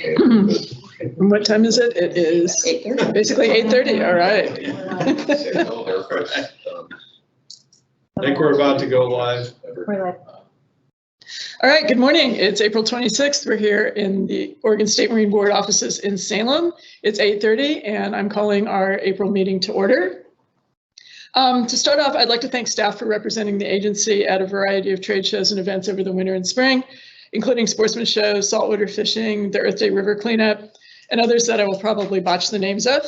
And what time is it? It is 8:30. basically 8:30. All right. I think we're about to go live. All right, good morning. It's April 26th. We're here in the Oregon State Marine Board offices in Salem. It's 8:30 and I'm calling our April meeting to order. To start off, I'd like to thank staff for representing the agency at a variety of trade shows and events over the winter and spring, including sportsman shows, saltwater fishing, the Earth Day River cleanup, and others that I will probably botch the names of.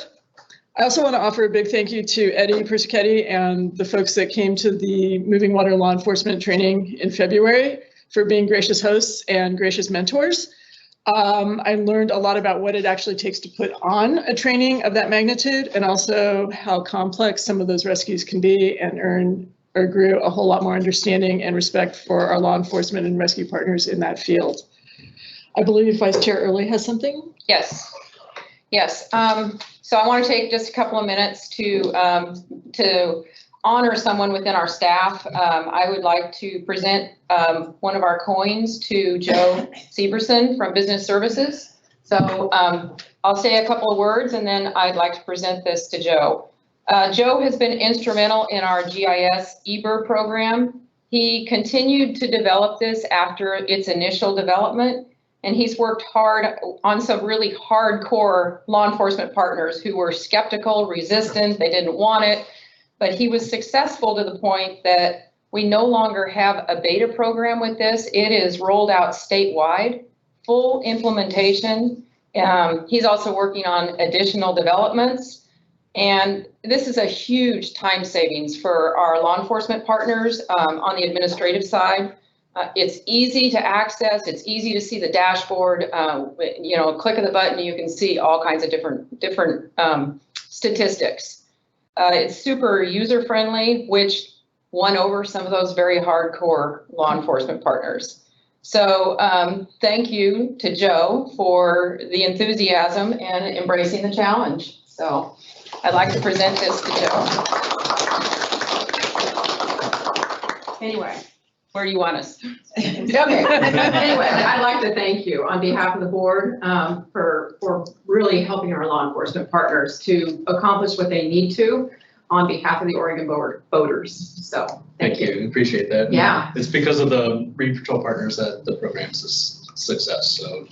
I also want to offer a big thank you to Eddie Persichetti and the folks that came to the Moving Water Law Enforcement training in February for being gracious hosts and gracious mentors. I learned a lot about what it actually takes to put on a training of that magnitude, and also how complex some of those rescues can be, and earn or grew a whole lot more understanding and respect for our law enforcement and rescue partners in that field. I believe Vice Chair Early has something. Yes. So I want to take just a couple of minutes to honor someone within our staff. I would like to present one of our coins to Joe Severson from Business Services. So I'll say a couple of words and then I'd like to present this to Joe. Joe has been instrumental in our GIS EBER program. He continued to develop this after its initial development, and he's worked hard on some really hardcore law enforcement partners who were skeptical, resistant, they didn't want it. But he was successful to the point that we no longer have a beta program with this. It is rolled out statewide, full implementation. He's also working on additional developments. And this is a huge time savings for our law enforcement partners on the administrative side. It's easy to access. It's easy to see the dashboard. Click of the button, you can see all kinds of different statistics. It's super user-friendly, which won over some of those very hardcore law enforcement partners. So thank you to Joe for the enthusiasm and embracing the challenge. So I'd like to present this to Joe. Anyway, where do you want us? Okay. Anyway, I'd like to thank you on behalf of the board for really helping our law enforcement partners to accomplish what they need to on behalf of the Oregon voters. So thank you. Appreciate that. Yeah. It's because of the Marine Patrol partners that the program's a success. So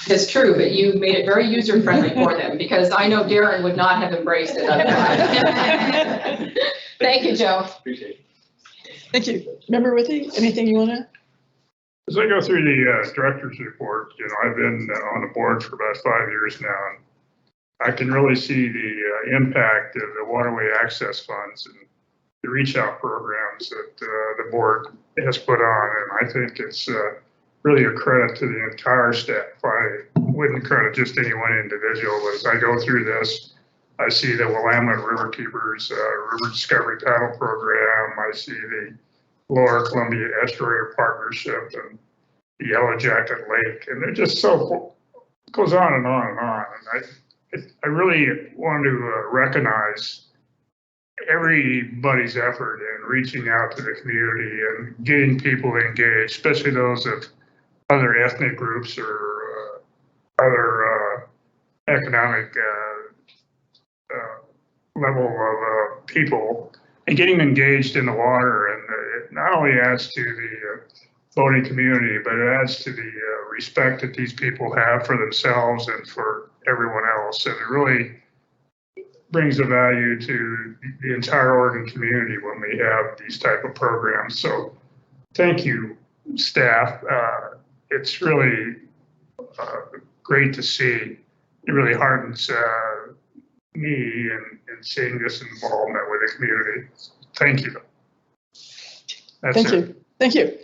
it's true, but you made it very user friendly for them, because I know Darren would not have embraced it otherwise. Thank you, Joe. Appreciate it. Thank you. Member Withy, anything you want to? As I go through the director's report, I've been on the board for about 5 years now, and I can really see the impact of the waterway access funds and the reach out programs that the board has put on. And I think it's really a credit to the entire staff. I wouldn't credit just any one individual, but as I go through this, I see the Willamette Riverkeepers River Discovery Paddle Program. I see the Lower Columbia Estuary Partnership and the Yellow Jacket Lake, and they're just so goes on and on and on. And I really want to recognize everybody's effort in reaching out to the community and getting people engaged, especially those of other ethnic groups or other economic level of people, and getting engaged in the water. And it not only adds to the boating community, but it adds to the respect that these people have for themselves and for everyone else. And it really brings a value to the entire Oregon community when we have these type of programs. So thank you, staff. It's really great to see. It really hardens me in seeing this involvement with the community. Thank you. Thank you.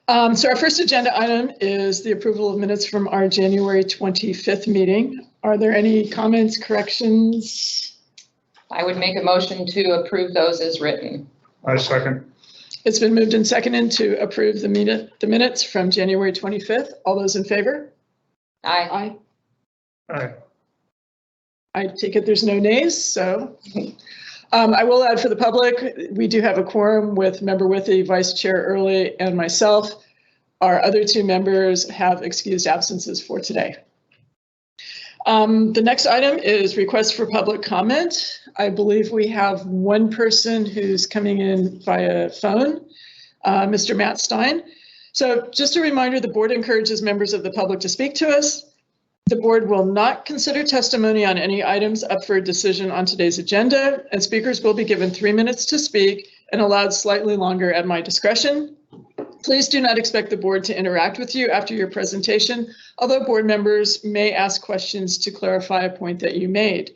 So our first agenda item is the approval of minutes from our January 25th meeting. Are there any comments, corrections? I would make a motion to approve those as written. I second. It's been moved and seconded to approve the minutes from January 25th. All those in favor? Aye. Aye. I take it there's no nays, so. I will add for the public, we do have a quorum with Member Withy, Vice Chair Early, and myself. Our other two members have excused absences for today. The next item is request for public comment. I believe we have one person who's coming in via phone, Mr. Matt Stein. So just a reminder, the board encourages members of the public to speak to us. The board will not consider testimony on any items up for a decision on today's agenda, and speakers will be given 3 minutes to speak and allowed slightly longer at my discretion. Please do not expect the board to interact with you after your presentation, although board members may ask questions to clarify a point that you made.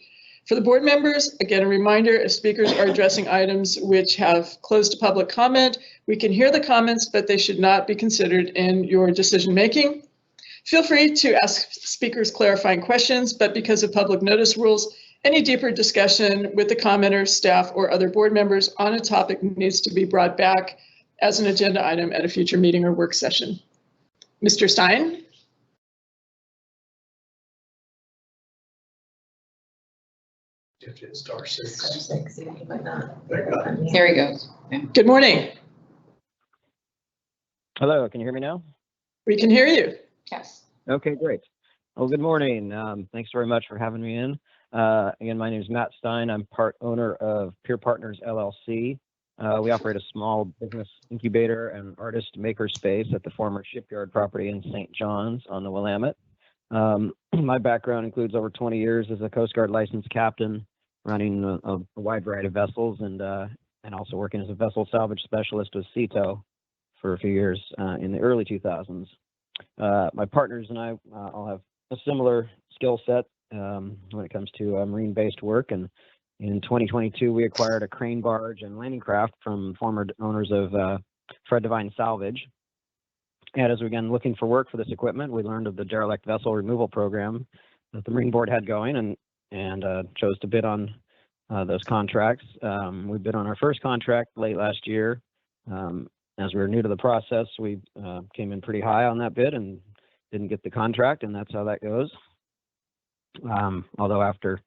For the board members, again, a reminder, if speakers are addressing items which have closed to public comment, we can hear the comments, but they should not be considered in your decision-making. Feel free to ask speakers clarifying questions, but because of public notice rules, any deeper discussion with the commenter, staff, or other board members on a topic needs to be brought back as an agenda item at a future meeting or work session. Mr. Stein? You have to hit star six. Star six, yeah, he might not. There you go. There he goes. Good morning. Hello, can you hear me now? We can hear you. Yes. Okay, great. Well, good morning. Thanks very much for having me in. Again, my name is Matt Stein. I'm part owner of Peer Partners LLC. We operate a small business incubator and artist maker space at the former shipyard property in St. John's on the Willamette. My background includes over 20 years as a Coast Guard licensed captain, running a wide variety of vessels, and also working as a vessel salvage specialist with CETO for a few years in the early 2000s. My partners and I all have a similar skill set when it comes to marine-based work, and in 2022 we acquired a crane barge and landing craft from former owners of Fred Devine Salvage. And as we began looking for work for this equipment, we learned of the derelict vessel removal program that the Marine Board had going, and chose to bid on those contracts. We bid on our first contract late last year. As we were new to the process, we came in pretty high on that bid and didn't get the contract, and that's how that goes. Although after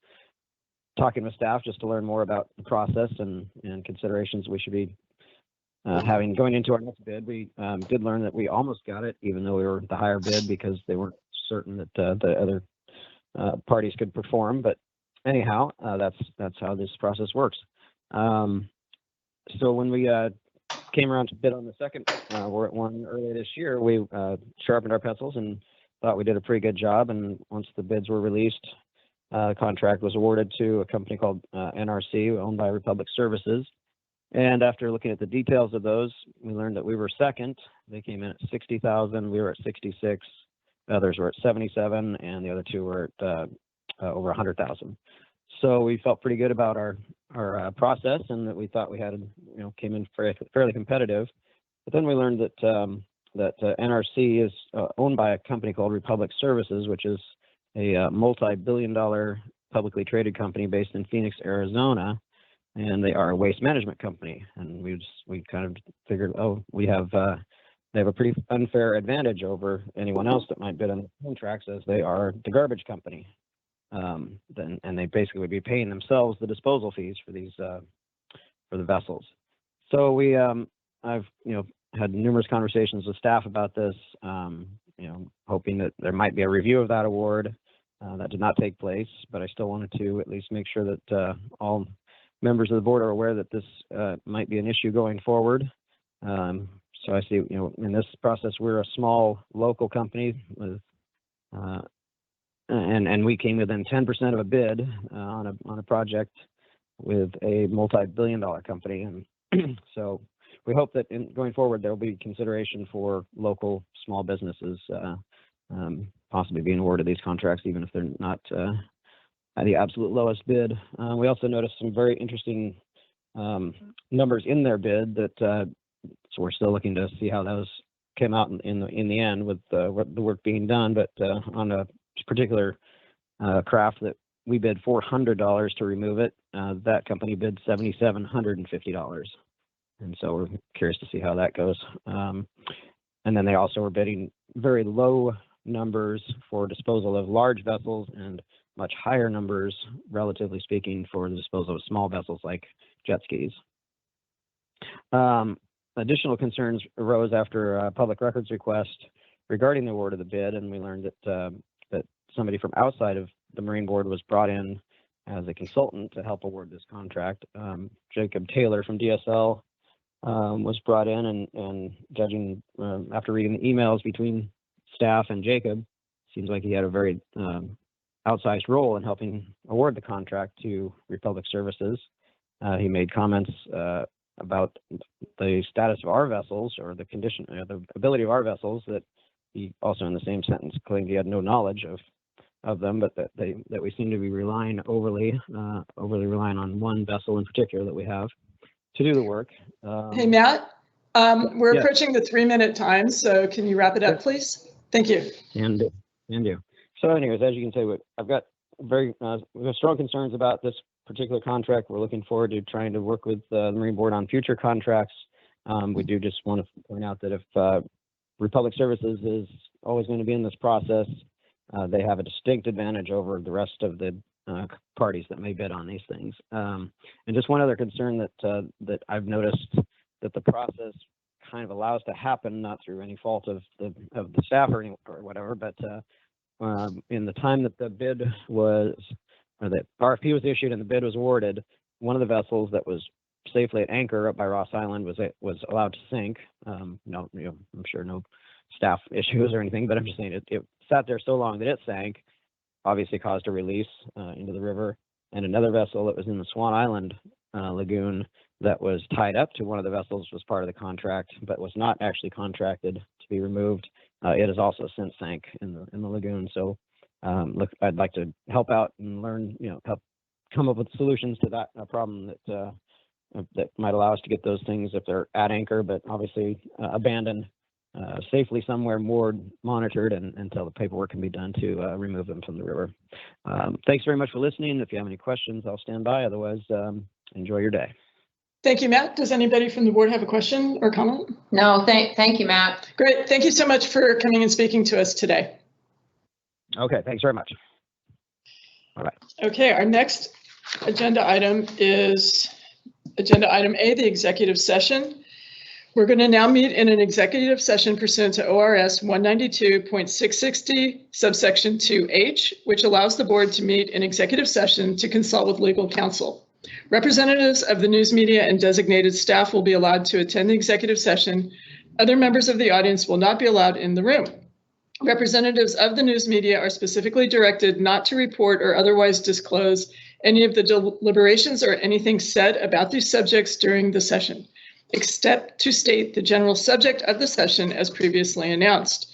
talking with staff just to learn more about the process and considerations we should be having going into our next bid, we did learn that we almost got it, even though we were the higher bid, because they weren't certain that the other parties could perform. But anyhow, that's how this process works. So when we came around to bid on the second one earlier this year, we sharpened our pencils and thought we did a pretty good job. And once the bids were released, the contract was awarded to a company called NRC, owned by Republic Services. And after looking at the details of those, we learned that we were second. They came in at 60,000. We were at 66. Others were at 77, and the other two were at over 100,000. So we felt pretty good about our process, and that we thought we had, came in fairly competitive. But then we learned that NRC is owned by a company called Republic Services, which is a multi-billion-dollar publicly traded company based in Phoenix, Arizona, and they are a waste management company. And we kind of figured, they have a pretty unfair advantage over anyone else that might bid on the contracts, as they are the garbage company. And they basically would be paying themselves the disposal fees for these for the vessels. So I've had numerous conversations with staff about this, hoping that there might be a review of that award. That did not take place, but I still wanted to at least make sure that all members of the board are aware that this might be an issue going forward. So I see, in this process, we're a small local company with and we came within 10% of a bid on a project with a multi-billion-dollar company. And so we hope that going forward, there will be consideration for local small businesses possibly being awarded these contracts, even if they're not at the absolute lowest bid. We also noticed some very interesting numbers in their bid that, so we're still looking to see how those came out in the end with the work being done. But on a particular craft that we bid $400 to remove it, that company bid $7,750. And so we're curious to see how that goes. And then they also were bidding very low numbers for disposal of large vessels and much higher numbers, relatively speaking, for the disposal of small vessels like jet skis. Additional concerns arose after a public records request regarding the award of the bid, and we learned that that somebody from outside of the Marine Board was brought in as a consultant to help award this contract. Jacob Taylor from DSL was brought in, and judging after reading the emails between staff and Jacob, seems like he had a very outsized role in helping award the contract to Republic Services. He made comments about the status of our vessels, or the condition, the ability of our vessels, that he also in the same sentence claimed he had no knowledge of them, but that we seem to be overly relying on one vessel in particular that we have to do the work. Hey, Matt, we're yeah. approaching the 3-minute time, so can you wrap it up, please? Thank you. And you. So anyways, as you can see, I've got we have strong concerns about this particular contract. We're looking forward to trying to work with the Marine Board on future contracts. We do just want to point out that if Republic Services is always going to be in this process, they have a distinct advantage over the rest of the parties that may bid on these things. And just one other concern that I've noticed, that the process kind of allows to happen, not through any fault of the staff or whatever, but in the time that the bid was, or the RFP was issued and the bid was awarded, one of the vessels that was safely at anchor up by Ross Island was allowed to sink. No, I'm sure no staff issues or anything, but I'm just saying it sat there so long that it sank, obviously caused a release into the river. And another vessel that was in the Swan Island lagoon that was tied up to one of the vessels was part of the contract, but was not actually contracted to be removed. It has also since sank in the lagoon. So look, I'd like to help out and learn, help come up with solutions to that problem that might allow us to get those things, if they're at anchor, but obviously abandoned, safely somewhere, moored, monitored, and until the paperwork can be done to remove them from the river. Thanks very much for listening. If you have any questions, I'll stand by. Otherwise, enjoy your day. Thank you, Matt. Does anybody from the board have a question or comment? No, thank you, Matt. Great. Thank you so much for coming and speaking to us today. Okay, thanks very much. Bye-bye. Okay, our next agenda item is agenda item A, the executive session. We're going to now meet in an executive session pursuant to ORS 192.660 subsection 2H, which allows the board to meet in executive session to consult with legal counsel. Representatives of the news media and designated staff will be allowed to attend the executive session. Other members of the audience will not be allowed in the room. Representatives of the news media are specifically directed not to report or otherwise disclose any of the deliberations or anything said about these subjects during the session, except to state the general subject of the session as previously announced.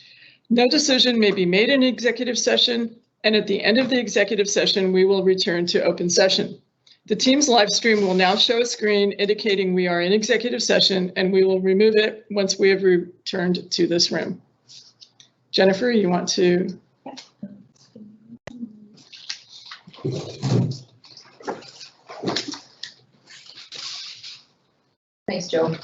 No decision may be made in executive session, and at the end of the executive session, we will return to open session. The Teams live stream will now show a screen indicating we are in executive session, and we will remove it once we have returned to this room. Jennifer, you want to? Thanks, Joe.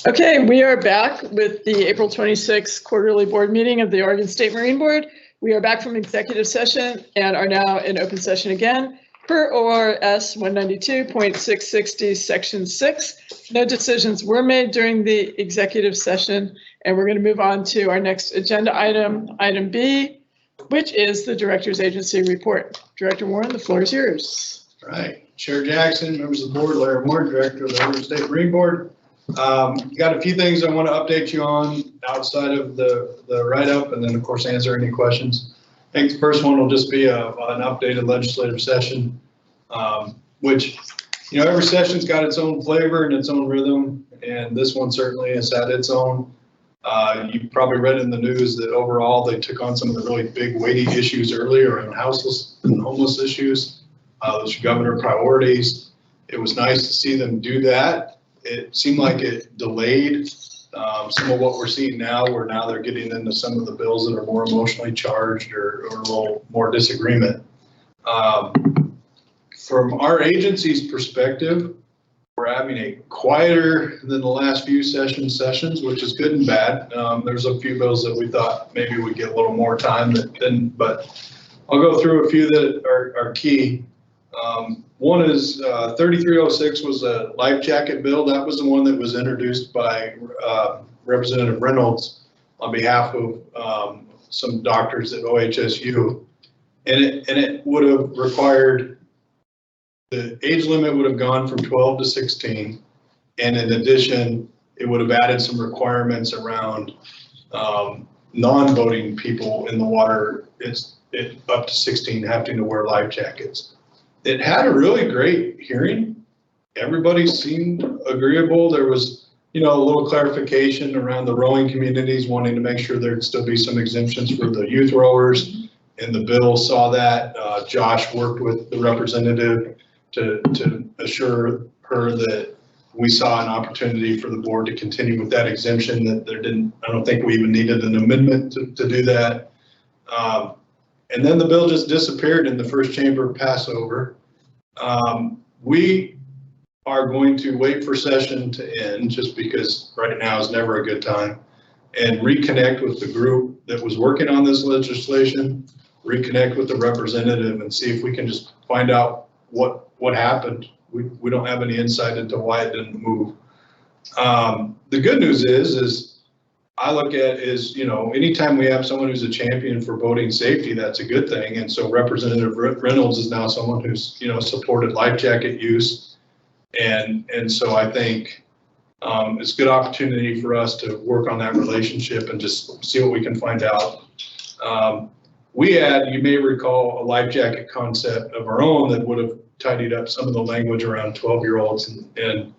Okay, we are back with the April 26th quarterly board meeting of the Oregon State Marine Board. We are back from executive session and are now in open session again per ORS 192.660 section 6. No decisions were made during the executive session, and we're going to move on to our next agenda item, item B, which is the Director's Agency Report. Director Warren, the floor is yours. All right, Chair Jackson, members of the board, Larry Warren, Director of the Oregon State Marine Board. Got a few things I want to update you on outside of the write-up, and then of course answer any questions. I think the first one will just be an updated legislative session, which, you know, every session's got its own flavor and its own rhythm, and this one certainly has had its own. You probably read in the news that overall they took on some of the really big weighty issues earlier around houseless and homeless issues. Those are governor priorities. It was nice to see them do that. It seemed like it delayed some of what we're seeing now, where now they're getting into some of the bills that are more emotionally charged or a little more disagreement. From our agency's perspective, we're having a quieter than the last few sessions, which is good and bad. There's a few bills that we thought maybe we'd get a little more time that didn't, but I'll go through a few that are key. One is 3306 was a life jacket bill. That was the one that was introduced by Representative Reynolds on behalf of some doctors at OHSU. And it would have required, the age limit would have gone from 12 to 16. And in addition, it would have added some requirements around non-boating people in the water. It's up to 16 having to wear life jackets. It had a really great hearing. Everybody seemed agreeable. There was, you know, a little clarification around the rowing communities wanting to make sure there'd still be some exemptions for the youth rowers. And the bill saw that. Josh worked with the representative to assure her that we saw an opportunity for the board to continue with that exemption, that I don't think we even needed an amendment to do that. And then the bill just disappeared in the first chamber passover. We are going to wait for session to end, just because right now is never a good time, and reconnect with the group that was working on this legislation, reconnect with the representative and see if we can just find out what happened. We don't have any insight into why it didn't move. The good news is I look at is, you know, anytime we have someone who's a champion for boating safety, that's a good thing. And so Representative Reynolds is now someone who's, you know, supported life jacket use. And so I think it's a good opportunity for us to work on that relationship and just see what we can find out. We had, you may recall, a life jacket concept of our own that would have tidied up some of the language around 12-year-olds and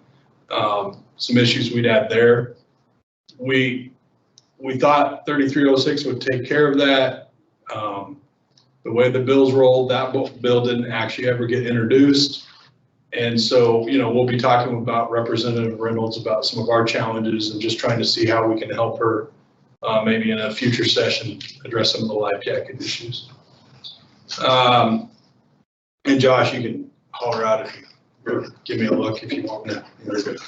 some issues we'd had there. We thought 3306 would take care of that. The way the bills rolled, that bill didn't actually ever get introduced. And so, you know, we'll be talking about Representative Reynolds about some of our challenges and just trying to see how we can help her maybe in a future session address some of the life jacket issues. And Josh, you can holler out if you, or give me a look if you want. No, you're good.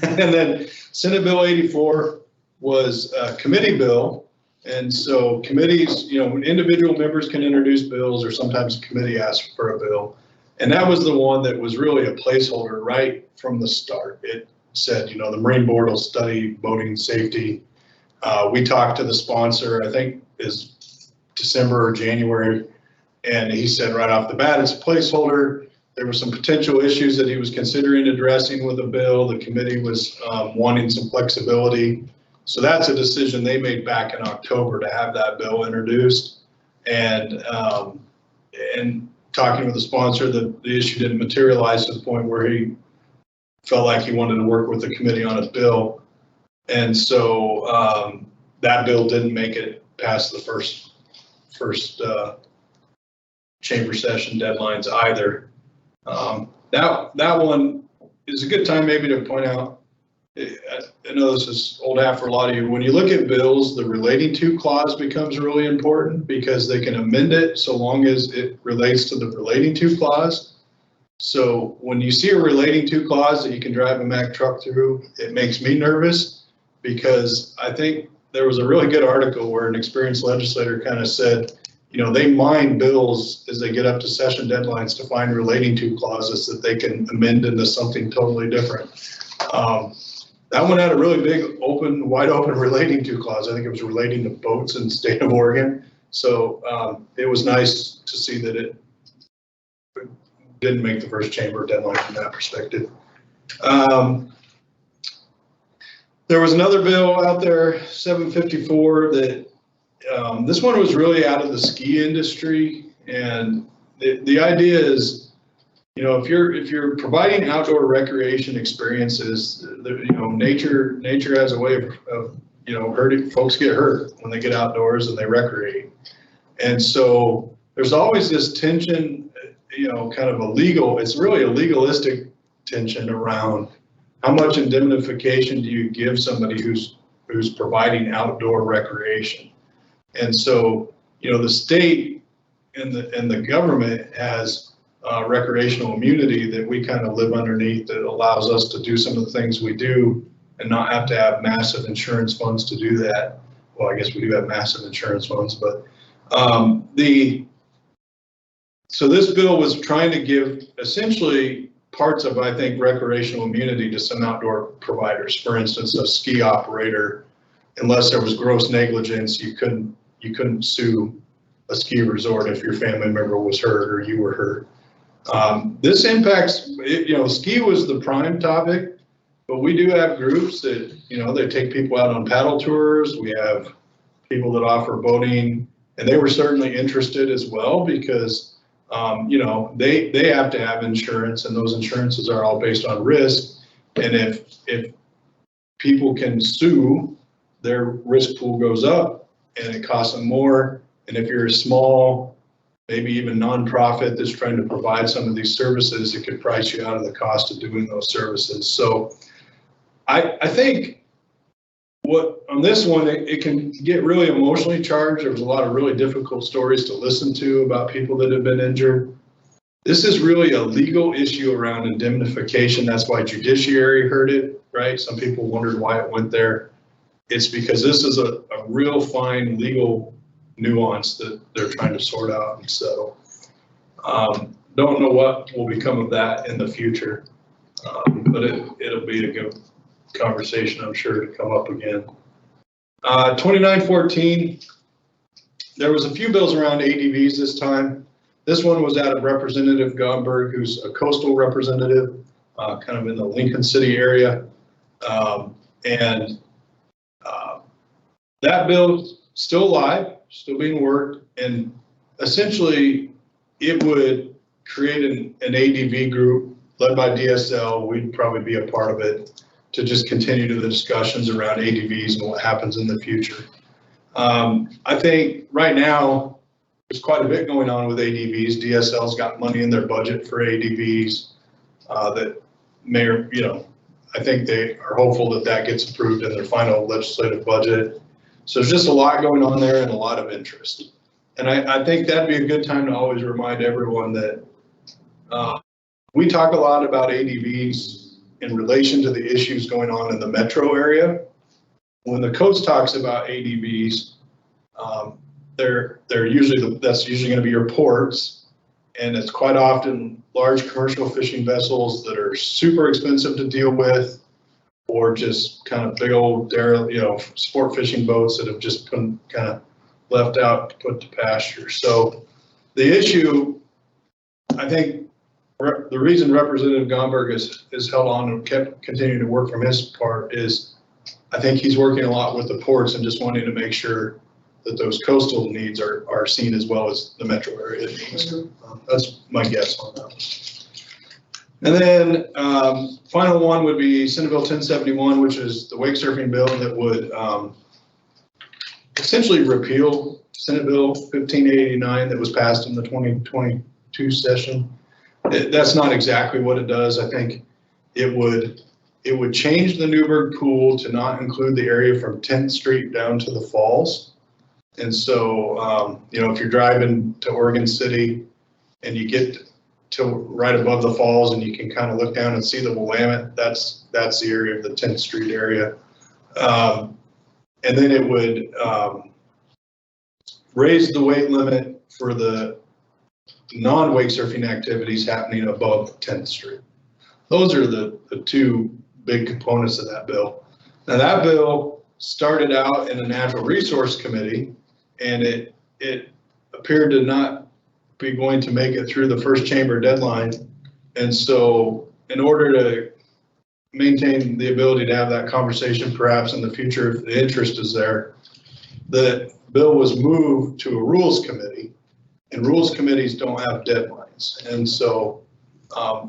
And then Senate Bill 84 was a committee bill. And so committees, you know, individual members can introduce bills, or sometimes a committee asks for a bill. And that was the one that was really a placeholder right from the start. It said, you know, the Marine Board will study boating safety. We talked to the sponsor, I think is December or January, and he said right off the bat, it's a placeholder. There were some potential issues that he was considering addressing with the bill. The committee was wanting some flexibility. So that's a decision they made back in October to have that bill introduced. And talking with the sponsor, the issue didn't materialize to the point where he felt like he wanted to work with the committee on a bill. And so that bill didn't make it past the first chamber session deadlines either. That one is a good time maybe to point out, I know this is old hat for a lot of you. When you look at bills, the relating to clause becomes really important because they can amend it so long as it relates to the relating to clause. So when you see a relating to clause that you can drive a Mack truck through, it makes me nervous, because I think there was a really good article where an experienced legislator kind of said, you know, they mine bills as they get up to session deadlines to find relating to clauses that they can amend into something totally different. That one had a really big, wide open relating to clause. I think it was relating to boats in the state of Oregon. So it was nice to see that it didn't make the first chamber deadline from that perspective. There was another bill out there, 754, that this one was really out of the ski industry. And the idea is, you know, if you're providing outdoor recreation experiences, you know, nature has a way of you know, folks get hurt when they get outdoors and they recreate. And so there's always this tension, you know, kind of it's really a legalistic tension around how much indemnification do you give somebody who's providing outdoor recreation. And so, you know, the state and the government has recreational immunity that we kind of live underneath, that allows us to do some of the things we do and not have to have massive insurance funds to do that. Well, I guess we do have massive insurance funds, but so this bill was trying to give essentially parts of, I think, recreational immunity to some outdoor providers. For instance, a ski operator, unless there was gross negligence, you couldn't sue a ski resort if your family member was hurt or you were hurt. This impacts, you know, ski was the prime topic, but we do have groups that, you know, they take people out on paddle tours. We have people that offer boating, and they were certainly interested as well, because, you know, they have to have insurance, and those insurances are all based on risk. And if people can sue, their risk pool goes up and it costs them more. And if you're a small, maybe even nonprofit that's trying to provide some of these services, it could price you out of the cost of doing those services. So I think on this one, it can get really emotionally charged. There was a lot of really difficult stories to listen to about people that have been injured. This is really a legal issue around indemnification. That's why judiciary heard it, right? Some people wondered why it went there. It's because this is a real fine legal nuance that they're trying to sort out and settle. Don't know what will become of that in the future, but it'll be a good conversation, I'm sure, to come up again. 2914, there was a few bills around ADVs this time. This one was out of Representative Gomberg, who's a coastal representative, kind of in the Lincoln City area. That bill's still alive, still being worked, and essentially it would create an ADV group led by DSL. We'd probably be a part of it to just continue to the discussions around ADVs and what happens in the future. I think right now there's quite a bit going on with ADVs. DSL's got money in their budget for ADVs that may, you know, I think they are hopeful that that gets approved in their final legislative budget. So there's just a lot going on there and a lot of interest. And I think that'd be a good time to always remind everyone that we talk a lot about ADVs in relation to the issues going on in the metro area. When the coast talks about ADVs, that's usually going to be your ports, and it's quite often large commercial fishing vessels that are super expensive to deal with, or just kind of big old sport fishing boats that have just been kind of left out to put to pasture. So the issue, I think, the reason Representative Gomberg is held on and kept continuing to work from his part is I think he's working a lot with the ports and just wanting to make sure that those coastal needs are seen as well as the metro area needs. That's my guess on that. And then final one would be Senate Bill 1071, which is the wake surfing bill that would essentially repeal Senate Bill 1589 that was passed in the 2022 session. That's not exactly what it does. I think it would change the Newburgh pool to not include the area from 10th Street down to the falls. And so, if you're driving to Oregon City and you get till right above the falls, and you can kind of look down and see the Willamette. That's the area of the 10th Street area. And then it would raise the weight limit for the non-wake surfing activities happening above 10th Street. Those are the two big components of that bill. Now that bill started out in a natural resource committee, and it appeared to not be going to make it through the first chamber deadline. And so in order to maintain the ability to have that conversation perhaps in the future if the interest is there, the bill was moved to a rules committee, and rules committees don't have deadlines. And so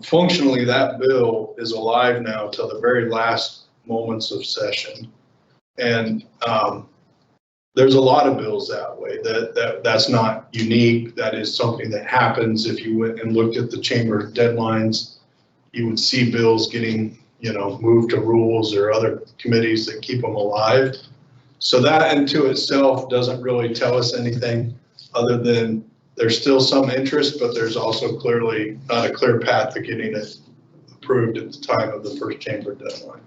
functionally that bill is alive now till the very last moments of session. And there's a lot of bills that way. That's not unique. That is something that happens. If you went and looked at the chamber deadlines, you would see bills getting, moved to rules or other committees that keep them alive. So that into itself doesn't really tell us anything other than there's still some interest, but there's also clearly not a clear path to getting it approved at the time of the first chamber deadline.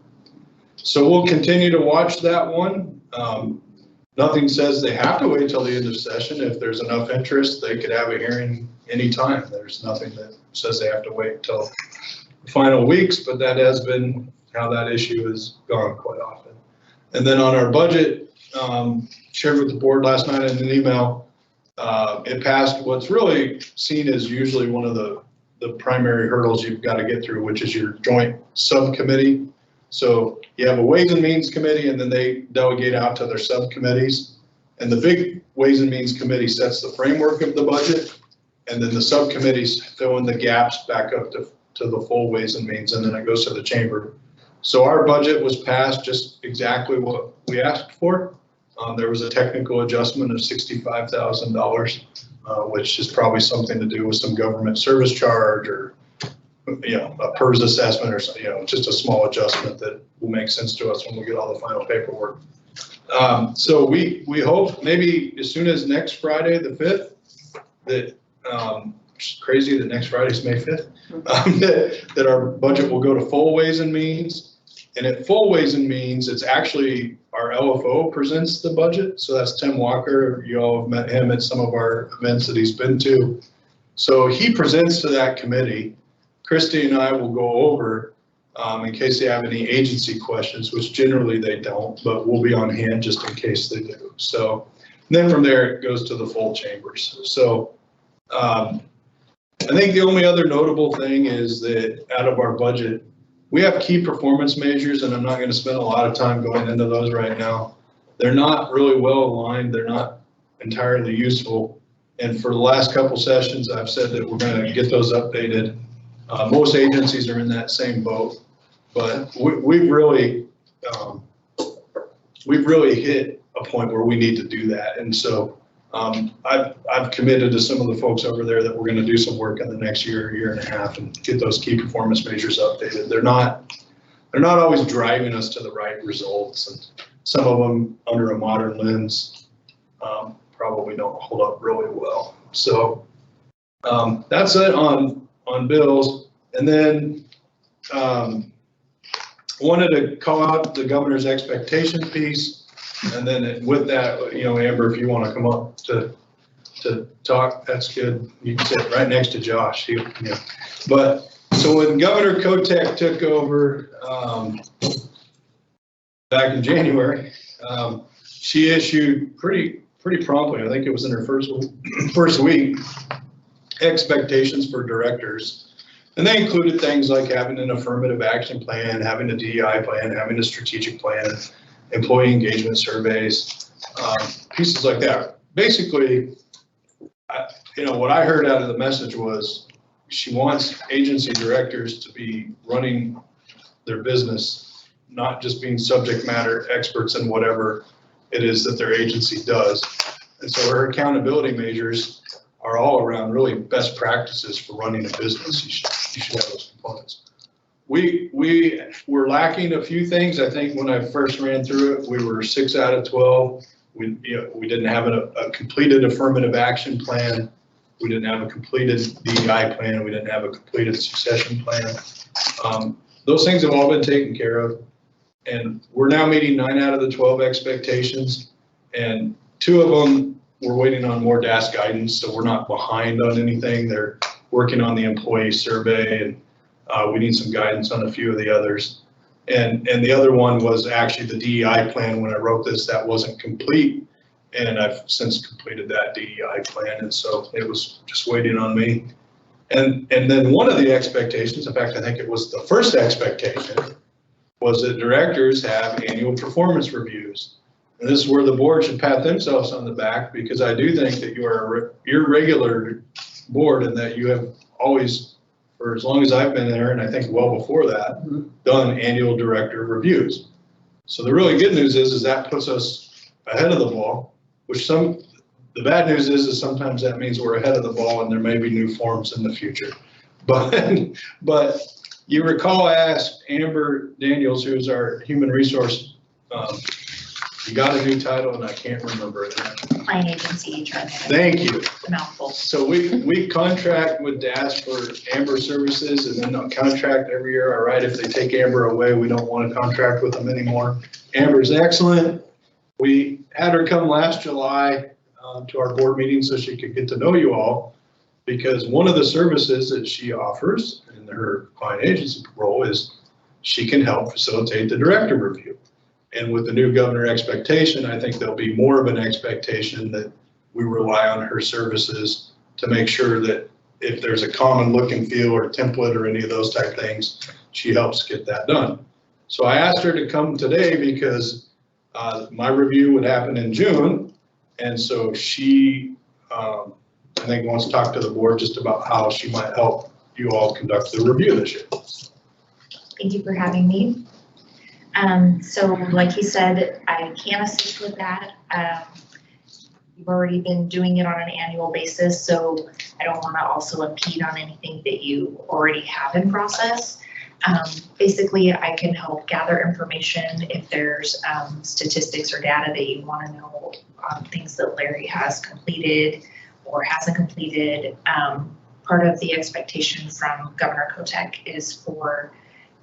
So we'll continue to watch that one. Nothing says they have to wait till the end of session. If there's enough interest, they could have a hearing anytime. There's nothing that says they have to wait till the final weeks, but that has been how that issue has gone quite often. And then on our budget, shared with the board last night in an email, it passed what's really seen as usually one of the primary hurdles you've got to get through, which is your joint subcommittee. So you have a Ways and Means Committee, and then they delegate out to their subcommittees. And the big Ways and Means Committee sets the framework of the budget, and then the subcommittees fill in the gaps back up to the full Ways and Means, and then it goes to the chamber. So our budget was passed just exactly what we asked for. There was a technical adjustment of $65,000, which is probably something to do with some government service charge or a PERS assessment or something, just a small adjustment that will make sense to us when we get all the final paperwork. So we hope maybe as soon as next Friday, the 5th, that, which is crazy that next Friday is May 5th, that our budget will go to full Ways and Means. And at full Ways and Means, it's actually our LFO presents the budget. So that's Tim Walker. You all have met him at some of our events that he's been to. So he presents to that committee. Christy and I will go over in case they have any agency questions, which generally they don't, but we'll be on hand just in case they do. So then from there, it goes to the full chambers. So I think the only other notable thing is that out of our budget, we have key performance measures, and I'm not going to spend a lot of time going into those right now. They're not really well aligned. They're not entirely useful. And for the last couple sessions, I've said that we're going to get those updated. Most agencies are in that same boat, but we've really hit a point where we need to do that. And so I've committed to some of the folks over there that we're going to do some work in the next year and a half and get those key performance measures updated. They're not always driving us to the right results, and some of them under a modern lens probably don't hold up really well. So that's it on bills. And then wanted to call out the governor's expectation piece. And then with that, Amber, if you want to come up to talk, that's good. You can sit right next to Josh. But so when Governor Kotek took over back in January, she issued pretty promptly, I think it was in her first week, expectations for directors. And they included things like having an affirmative action plan, having a DEI plan, having a strategic plan, employee engagement surveys, pieces like that. Basically, what I heard out of the message was she wants agency directors to be running their business, not just being subject matter experts in whatever it is that their agency does. And so her accountability measures are all around really best practices for running a business. You should have those components. We were lacking a few things. I think when I first ran through it, we were 6 out of 12. We didn't have a completed affirmative action plan. We didn't have a completed DEI plan. We didn't have a completed succession plan. Those things have all been taken care of. And we're now meeting 9 out of the 12 expectations. And 2 of them, we're waiting on more DAS guidance, so we're not behind on anything. They're working on the employee survey, and we need some guidance on a few of the others. And the other one was actually the DEI plan. When I wrote this, that wasn't complete, and I've since completed that DEI plan, and so it was just waiting on me. And then one of the expectations, in fact, I think it was the first expectation, was that directors have annual performance reviews. And this is where the board should pat themselves on the back, because I do think that you're a regular board and that you have always, for as long as I've been there, and I think well before that, done annual director reviews. So the really good news is that puts us ahead of the ball, which the bad news is sometimes that means we're ahead of the ball and there may be new forms in the future. But you recall I asked Amber Daniels, who's our human resource, you got a new title and I can't remember it. Client agency HR manager. Thank you. Mouthful. So we contract with DAS for Amber services, and then they'll contract every year. All right, if they take Amber away, we don't want to contract with them anymore. Amber's excellent. We had her come last July to our board meeting so she could get to know you all, because one of the services that she offers in her client agency role is she can help facilitate the director review. And with the new governor expectation, I think there'll be more of an expectation that we rely on her services to make sure that if there's a common look and feel or template or any of those type things, she helps get that done. So I asked her to come today because my review would happen in June. And so she, I think, wants to talk to the board just about how she might help you all conduct the review this year. Thank you for having me. So like he said, I can assist with that. You've already been doing it on an annual basis, so I don't want to also impede on anything that you already have in process. Basically, I can help gather information if there's statistics or data that you want to know on things that Larry has completed or hasn't completed. Part of the expectation from Governor Kotek is for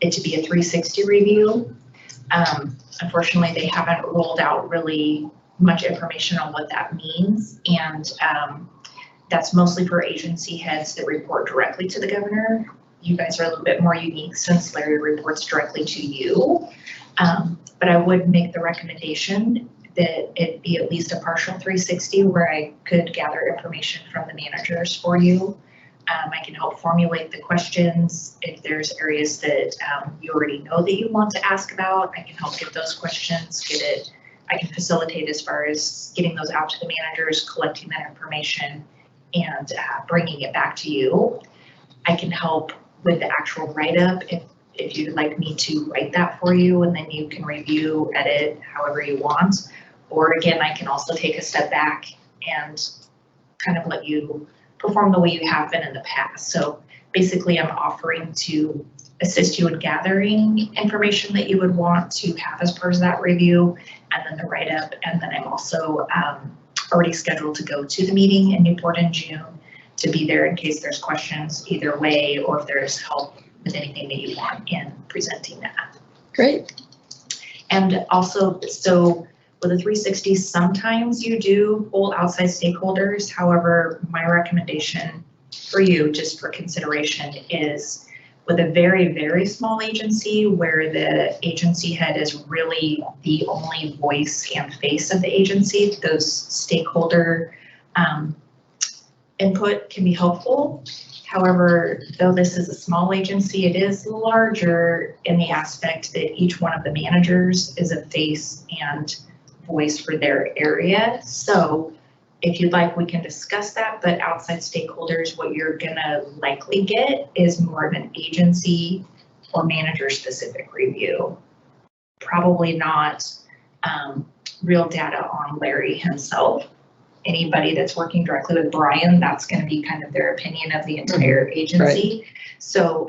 it to be a 360 review. Unfortunately, they haven't rolled out really much information on what that means, and that's mostly for agency heads that report directly to the governor. You guys are a little bit more unique since Larry reports directly to you, but I would make the recommendation that it be at least a partial 360 where I could gather information from the managers for you. I can help formulate the questions. If there's areas that you already know that you want to ask about, I can help get those questions, I can facilitate as far as getting those out to the managers, collecting that information, and bringing it back to you. I can help with the actual write-up if you'd like me to write that for you, and then you can review, edit, however you want. Or again, I can also take a step back and kind of let you perform the way you have been in the past. So basically, I'm offering to assist you in gathering information that you would want to have as part of that review, and then the write-up. And then I'm also already scheduled to go to the meeting in Newport in June to be there in case there's questions either way, or if there's help with anything that you want in presenting that. Great. And also, so with a 360, sometimes you do pull outside stakeholders. However, my recommendation for you, just for consideration, is with a very, very small agency where the agency head is really the only voice and face of the agency, those stakeholder input can be helpful. However, though this is a small agency, it is larger in the aspect that each one of the managers is a face and voice for their area. So if you'd like, we can discuss that, but outside stakeholders, what you're gonna likely get is more of an agency or manager specific review. Probably not real data on Larry himself. Anybody that's working directly with Brian, that's gonna be kind of their opinion of the entire agency. Right. So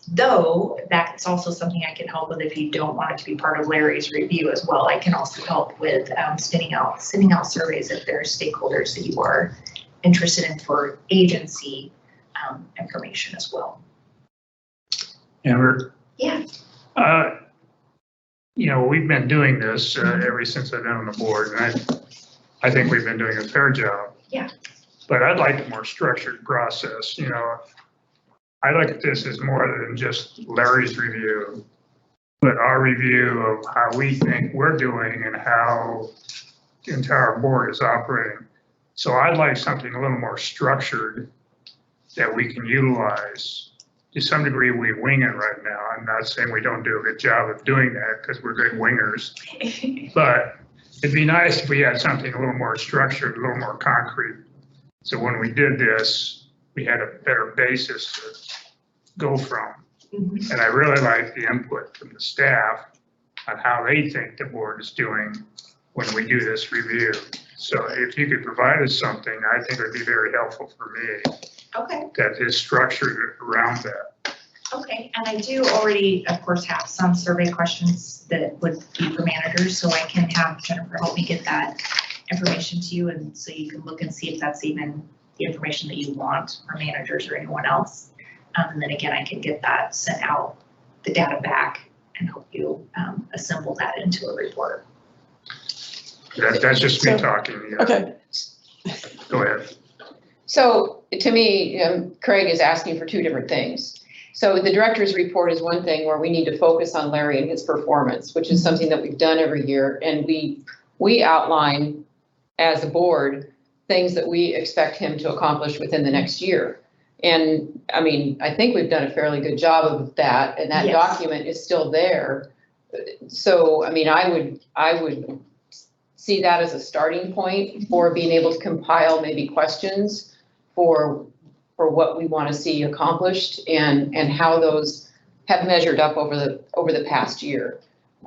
though that's also something I can help with if you don't want it to be part of Larry's review as well. I can also help with sending out surveys if there's stakeholders that you are interested in for agency information as well. Amber, Yeah. you know, we've been doing this ever since I've been on the board, and I think we've been doing a fair job. Yeah. But I'd like a more structured process, you know. I look at this as more than just Larry's review, but our review of how we think we're doing and how the entire board is operating. So I'd like something a little more structured that we can utilize. To some degree, we wing it right now. I'm not saying we don't do a good job of doing that because we're good wingers. But it'd be nice if we had something a little more structured, a little more concrete. So when we did this, we had a better basis to go from. Mhm. And I really like the input from the staff on how they think the board is doing when we do this review. So if you could provide us something, I think it would be very helpful for me Okay. that is structured around that. Okay, and I do already, of course, have some survey questions that would be for managers, so I can have Jennifer help me get that information to you, and so you can look and see if that's even the information that you want for managers or anyone else. And then again, I can get that sent out, the data back, and help you assemble that into a report. That's just me So- talking. Yeah. Okay, Go ahead. So to me, Craig is asking for two different things. So the director's report is one thing where we need to focus on Larry and his performance, which is something that we've done every year. And we outline as a board things that we expect him to accomplish within the next year. And I mean, I think we've done a fairly good job of that, and that Yes. document is still there. So, I mean, I would see that as a starting point for being able to compile maybe questions for what we want to see accomplished and how those have measured up over the past year.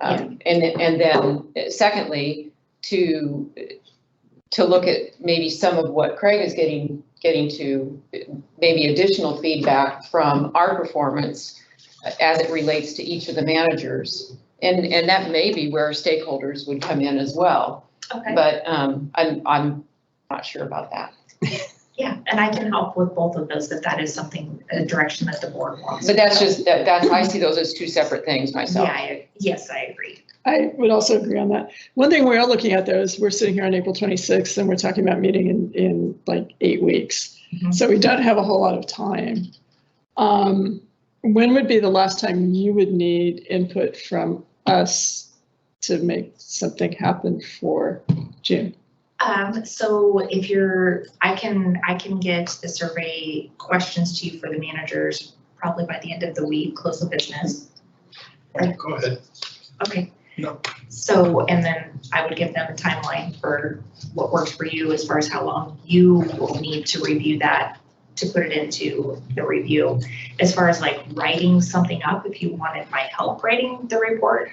And then secondly, to look at maybe some of what Craig is getting to, maybe additional feedback from our performance as it relates to each of the managers. And that may be where stakeholders would come in as well. Okay. But I'm not sure about that. Yeah, and I can help with both of those if that is something, a direction that the board wants. But that's just, that's, I see those as two separate things myself. Yeah, yes, I agree. I would also agree on that. One thing we are looking at though is we're sitting here on April 26th and we're talking about meeting in like 8 weeks. Mhm. So we don't have a whole lot of time. When would be the last time you would need input from us to make something happen for June? So if I can get the survey questions to you for the managers probably by the end of the week, close of business. Go ahead. Okay. No. So, and then I would give them a timeline for what works for you as far as how long you will need to review that, to put it into the review. As far as like writing something up, if you wanted my help writing the report,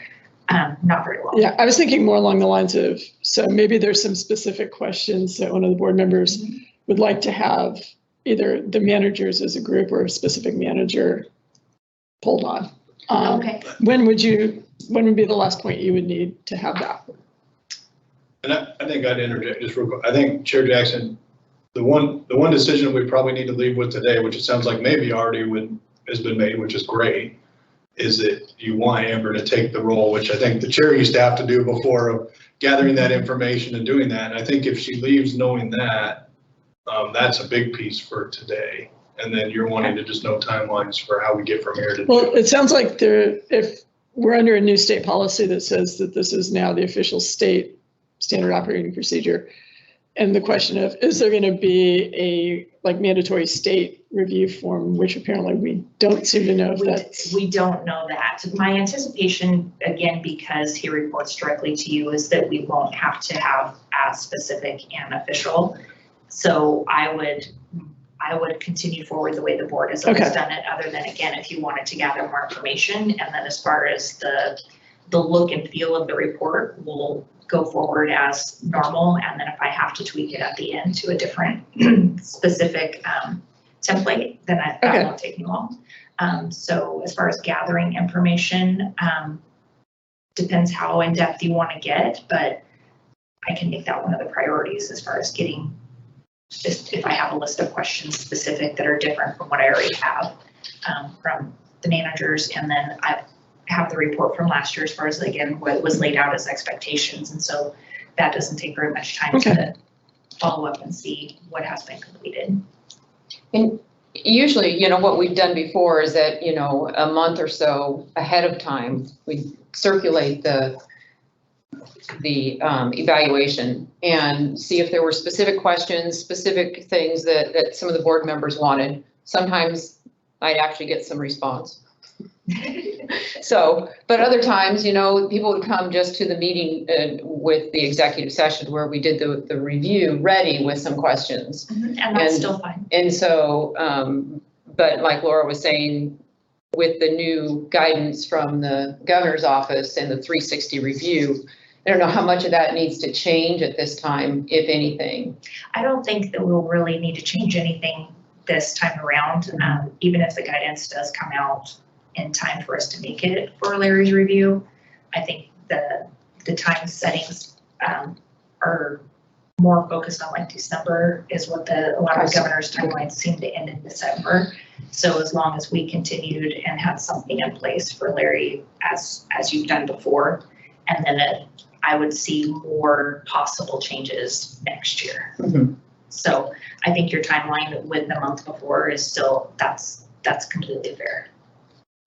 not very well. Yeah, I was thinking more along the lines of, so maybe there's some specific questions that one of the board members would like to have either the managers as a group or a specific manager pulled on. Okay. When would be the last point you would need to have that? And I think I'd interject just real quick. I think Chair Jackson, the one decision we probably need to leave with today, which it sounds like maybe already has been made, which is great, is that you want Amber to take the role, which I think the chair used to have to do before, of gathering that information and doing that. And I think if she leaves knowing that, that's a big piece for today. And then you're wanting to just know timelines for how we get from here to. Well, it sounds like if we're under a new state policy that says that this is now the official state standard operating procedure. And the question of, is there going to be a like mandatory state review form, which apparently we don't seem to know if that's. We don't know that. My anticipation, again, because he reports directly to you, is that we won't have to have as specific and official. So I would continue forward the way the board has always done it, other than, again, if you wanted to gather more information. And then as far as the look and feel of the report, we'll go forward as normal. And then if I have to tweak it at the end to a different specific template, then that won't take me long. So as far as gathering information, depends how in depth you want to get, but I can make that one of the priorities as far as getting just if I have a list of questions specific that are different from what I already have from the managers, and then I have the report from last year as far as, again, what was laid out as expectations. And so that doesn't take very much time to follow up and see what has been completed. And usually, you know, what we've done before is that, you know, a month or so ahead of time, we circulate the evaluation and see if there were specific questions, specific things that some of the board members wanted. Sometimes I'd actually get some response. So, but other times, you know, people would come just to the meeting with the executive session where we did the review ready with some questions. And that's still fine. And so, but like Laura was saying, with the new guidance from the governor's office and the 360 review, I don't know how much of that needs to change at this time, if anything. I don't think that we'll really need to change anything this time around, even if the guidance does come out in time for us to make it for Larry's review. I think the time settings are more focused on like December is what a lot of the governor's timelines seem to end in December. So as long as we continued and had something in place for Larry as you've done before, and then I would see more possible changes next year. Mm-hmm. So I think your timeline with the month before is still, that's completely fair.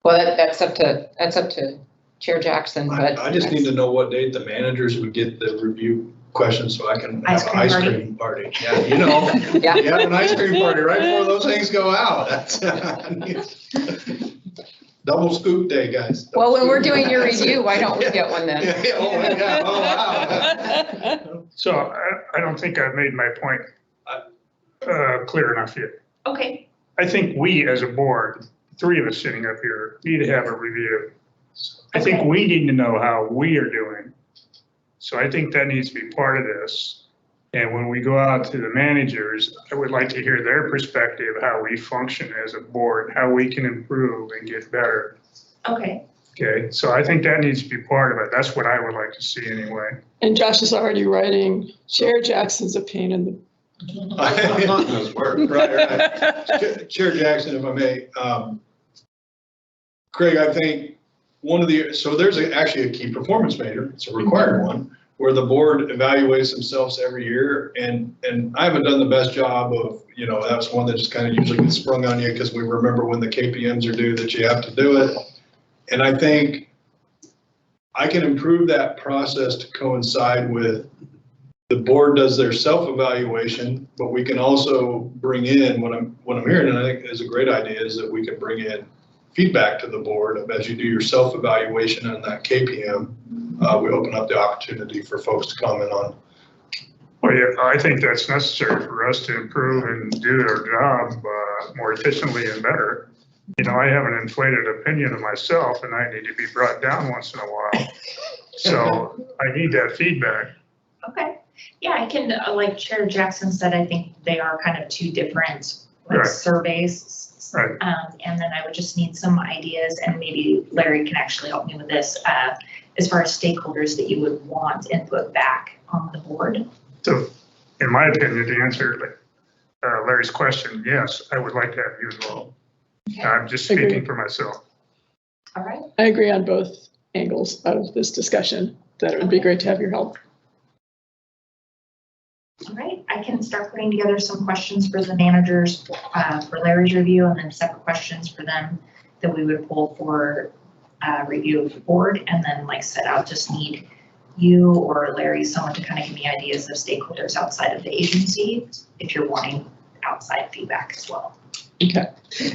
Well, that's up to Chair Jackson, but. I just need to know what date the managers would get the review questions so I can have an ice cream party. Yeah, you know, Yeah. you have an ice cream party right before those things go out. That's double scoop day, guys. Well, when we're doing your review, why don't we get one then? Yeah, oh my God, oh wow. So I don't think I've made my point clear enough yet. Okay. I think we as a board, three of us sitting up here, need to have a review. I think we need to know how we are doing. So I think that needs to be part of this. And when we go out to the managers, I would like to hear their perspective, how we function as a board, how we can improve and get better. Okay. Okay, so I think that needs to be part of it. That's what I would like to see anyway. And Josh is already writing, Chair Jackson's a pain in the. Right. Chair Jackson, if I may, Craig, I think so there's actually a key performance measure, it's a required one, where the board evaluates themselves every year, and I haven't done the best job of, you know, that's one that just kind of usually gets sprung on you because we remember when the KPMs are due that you have to do it. And I think I can improve that process to coincide with the board does their self-evaluation, but we can also bring in what I'm hearing, and I think is a great idea, is that we can bring in feedback to the board as you do your self-evaluation and that KPM. We open up the opportunity for folks to comment on. Well, yeah, I think that's necessary for us to improve and do our job more efficiently and better. You know, I have an inflated opinion of myself and I need to be brought down once in a while. So I need that feedback. Okay. Yeah, I can, like Chair Jackson said, I think they are kind of two different like surveys. Right. And then I would just need some ideas, and maybe Larry can actually help me with this, as far as stakeholders that you would want input back on the board. So in my opinion, to answer Larry's question, yes, I would like to have you involved. Okay. I'm just speaking for myself. All right. I agree on both angles of this discussion, that it would be great to have your help. All right, I can start putting together some questions for the managers for Larry's review, and then separate questions for them that we would pull for review of the board. And then, like I said, I'll just need you or Larry, someone to kind of give me ideas of stakeholders outside of the agency if you're wanting outside feedback as well. Okay.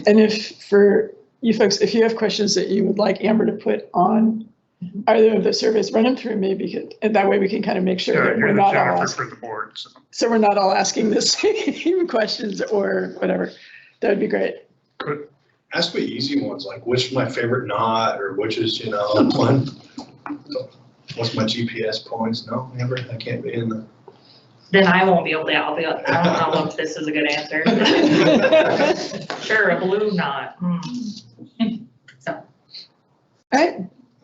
And if for you folks, if you have questions that you would like Amber to put on either of the surveys, run them through me, because and that way we can kind of make sure that we're not all asking, for the board. so we're not all asking the same questions or whatever. That would be great. Good. Ask me easy ones, like which is my favorite knot, or which is, you know, one. What's my GPS points? No, Amber, I can't be in the. Then I won't be able to, I'll be like, I don't know if this is a good answer. Sure, a blue knot. So. All right.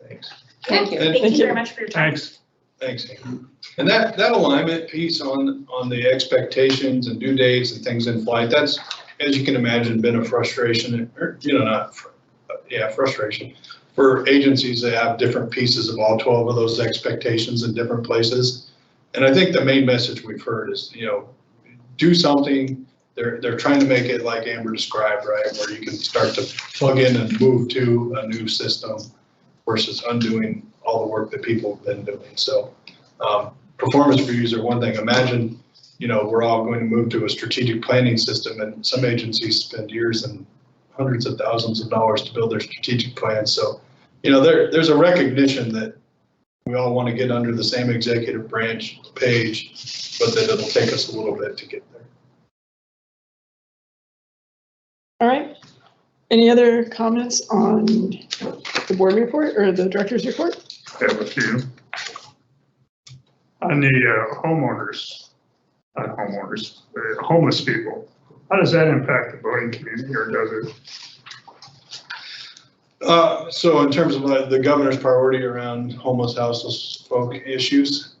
Thanks. Thank you. Thank you very much for your time. Thanks. Thanks, Amber. And that alignment piece on the expectations and due dates and things in flight, that's, as you can imagine, been a frustration, or, frustration for agencies that have different pieces of all 12 of those expectations in different places. And I think the main message we've heard is, do something. They're trying to make it like Amber described, right, where you can start to plug in and move to a new system versus undoing all the work that people have been doing. So performance reviews are one thing. Imagine, we're all going to move to a strategic planning system, and some agencies spend years and hundreds of thousands of dollars to build their strategic plans. So, there's a recognition that we all want to get under the same executive branch page, but that it'll take us a little bit to get there. All right. Any other comments on the board report or the director's report? I have a few. On the homeless people, how does that impact the boating community, or does it? So in terms of the governor's priority around homeless, houseless folk issues,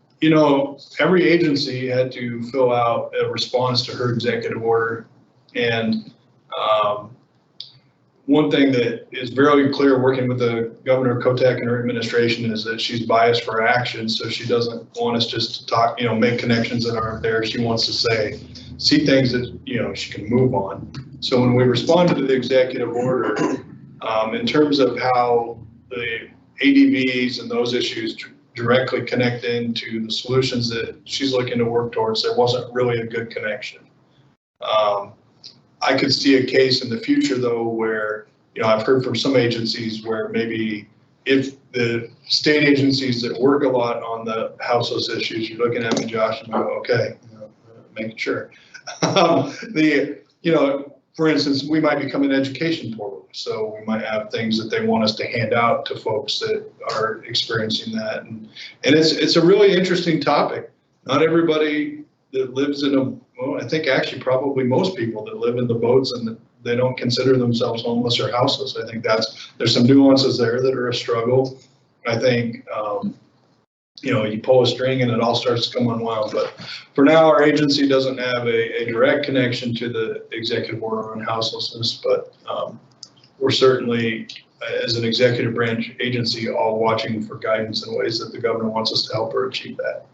every agency had to fill out a response to her executive order. And one thing that is very clear working with the Governor Kotek and her administration is that she's biased for action. So she doesn't want us just to talk, make connections that aren't there. She wants to see things that, she can move on. So when we responded to the executive order, in terms of how the ADVs and those issues directly connect into the solutions that she's looking to work towards, there wasn't really a good connection. I could see a case in the future, though, where, I've heard from some agencies where maybe if the state agencies that work a lot on the houseless issues, you're looking at me, Josh, and go, okay, making sure. For instance, we might become an education portal. So we might have things that they want us to hand out to folks that are experiencing that. And it's a really interesting topic. Not everybody that lives I think actually probably most people that live in the boats and they don't consider themselves homeless or houseless. I think there's some nuances there that are a struggle. I think, you pull a string and it all starts to come unwound. But for now, our agency doesn't have a direct connection to the executive order on houselessness, but we're certainly, as an executive branch agency, all watching for guidance in ways that the governor wants us to help her achieve that.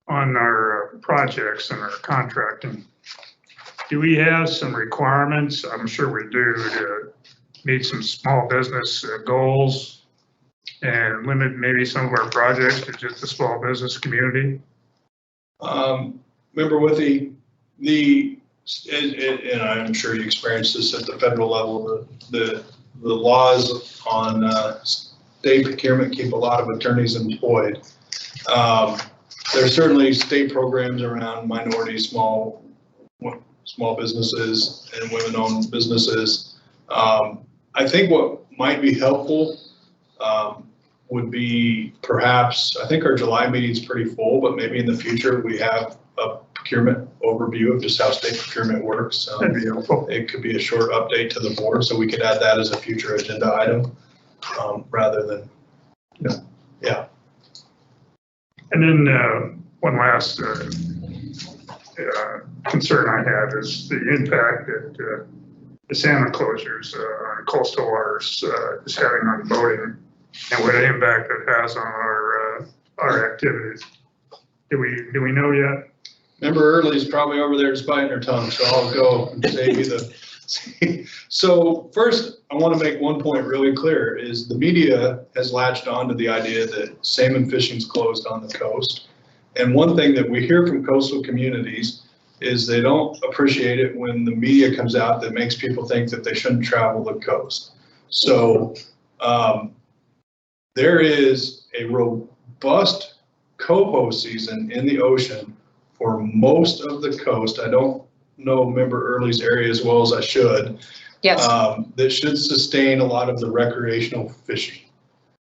On our projects and our contracting, do we have some requirements? I'm sure we do, to meet some small business goals and limit maybe some of our projects to just the small business community? Remember with and I'm sure you experienced this at the federal level, the laws on state procurement keep a lot of attorneys employed. There's certainly state programs around minority small businesses and women-owned businesses. I think what might be helpful would be perhaps, I think our July meeting's pretty full, but maybe in the future we have a procurement overview of just how state procurement works. That'd be helpful. It could be a short update to the board, so we could add that as a future agenda item rather than, yeah. And then one last concern I have is the impact that the salmon closures on coastal waters is having on boating, and what impact it has on our activities. Do we know yet? Remember, Early's probably over there just biting her tongue, so I'll go and save you the. So first, I want to make one point really clear: is the media has latched on to the idea that salmon fishing's closed on the coast, and one thing that we hear from coastal communities is they don't appreciate it when the media comes out that makes people think that they shouldn't travel the coast. So there is a robust coho season in the ocean for most of the coast. I don't know Member Early's area as well as I should. Yes. That should sustain a lot of the recreational fishing.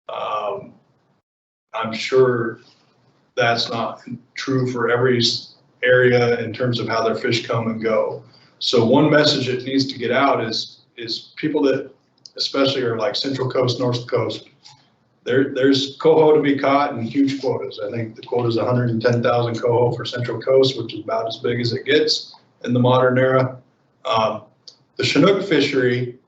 I'm sure that's not true for every area in terms of how their fish come and go. So one message that needs to get out is people that especially are like Central Coast, North Coast, there's coho to be caught in huge quotas. I think the quota is 110,000 coho for Central Coast, which is about as big as it gets in the modern era. The Chinook fishery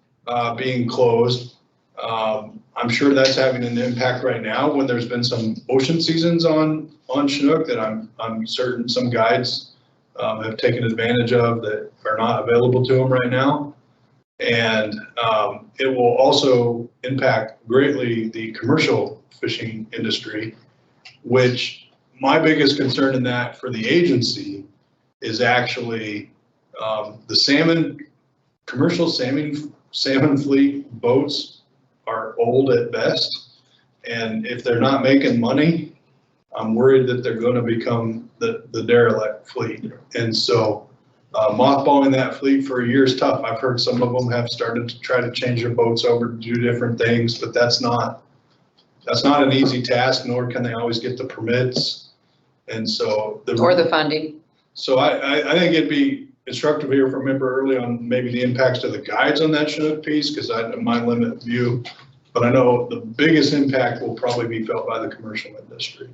being closed, I'm sure that's having an impact right now when there's been some ocean seasons on Chinook that I'm certain some guides have taken advantage of that are not available to them right now. And it will also impact greatly the commercial fishing industry, which my biggest concern in that for the agency is actually the commercial salmon fleet boats are old at best. And if they're not making money, I'm worried that they're going to become the derelict fleet. And so mothballing that fleet for a year is tough. I've heard some of them have started to try to change their boats over to do different things, but that's not an easy task, nor can they always get the permits. And so or the funding. So I think it'd be instructive here for a member early on maybe the impacts to the guides on that Chinook piece, because I have my limited view, but I know the biggest impact will probably be felt by the commercial industry.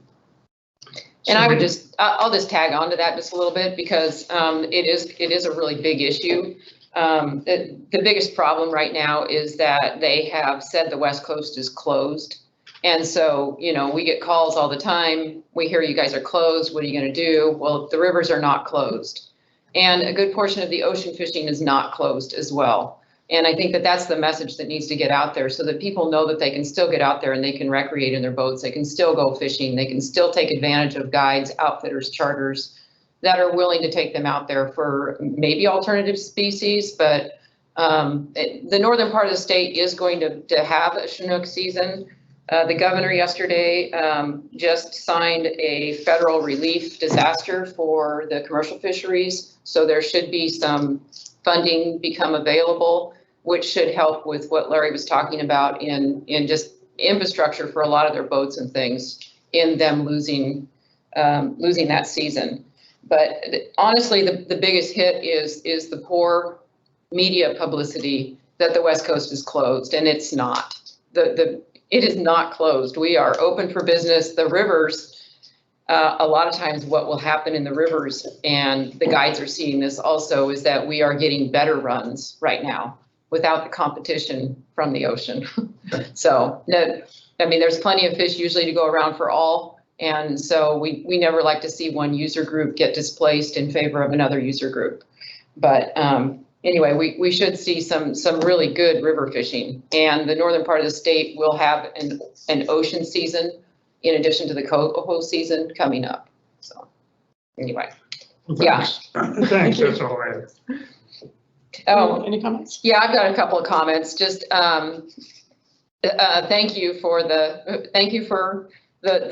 And I'll just tag on to that just a little bit, because it is a really big issue. The biggest problem right now is that they have said the West Coast is closed. And so, you know, we get calls all the time. We hear you guys are closed. What are you going to do? Well, the rivers are not closed. And a good portion of the ocean fishing is not closed as well. And I think that that's the message that needs to get out there, so that people know that they can still get out there and they can recreate in their boats. They can still go fishing. They can still take advantage of guides, outfitters, charters that are willing to take them out there for maybe alternative species. But the northern part of the state is going to have a Chinook season. The governor yesterday just signed a federal relief disaster for the commercial fisheries. So there should be some funding become available, which should help with what Larry was talking about in just infrastructure for a lot of their boats and things, in them losing that season. But honestly, the biggest hit is the poor media publicity that the West Coast is closed, and it's not. It is not closed. We are open for business. The rivers, a lot of times what will happen in the rivers, and the guides are seeing this also, is that we are getting better runs right now without the competition from the ocean. So, I mean, there's plenty of fish usually to go around for all. And so we never like to see one user group get displaced in favor of another user group. But anyway, we should see some really good river fishing, and the northern part of the state will have an ocean season in addition to the coho season coming up. So anyway, yeah. Thanks, that's all I have. Oh, Any comments? yeah, I've got a couple of comments. Just thank you for the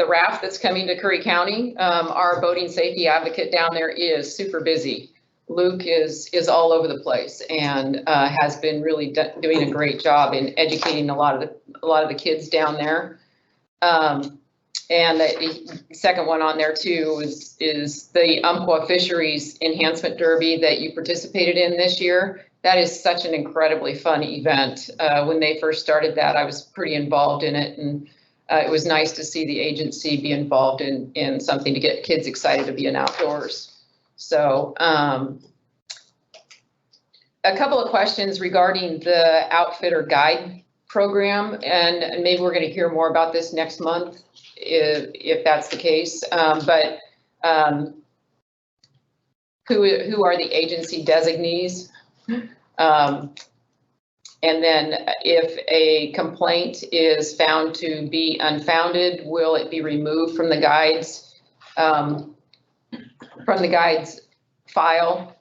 raft that's coming to Curry County. Our boating safety advocate down there is super busy. Luke is all over the place and has been really doing a great job in educating a lot of the kids down there. And the second one on there too is the Umpqua Fisheries Enhancement Derby that you participated in this year. That is such an incredibly fun event. When they first started that, I was pretty involved in it, and it was nice to see the agency be involved in something to get kids excited to be in outdoors. So a couple of questions regarding the outfitter guide program, and maybe we're going to hear more about this next month if that's the case. But who are the agency designees? And then if a complaint is found to be unfounded, will it be removed from the guide's file?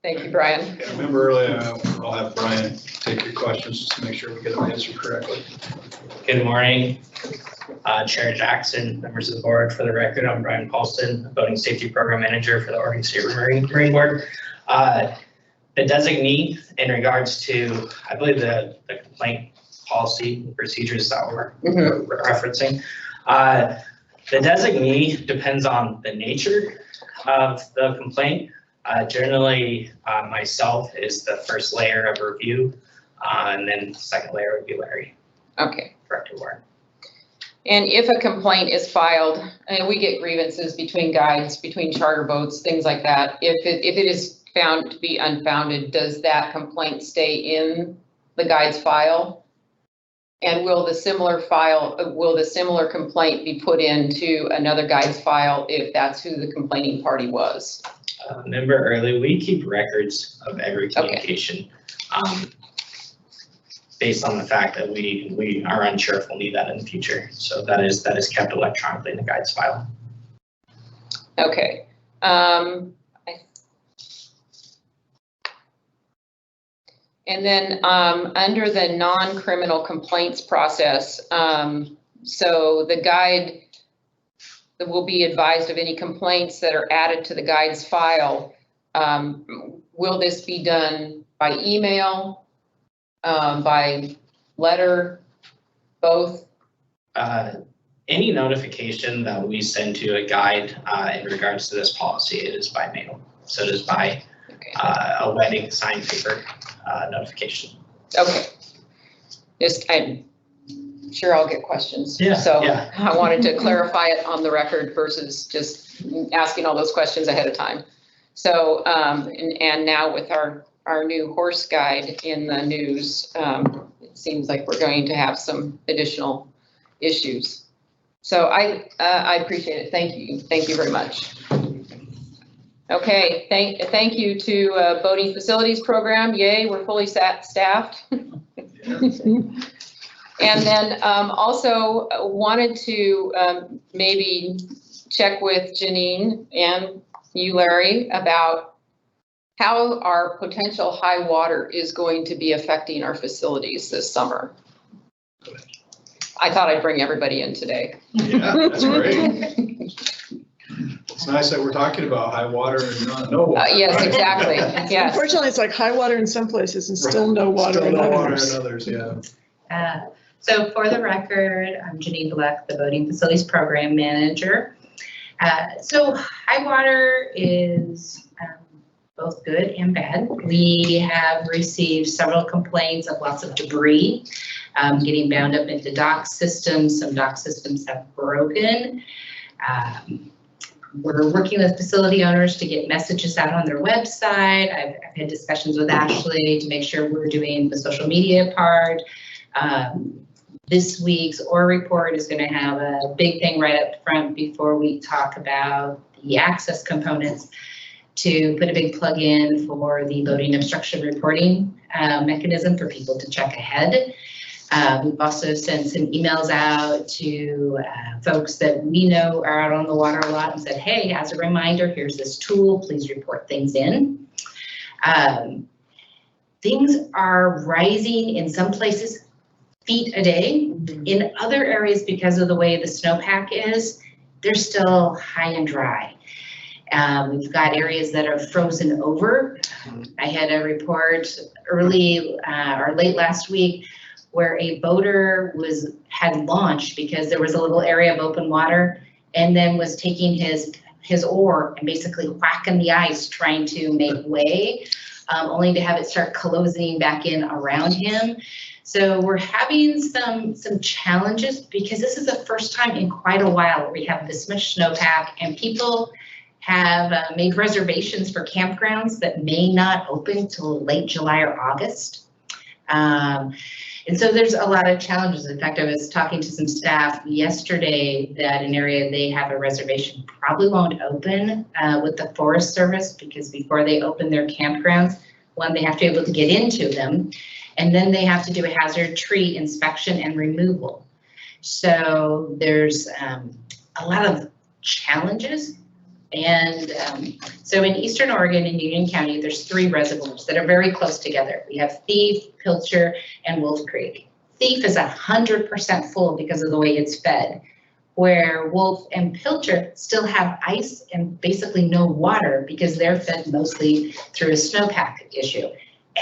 Thank you, Brian. Yeah, remember earlier, I'll have Brian take your questions just to make sure we get them answered correctly. Good morning, Chair Jackson, members of the board. For the record, I'm Brian Paulson, Boating Safety Program Manager for the Oregon State Marine Board. The designee in regards to, I believe the complaint policy and procedures that we're referencing. The designee depends on the nature of the complaint. Generally, myself is the first layer of review, and then the second layer would be Larry. Okay. Director Warren. And if a complaint is filed, and we get grievances between guides, between charter boats, things like that, if it is found to be unfounded, does that complaint stay in the guide's file? And will the similar complaint be put into another guide's file if that's who the complaining party was? Member Early, we keep records of every communication. Based on the fact that we are unsure if we'll need that in the future. So that is kept electronically in the guide's file. Okay. And then under the non-criminal complaints process, so the guide will be advised of any complaints that are added to the guide's file. Will this be done by email, by letter, both? Any notification that we send to a guide in regards to this policy, it is by mail. So it is by a wedding signed paper notification. Okay. I'm sure I'll get questions. Yeah, So yeah. I wanted to clarify it on the record versus just asking all those questions ahead of time. So, and now with our new horse guide in the news, it seems like we're going to have some additional issues. So I appreciate it. Thank you. Thank you very much. Okay, thank you to boating facilities program. Yay, we're fully staffed. And then also wanted to maybe check with Janine and you, Larry, about how our potential high water is going to be affecting our facilities this summer. I thought I'd bring everybody in today. Yeah, that's great. It's nice that we're talking about high water and not no water. Yes, exactly. Yes. Unfortunately, it's like high water in some places and still no water Still in no water others. in others, yeah. So for the record, I'm Janine Black, the Boating Facilities Program Manager. So high water is both good and bad. We have received several complaints of lots of debris getting bound up into dock systems. Some dock systems have broken. We're working with facility owners to get messages out on their website. I've had discussions with Ashley to make sure we're doing the social media part. This week's OR report is going to have a big thing right up front before we talk about the access components to put a big plug in for the boating obstruction reporting mechanism for people to check ahead. We've also sent some emails out to folks that we know are out on the water a lot and said, hey, as a reminder, here's this tool, please report things in. Things are rising in some places feet a day. In other areas, because of the way the snowpack is, they're still high and dry. We've got areas that are frozen over. I had a report early or late last week where a boater had launched because there was a little area of open water and then was taking his oar and basically whacking the ice trying to make way, only to have it start closing back in around him. So we're having some challenges because this is the first time in quite a while where we have this much snowpack and people have made reservations for campgrounds that may not open till late July or August. And so there's a lot of challenges. In fact, I was talking to some staff yesterday that an area they have a reservation probably won't open with the Forest Service because before they open their campgrounds, one, they have to be able to get into them, and then they have to do a hazard tree inspection and removal. So there's a lot of challenges. And so in Eastern Oregon in Union County, there's 3 reservoirs that are very close together. We have Thief, Pilcher, and Wolf Creek. Thief is 100% full because of the way it's fed, where Wolf and Pilcher still have ice and basically no water because they're fed mostly through a snowpack issue.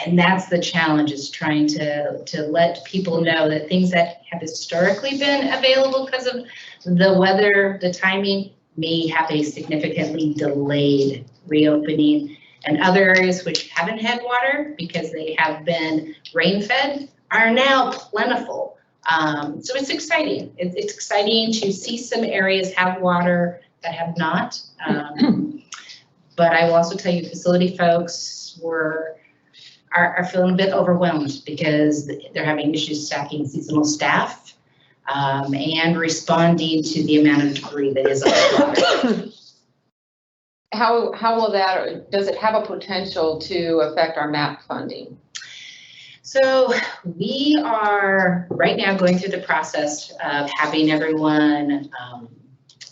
And that's the challenge, is trying to let people know that things that have historically been available because of the weather, the timing, may have a significantly delayed reopening, and other areas which haven't had water because they have been rain fed are now plentiful So it's exciting. It's exciting to see some areas have water that have not. But I will also tell you, facility folks are feeling a bit overwhelmed because they're having issues staffing seasonal staff and responding to the amount of debris that is on the water. How will that, does it have a potential to affect our MAP funding? So we are right now going through the process of having everyone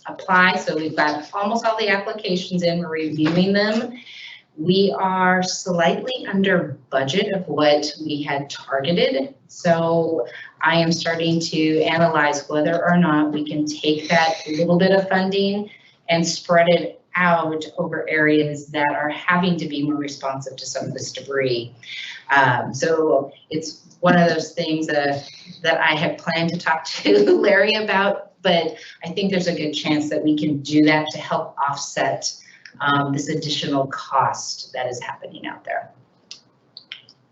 apply. So we've got almost all the applications in, we're reviewing them. We are slightly under budget of what we had targeted. So I am starting to analyze whether or not we can take that little bit of funding and spread it out over areas that are having to be more responsive to some of this debris. So it's one of those things that I had planned to talk to Larry about, but I think there's a good chance that we can do that to help offset this additional cost that is happening out there.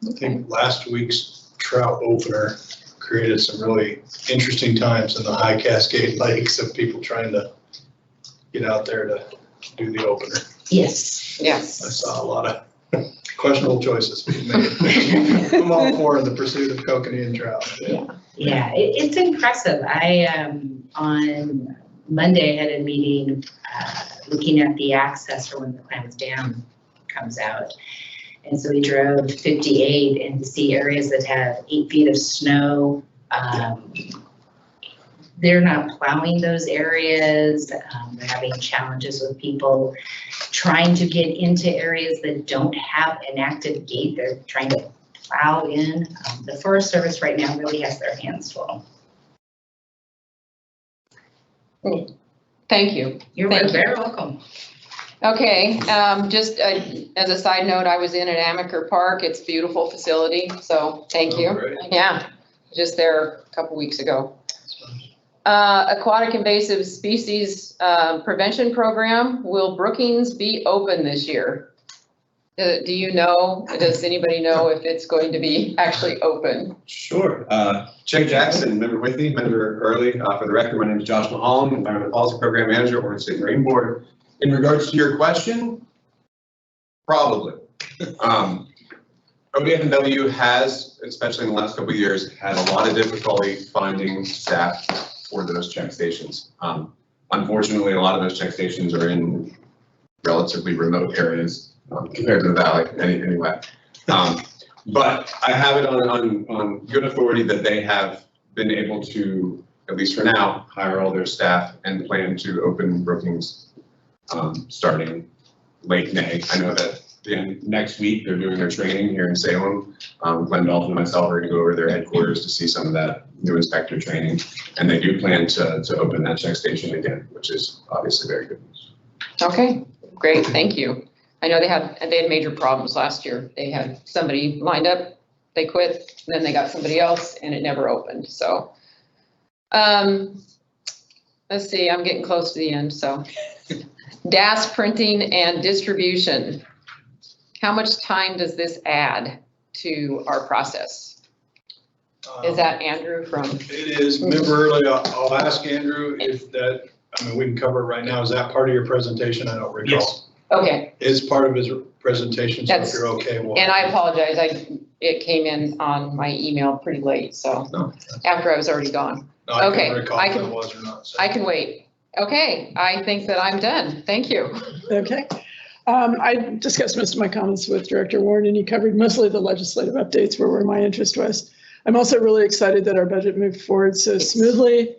I think last week's trout opener created some really interesting times in the high Cascade Lakes of people trying to get out there to do the opener. Yes. Yes. I saw a lot of questionable choices being made. I'm all for the pursuit of kokanee and trout. Yeah, it's impressive. I, on Monday, had a meeting looking at the access for when the Klamath Dam comes out. And so we drove 58 and to see areas that have 8 feet of snow. They're not plowing those areas. They're having challenges with people trying to get into areas that don't have an active gate. They're trying to plow in. The Forest Service right now really has their hands full. Thank you. You're Thank you. very welcome. Okay, just as a side note, I was in at Amaker Park. It's a beautiful facility, so thank you. Great. Yeah, just there a couple weeks ago. Aquatic invasive species prevention program, will Brookings be open this year? Do you know, does anybody know if it's going to be actually open? Sure. Chair Jackson, member Withy, member Early. For the record, my name is Josh Mulholland, Environmental Policy Program Manager, Oregon State Marine Board. In regards to your question, probably. ODF&W has, especially in the last couple of years, had a lot of difficulty finding staff for those check stations. Unfortunately, a lot of those check stations are in relatively remote areas compared to the valley anyway. But I have it on good authority that they have been able to, at least for now, hire all their staff and plan to open Brookings starting late May. I know that next week they're doing their training here in Salem. Glenn Dalton and myself are going to go over to their headquarters to see some of that new inspector training. And they do plan to open that check station again, which is obviously very good news. Okay, great, thank you. I know they had major problems last year. They had somebody lined up, they quit, then they got somebody else and it never opened, so. Let's see, I'm getting close to the end, so. DAS printing and distribution. How much time does this add to our process? Is that Andrew from? It is. Member Early, I'll ask Andrew if that, I mean, we can cover it right now. Is that part of your presentation? I don't recall. Yes. Okay. It's part of his presentation, so if you're okay. We'll And I apologize, it came in on my email pretty late, so No, after I was already gone. no, I Okay, can't recall I if can- it was or not. So. I can wait. Okay, I think that I'm done. Thank you. Okay. I discussed most of my comments with Director Warren, and he covered mostly the legislative updates where my interest was. I'm also really excited that our budget moved forward so smoothly.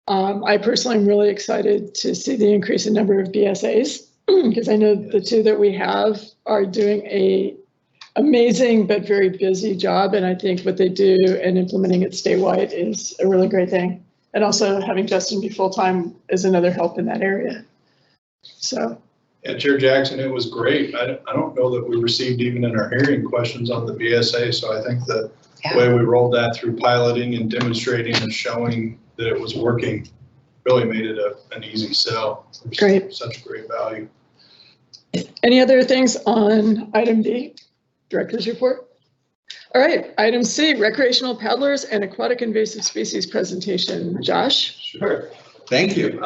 I personally am really excited to see the increase in number of BSAs because I know the two that we have are doing a amazing but very busy job, and I think what they do and implementing it statewide is a really great thing. And also having Justin be full-time is another help in that area. So. Yeah, Chair Jackson, it was great. I don't know that we received even in our hearing questions on the BSA, so I think the way we rolled that through piloting and demonstrating and showing that it was working really made it an easy sell. Great. Such great value. Any other things on item D, Director's report? All right, item C, recreational paddlers and aquatic invasive species presentation. Josh? Sure. Thank you.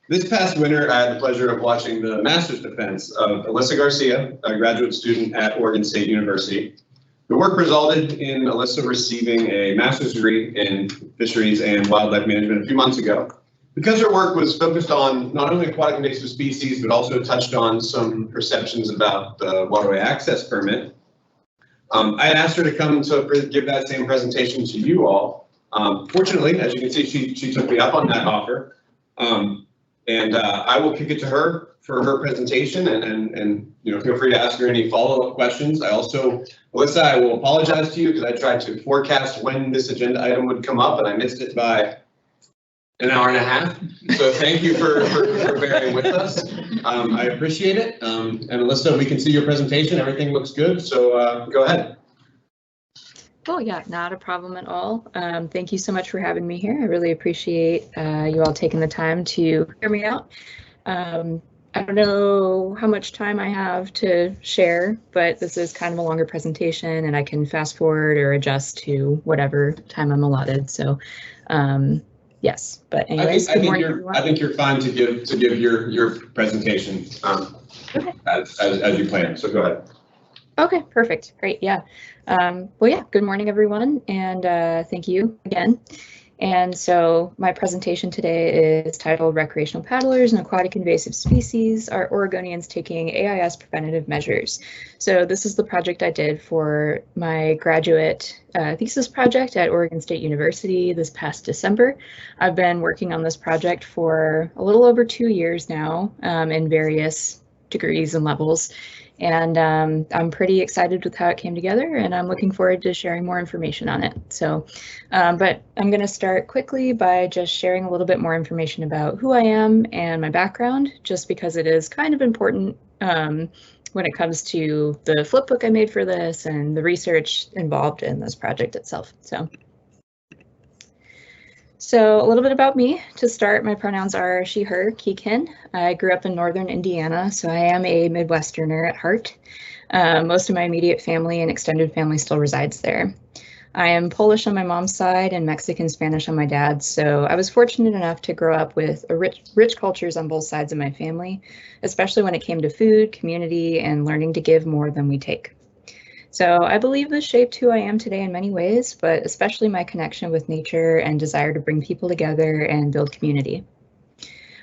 This past winter, I had the pleasure of watching the master's defense of Alyssa Garcia, a graduate student at Oregon State University. The work resulted in Alyssa receiving a master's degree in fisheries and wildlife management a few months ago. Because her work was focused on not only aquatic invasive species, but also touched on some perceptions about the waterway access permit, I had asked her to come to give that same presentation to you all. Fortunately, as you can see, she took me up on that offer. I will kick it to her for her presentation and feel free to ask her any follow-up questions. Alyssa, I will apologize to you because I tried to forecast when this agenda item would come up and I missed it by an hour and a half. So thank you for bearing with us. I appreciate it. And Alyssa, we can see your presentation. Everything looks good. So go ahead. Oh yeah, not a problem at all. Thank you so much for having me here. I really appreciate you all taking the time to hear me out. I don't know how much time I have to share, but this is kind of a longer presentation and I can fast forward or adjust to whatever time I'm allotted. So yes, but anyways, good morning, everyone. I think you're fine to give your presentation Okay. as you planned. So go ahead. Okay, perfect. Great. Yeah. Well, yeah, good morning, everyone. And thank you again. And so my presentation today is titled Recreational Paddlers and Aquatic Invasive Species, Are Oregonians Taking AIS Preventative Measures? So this is the project I did for my graduate thesis project at Oregon State University this past December. I've been working on this project for a little over 2 years now in various degrees and levels. And I'm pretty excited with how it came together and I'm looking forward to sharing more information on it. So, but I'm going to start quickly by just sharing a little bit more information about who I am and my background, just because it is kind of important when it comes to the flipbook I made for this and the research involved in this project itself. So a little bit about me. To start, my pronouns are she, her, Kikin. I grew up in northern Indiana, so I am a Midwesterner at heart. Most of my immediate family and extended family still resides there. I am Polish on my mom's side and Mexican Spanish on my dad's, so I was fortunate enough to grow up with rich cultures on both sides of my family, especially when it came to food, community, and learning to give more than we take. So I believe this shaped who I am today in many ways, but especially my connection with nature and desire to bring people together and build community.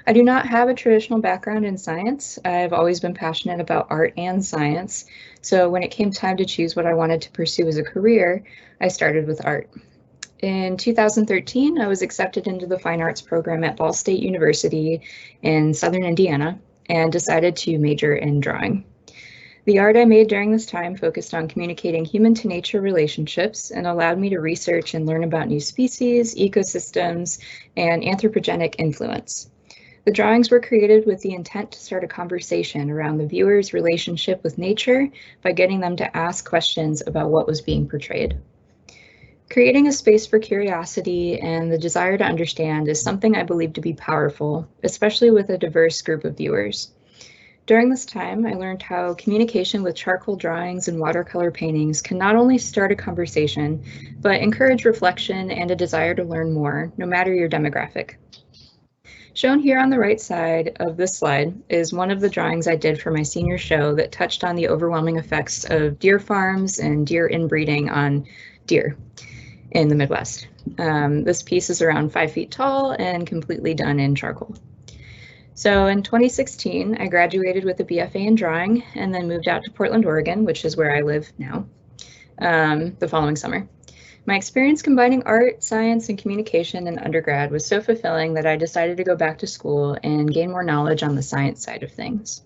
I do not have a traditional background in science. I've always been passionate about art and science. So when it came time to choose what I wanted to pursue as a career, I started with art. In 2013, I was accepted into the fine arts program at Ball State University in Southern Indiana and decided to major in drawing. The art I made during this time focused on communicating human-to-nature relationships and allowed me to research and learn about new species, ecosystems, and anthropogenic influence. The drawings were created with the intent to start a conversation around the viewer's relationship with nature by getting them to ask questions about what was being portrayed. Creating a space for curiosity and the desire to understand is something I believe to be powerful, especially with a diverse group of viewers. During this time, I learned how communication with charcoal drawings and watercolor paintings can not only start a conversation, but encourage reflection and a desire to learn more, no matter your demographic. Shown here on the right side of this slide is one of the drawings I did for my senior show that touched on the overwhelming effects of deer farms and deer inbreeding on deer in the Midwest. This piece is around 5 feet tall and completely done in charcoal. So in 2016, I graduated with a BFA in drawing and then moved out to Portland, Oregon, which is where I live now, the following summer. My experience combining art, science, and communication in undergrad was so fulfilling that I decided to go back to school and gain more knowledge on the science side of things.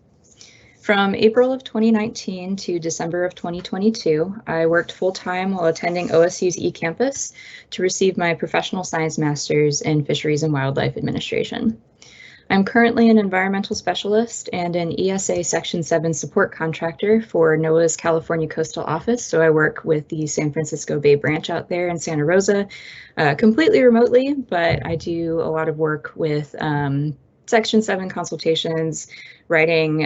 From April of 2019 to December of 2022, I worked full-time while attending OSU's eCampus to receive my professional science master's in fisheries and wildlife administration. I'm currently an environmental specialist and an ESA Section 7 support contractor for NOAA's California Coastal Office. So I work with the San Francisco Bay branch out there in Santa Rosa, completely remotely, but I do a lot of work with Section 7 consultations, writing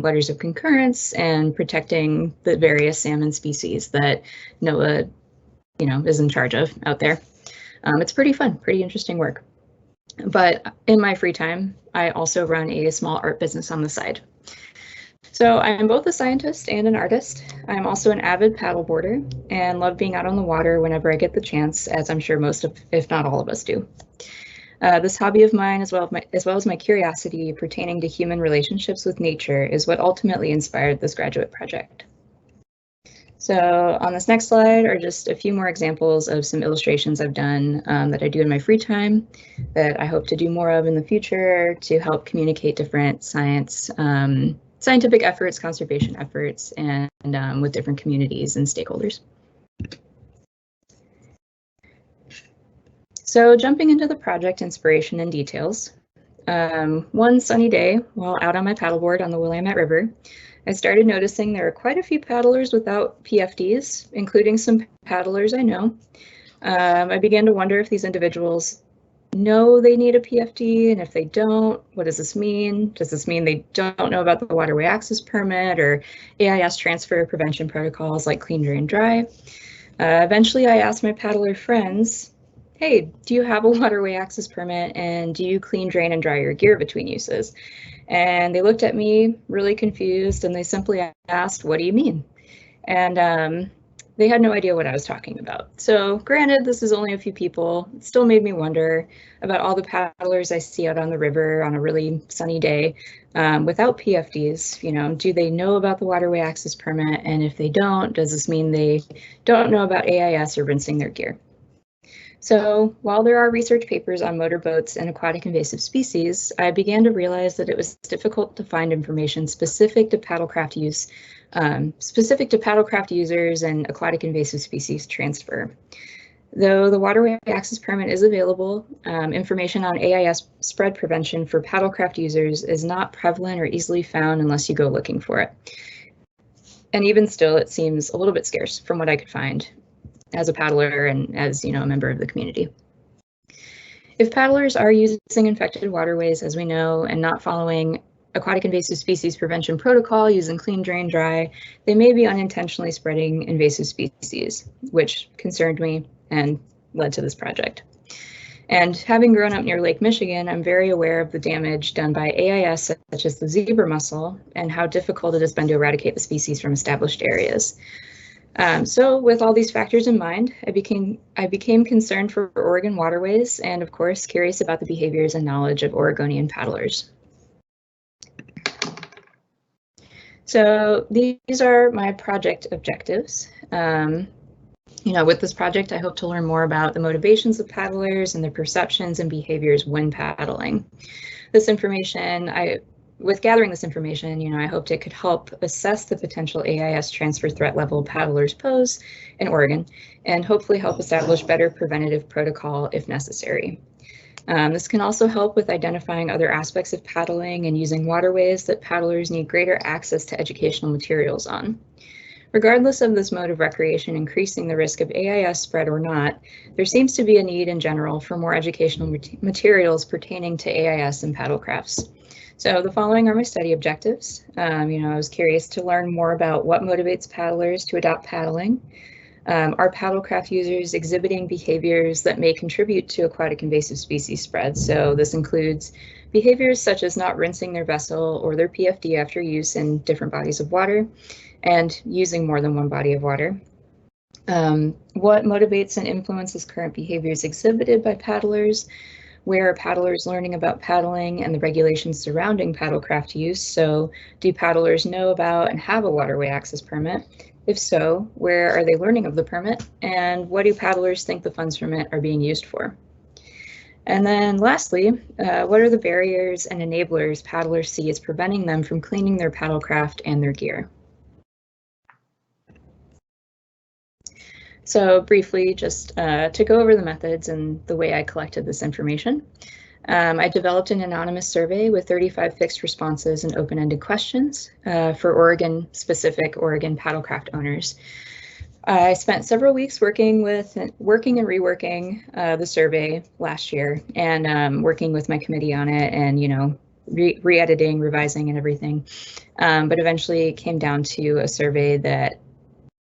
letters of concurrence, and protecting the various salmon species that NOAA, is in charge of out there. It's pretty fun, pretty interesting work. But in my free time, I also run a small art business on the side. So I'm both a scientist and an artist. I'm also an avid paddleboarder and love being out on the water whenever I get the chance, as I'm sure most of, if not all of us do. This hobby of mine, as well as my curiosity pertaining to human relationships with nature, is what ultimately inspired this graduate project. So on this next slide are just a few more examples of some illustrations I've done that I do in my free time that I hope to do more of in the future to help communicate different scientific efforts, conservation efforts, and with different communities and stakeholders. So jumping into the project inspiration and details, one sunny day while out on my paddleboard on the Willamette River, I started noticing there are quite a few paddlers without PFDs, including some paddlers I know. I began to wonder if these individuals know they need a PFD, and if they don't, what does this mean? Does this mean they don't know about the waterway access permit or AIS transfer prevention protocols like clean, drain, dry? Eventually I asked my paddler friends, hey, do you have a waterway access permit, and do you clean, drain, and dry your gear between uses? And they looked at me really confused, and they simply asked, what do you mean? And they had no idea what I was talking about. So granted, this is only a few people. It still made me wonder about all the paddlers I see out on the river on a really sunny day without PFDs. Do they know about the waterway access permit? And if they don't, does this mean they don't know about AIS or rinsing their gear? So while there are research papers on motorboats and aquatic invasive species, I began to realize that it was difficult to find information specific to paddlecraft use, specific to paddlecraft users and aquatic invasive species transfer. Though the waterway access permit is available, information on AIS spread prevention for paddlecraft users is not prevalent or easily found unless you go looking for it. And even still, it seems a little bit scarce from what I could find as a paddler and as, a member of the community. If paddlers are using infected waterways, as we know, and not following aquatic invasive species prevention protocol using clean, drain, dry, they may be unintentionally spreading invasive species, which concerned me and led to this project. And having grown up near Lake Michigan, I'm very aware of the damage done by AIS, such as the zebra mussel, and how difficult it has been to eradicate the species from established areas. So with all these factors in mind, I became concerned for Oregon waterways and, of course, curious about the behaviors and knowledge of Oregonian paddlers. So these are my project objectives. With this project, I hope to learn more about the motivations of paddlers and their perceptions and behaviors when paddling. With gathering this information, I hoped it could help assess the potential AIS transfer threat level paddlers pose in Oregon and hopefully help establish better preventative protocol if necessary. This can also help with identifying other aspects of paddling and using waterways that paddlers need greater access to educational materials on. Regardless of this mode of recreation increasing the risk of AIS spread or not, there seems to be a need in general for more educational materials pertaining to AIS and paddlecrafts. So the following are my study objectives. I was curious to learn more about what motivates paddlers to adopt paddling. Are paddlecraft users exhibiting behaviors that may contribute to aquatic invasive species spread? So this includes behaviors such as not rinsing their vessel or their PFD after use in different bodies of water and using more than one body of water. What motivates and influences current behaviors exhibited by paddlers? Where are paddlers learning about paddling and the regulations surrounding paddlecraft use? So do paddlers know about and have a waterway access permit? If so, where are they learning of the permit? And what do paddlers think the funds from it are being used for? And then lastly, what are the barriers and enablers paddlers see as preventing them from cleaning their paddlecraft and their gear? So briefly, just to go over the methods and the way I collected this information. I developed an anonymous survey with 35 fixed responses and open-ended questions for Oregon-specific Oregon paddlecraft owners. I spent several weeks working and reworking the survey last year and working with my committee on it and, re-editing, revising, and everything. But eventually came down to a survey that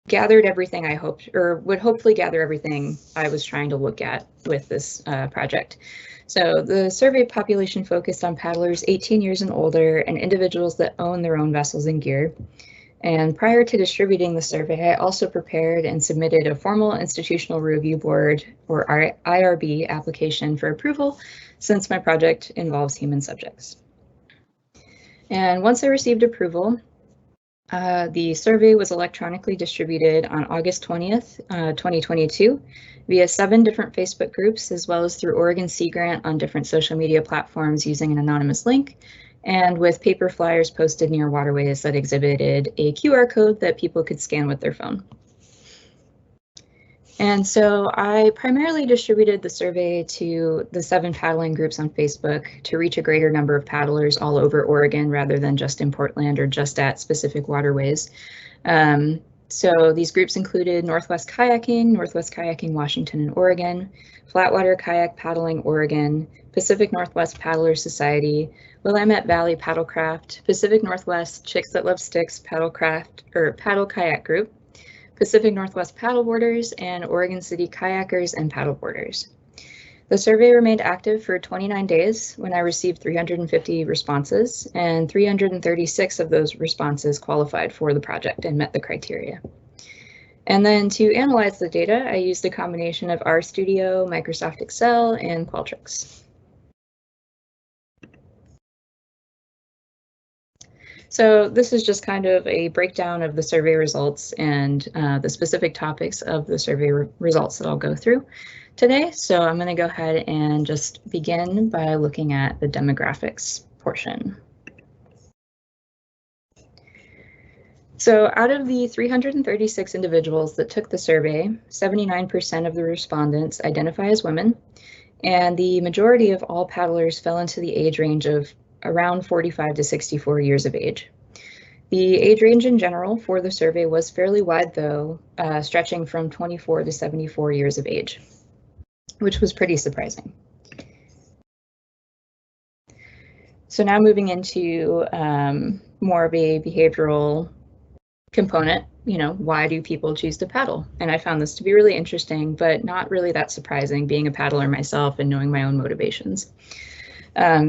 gathered everything I hoped, or would hopefully gather everything I was trying to look at with this project. So the survey population focused on paddlers 18 years and older and individuals that own their own vessels and gear. And prior to distributing the survey, I also prepared and submitted a formal institutional review board, or IRB, application for approval, since my project involves human subjects. And once I received approval, the survey was electronically distributed on August 20th, 2022, via 7 different Facebook groups, as well as through Oregon Sea Grant on different social media platforms using an anonymous link, and with paper flyers posted near waterways that exhibited a QR code that people could scan with their phone. And so I primarily distributed the survey to the 7 paddling groups on Facebook to reach a greater number of paddlers all over Oregon rather than just in Portland or just at specific waterways. So these groups included Northwest Kayaking Washington and Oregon, Flatwater Kayak Paddling Oregon, Pacific Northwest Paddlers Society, Willamette Valley Paddlecraft, Pacific Northwest Chicks That Love Sticks Paddlecraft or Paddle Kayak Group, Pacific Northwest Paddleboarders, and Oregon City Kayakers and Paddleboarders. The survey remained active for 29 days when I received 350 responses, and 336 of those responses qualified for the project and met the criteria. And then to analyze the data, I used a combination of RStudio, Microsoft Excel, and Qualtrics. So this is just kind of a breakdown of the survey results and the specific topics of the survey results that I'll go through today. So I'm going to go ahead and just begin by looking at the demographics portion. So out of the 336 individuals that took the survey, 79% of the respondents identify as women, and the majority of all paddlers fell into the age range of around 45 to 64 years of age. The age range in general for the survey was fairly wide though, stretching from 24 to 74 years of age, which was pretty surprising. So now moving into more of a behavioral component, why do people choose to paddle? And I found this to be really interesting, but not really that surprising, being a paddler myself and knowing my own motivations.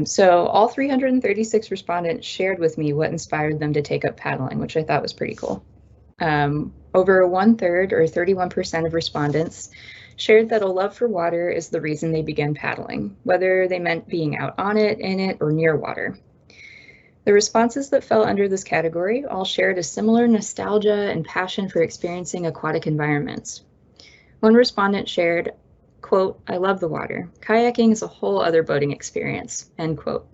So all 336 respondents shared with me what inspired them to take up paddling, which I thought was pretty cool. Over 1/3 or 31% of respondents shared that a love for water is the reason they began paddling, whether they meant being out on it, in it, or near water. The responses that fell under this category all shared a similar nostalgia and passion for experiencing aquatic environments. One respondent shared, quote, "I love the water. Kayaking is a whole other boating experience," end quote.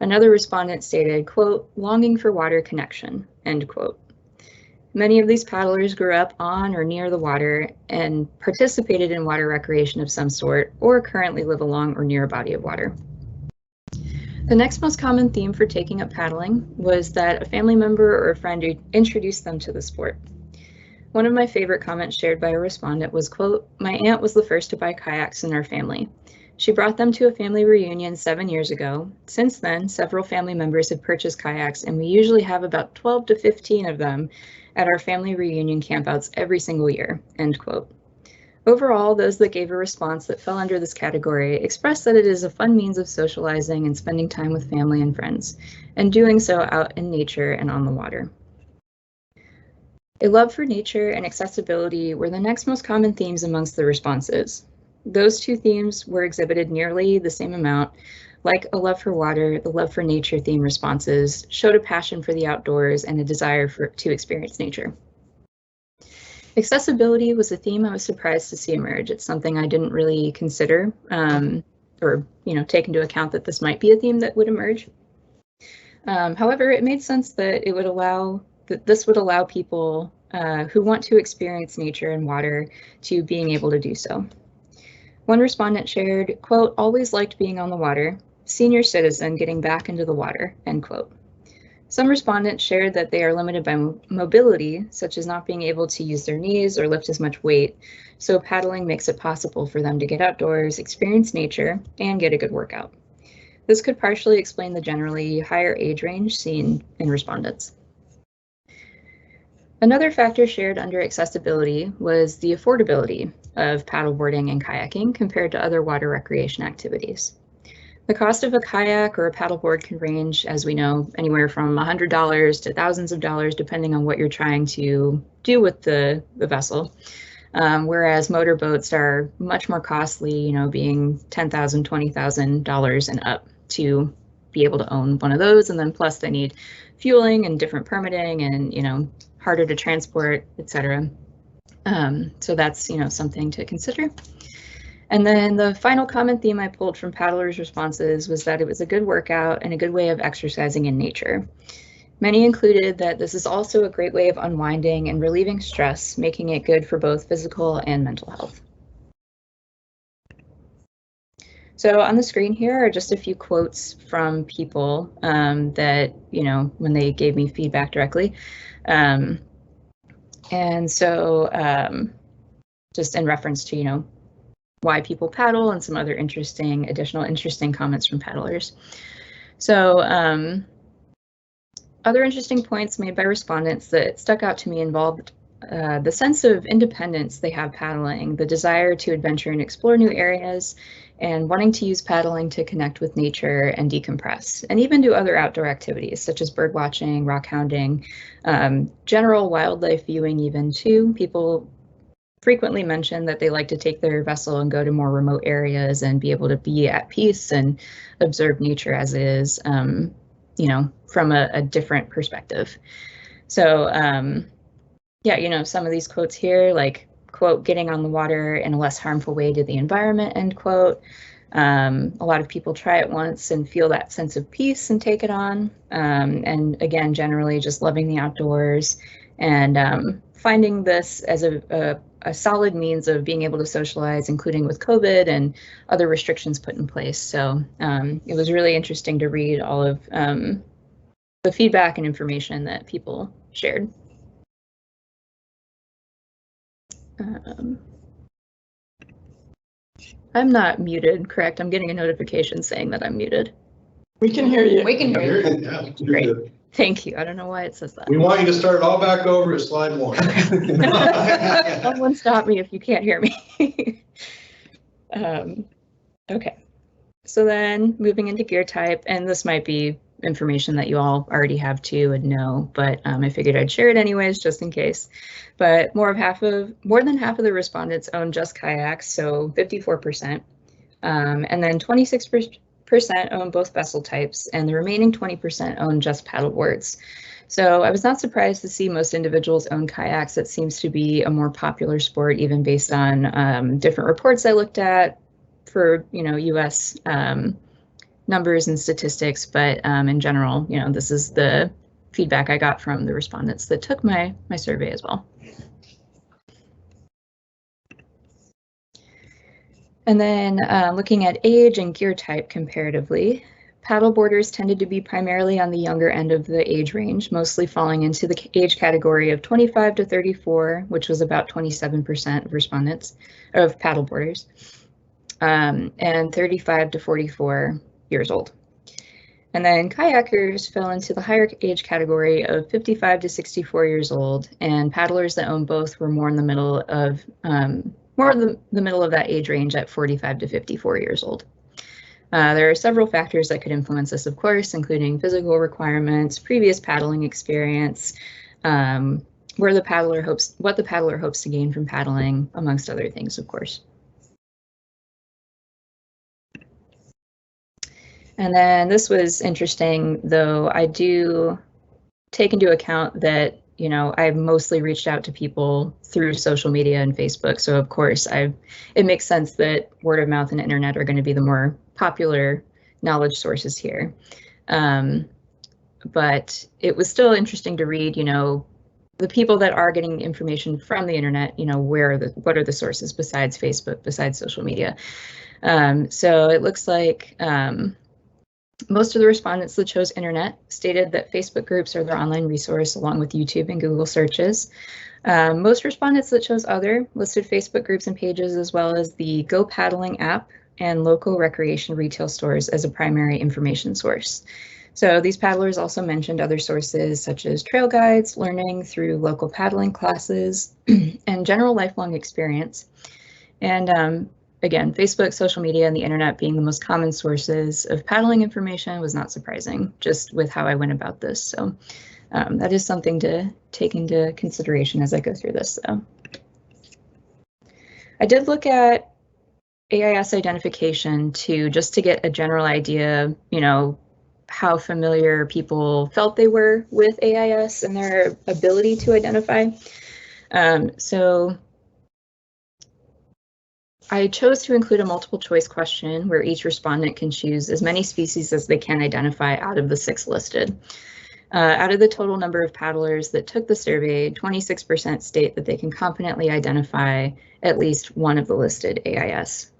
Another respondent stated, quote, "longing for water connection," end quote. Many of these paddlers grew up on or near the water and participated in water recreation of some sort, or currently live along or near a body of water. The next most common theme for taking up paddling was that a family member or a friend introduced them to the sport. One of my favorite comments shared by a respondent was, quote, "My aunt was the first to buy kayaks in our family. She brought them to a family reunion 7 years ago. Since then, several family members have purchased kayaks, and we usually have about 12 to 15 of them at our family reunion campouts every single year," end quote. Overall, those that gave a response that fell under this category expressed that it is a fun means of socializing and spending time with family and friends, and doing so out in nature and on the water. A love for nature and accessibility were the next most common themes amongst the responses. Those two themes were exhibited nearly the same amount. Like a love for water, the love for nature theme responses showed a passion for the outdoors and a desire to experience nature. Accessibility was a theme I was surprised to see emerge. It's something I didn't really consider or take into account that this might be a theme that would emerge. However, it made sense that this would allow people who want to experience nature and water to being able to do so. One respondent shared, quote, "always liked being on the water, senior citizen getting back into the water," end quote. Some respondents shared that they are limited by mobility, such as not being able to use their knees or lift as much weight, so paddling makes it possible for them to get outdoors, experience nature, and get a good workout. This could partially explain the generally higher age range seen in respondents. Another factor shared under accessibility was the affordability of paddleboarding and kayaking compared to other water recreation activities. The cost of a kayak or a paddleboard can range, as we know, anywhere from $100 to thousands of dollars, depending on what you're trying to do with the vessel. Whereas motorboats are much more costly, you know, being $10,000, $20,000 and up to be able to own one of those. And then plus they need fueling and different permitting and, you know, harder to transport, etc. So that's, you know, something to consider. And then the final common theme I pulled from paddlers' responses was that it was a good workout and a good way of exercising in nature. Many included that this is also a great way of unwinding and relieving stress, making it good for both physical and mental health. So on the screen here are just a few quotes from people that, you know, when they gave me feedback directly. And so just in reference to, you know, why people paddle and some other additional interesting comments from paddlers. So other interesting points made by respondents that stuck out to me involved the sense of independence they have paddling, the desire to adventure and explore new areas, and wanting to use paddling to connect with nature and decompress, and even do other outdoor activities such as bird watching, rock hounding, general wildlife viewing even too. People frequently mention that they like to take their vessel and go to more remote areas and be able to be at peace and observe nature as it is, you know, from a different perspective. So yeah, you know, some of these quotes here, like, quote, getting on the water in a less harmful way to the environment, end quote. A lot of people try it once and feel that sense of peace and take it on. And again, generally just loving the outdoors and finding this as a solid means of being able to socialize, including with COVID and other restrictions put in place. So it was really interesting to read all of the feedback and information that people shared. I'm not muted, correct? I'm getting a notification saying that I'm muted. We can hear you. We can hear you. Yeah, Great. good. Thank you. I don't know why it says that. We want you to start all back over at slide 1. Someone stop me if you can't hear me. Okay. So then moving into gear type, and this might be information that you all already have too and know, but I figured I'd share it anyways, just in case. But more than half of the respondents own just kayaks, so 54%, and then 26% own both vessel types, and the remaining 20% own just paddleboards. So I was not surprised to see most individuals own kayaks. It seems to be a more popular sport, even based on different reports I looked at for, you know, US numbers and statistics, but in general, you know, this is the feedback I got from the respondents that took my survey as well. And then looking at age and gear type comparatively, paddleboarders tended to be primarily on the younger end of the age range, mostly falling into the age category of 25 to 34, which was about 27% of respondents, of paddleboarders, and 35 to 44 years old. And then kayakers fell into the higher age category of 55 to 64 years old, and paddlers that own both were more in the middle of the middle of that age range at 45 to 54 years old. There are several factors that could influence this, of course, including physical requirements, previous paddling experience, what the paddler hopes to gain from paddling, amongst other things, of course. And then this was interesting, though I do take into account that, you know, I've mostly reached out to people through social media and Facebook. So of course, it makes sense that word of mouth and internet are going to be the more popular knowledge sources here. But it was still interesting to read, you know, the people that are getting information from the internet, you know, what are the sources besides Facebook, besides social media. So it looks like most of the respondents that chose internet stated that Facebook groups are their online resource along with YouTube and Google searches. Most respondents that chose other listed Facebook groups and pages as well as the Go Paddling app, and local recreation retail stores as a primary information source. So these paddlers also mentioned other sources such as trail guides, learning through local paddling classes, and general lifelong experience. And again, Facebook, social media, and the internet being the most common sources of paddling information was not surprising, just with how I went about this. So that is something to take into consideration as I go through this, though. I did look at AIS identification too, just to get a general idea, you know, how familiar people felt they were with AIS and their ability to identify. So I chose to include a multiple choice question where each respondent can choose as many species as they can identify out of the 6 listed. Out of the total number of paddlers that took the survey, 26% state that they can competently identify at least one of the listed AIS.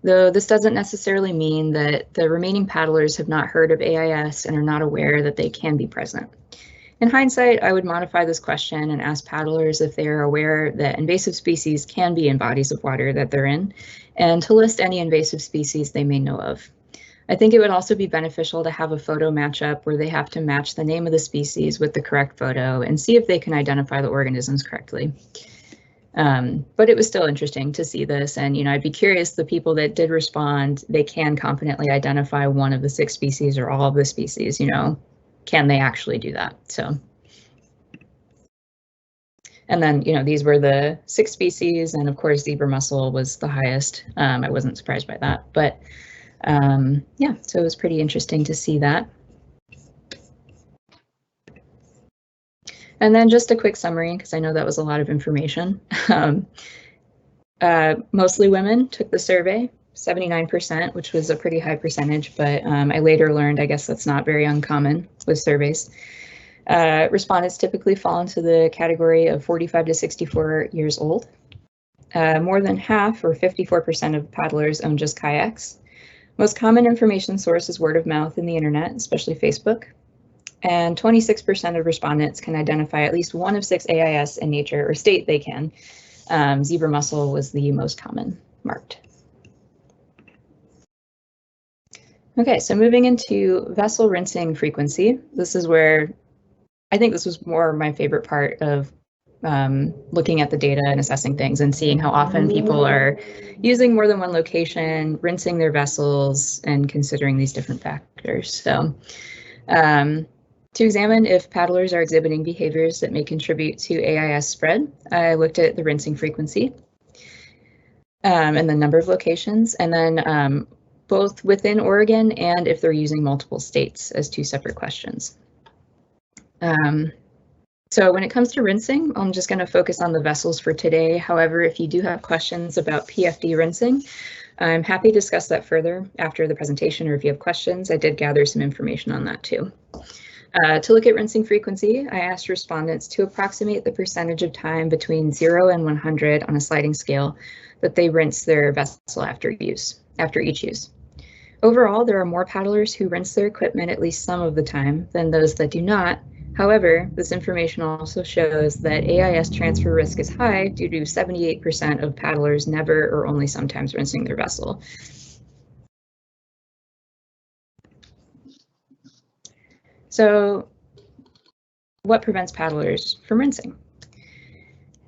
Though this doesn't necessarily mean that the remaining paddlers have not heard of AIS and are not aware that they can be present. In hindsight, I would modify this question and ask paddlers if they are aware that invasive species can be in bodies of water that they're in, and to list any invasive species they may know of. I think it would also be beneficial to have a photo matchup where they have to match the name of the species with the correct photo and see if they can identify the organisms correctly. But it was still interesting to see this, and you know, I'd be curious, the people that did respond, they can competently identify one of the 6 species or all of the species, you know, can they actually do that? So, and then, you know, these were the 6 species, and of course zebra mussel was the highest. I wasn't surprised by that, but yeah, so it was pretty interesting to see that. And then just a quick summary, because I know that was a lot of information. Mostly women took the survey, 79%, which was a pretty high percentage, but I later learned, I guess that's not very uncommon with surveys. Respondents typically fall into the category of 45 to 64 years old. More than half, or 54% of paddlers own just kayaks. Most common information source is word of mouth in the internet, especially Facebook. And 26% of respondents can identify at least one of 6 AIS in nature, or state they can. Zebra mussel was the most common marked. Okay, so moving into vessel rinsing frequency. This is where I think this was more my favorite part of looking at the data and assessing things and seeing how often people are using more than one location, rinsing their vessels, and considering these different factors. So to examine if paddlers are exhibiting behaviors that may contribute to AIS spread, I looked at the rinsing frequency and the number of locations, and then both within Oregon and if they're using multiple states as 2 separate questions. So when it comes to rinsing, I'm just going to focus on the vessels for today. However, if you do have questions about PFD rinsing, I'm happy to discuss that further after the presentation, or if you have questions, I did gather some information on that too. To look at rinsing frequency, I asked respondents to approximate the percentage of time between 0 and 100 on a sliding scale that they rinse their vessel after each use. Overall, there are more paddlers who rinse their equipment at least some of the time than those that do not. However, this information also shows that AIS transfer risk is high due to 78% of paddlers never or only sometimes rinsing their vessel. So what prevents paddlers from rinsing?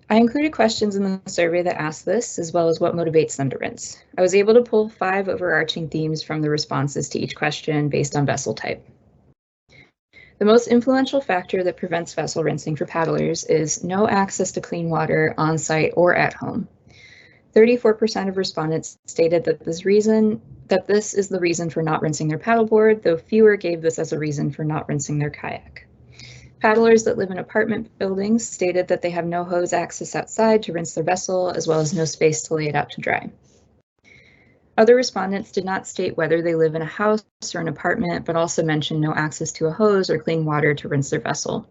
I included questions in the survey that asked this, as well as what motivates them to rinse. I was able to pull 5 overarching themes from the responses to each question based on vessel type. The most influential factor that prevents vessel rinsing for paddlers is no access to clean water on site or at home. 34% of respondents stated that this is the reason for not rinsing their paddleboard, though fewer gave this as a reason for not rinsing their kayak. Paddlers that live in apartment buildings stated that they have no hose access outside to rinse their vessel, as well as no space to lay it out to dry. Other respondents did not state whether they live in a house or an apartment, but also mentioned no access to a hose or clean water to rinse their vessel.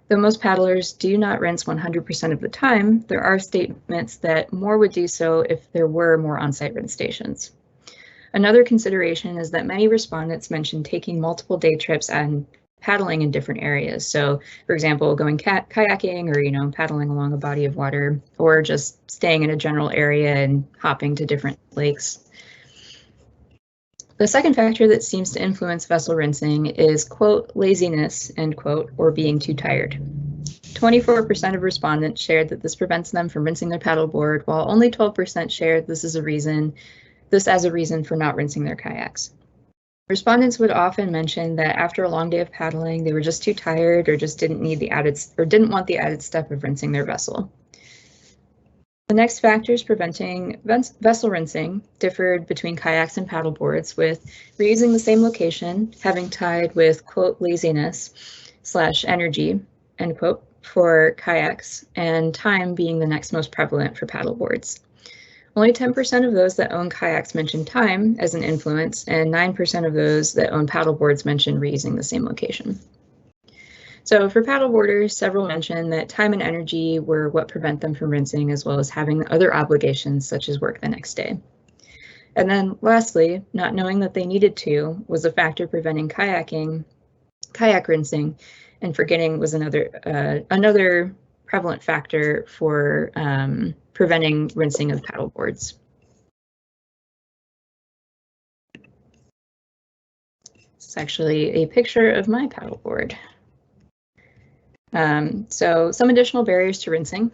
Though most paddlers do not rinse 100% of the time, there are statements that more would do so if there were more on-site rinse stations. Another consideration is that many respondents mentioned taking multiple day trips and paddling in different areas. So, for example, going kayaking or, paddling along a body of water, or just staying in a general area and hopping to different lakes. The second factor that seems to influence vessel rinsing is, quote, laziness, end quote, or being too tired. 24% of respondents shared that this prevents them from rinsing their paddleboard, while only 12% shared this as a reason for not rinsing their kayaks. Respondents would often mention that after a long day of paddling, they were just too tired or just didn't want the added step of rinsing their vessel. The next factors preventing vessel rinsing differed between kayaks and paddleboards, with reusing the same location having tied with, quote, laziness / energy, end quote, for kayaks, and time being the next most prevalent for paddleboards. Only 10% of those that own kayaks mentioned time as an influence, and 9% of those that own paddleboards mentioned reusing the same location. So for paddleboarders, several mentioned that time and energy were what prevent them from rinsing, as well as having other obligations such as work the next day. And then lastly, not knowing that they needed to was a factor preventing kayak rinsing, and forgetting was another prevalent factor for preventing rinsing of paddleboards. This is actually a picture of my paddleboard. So some additional barriers to rinsing.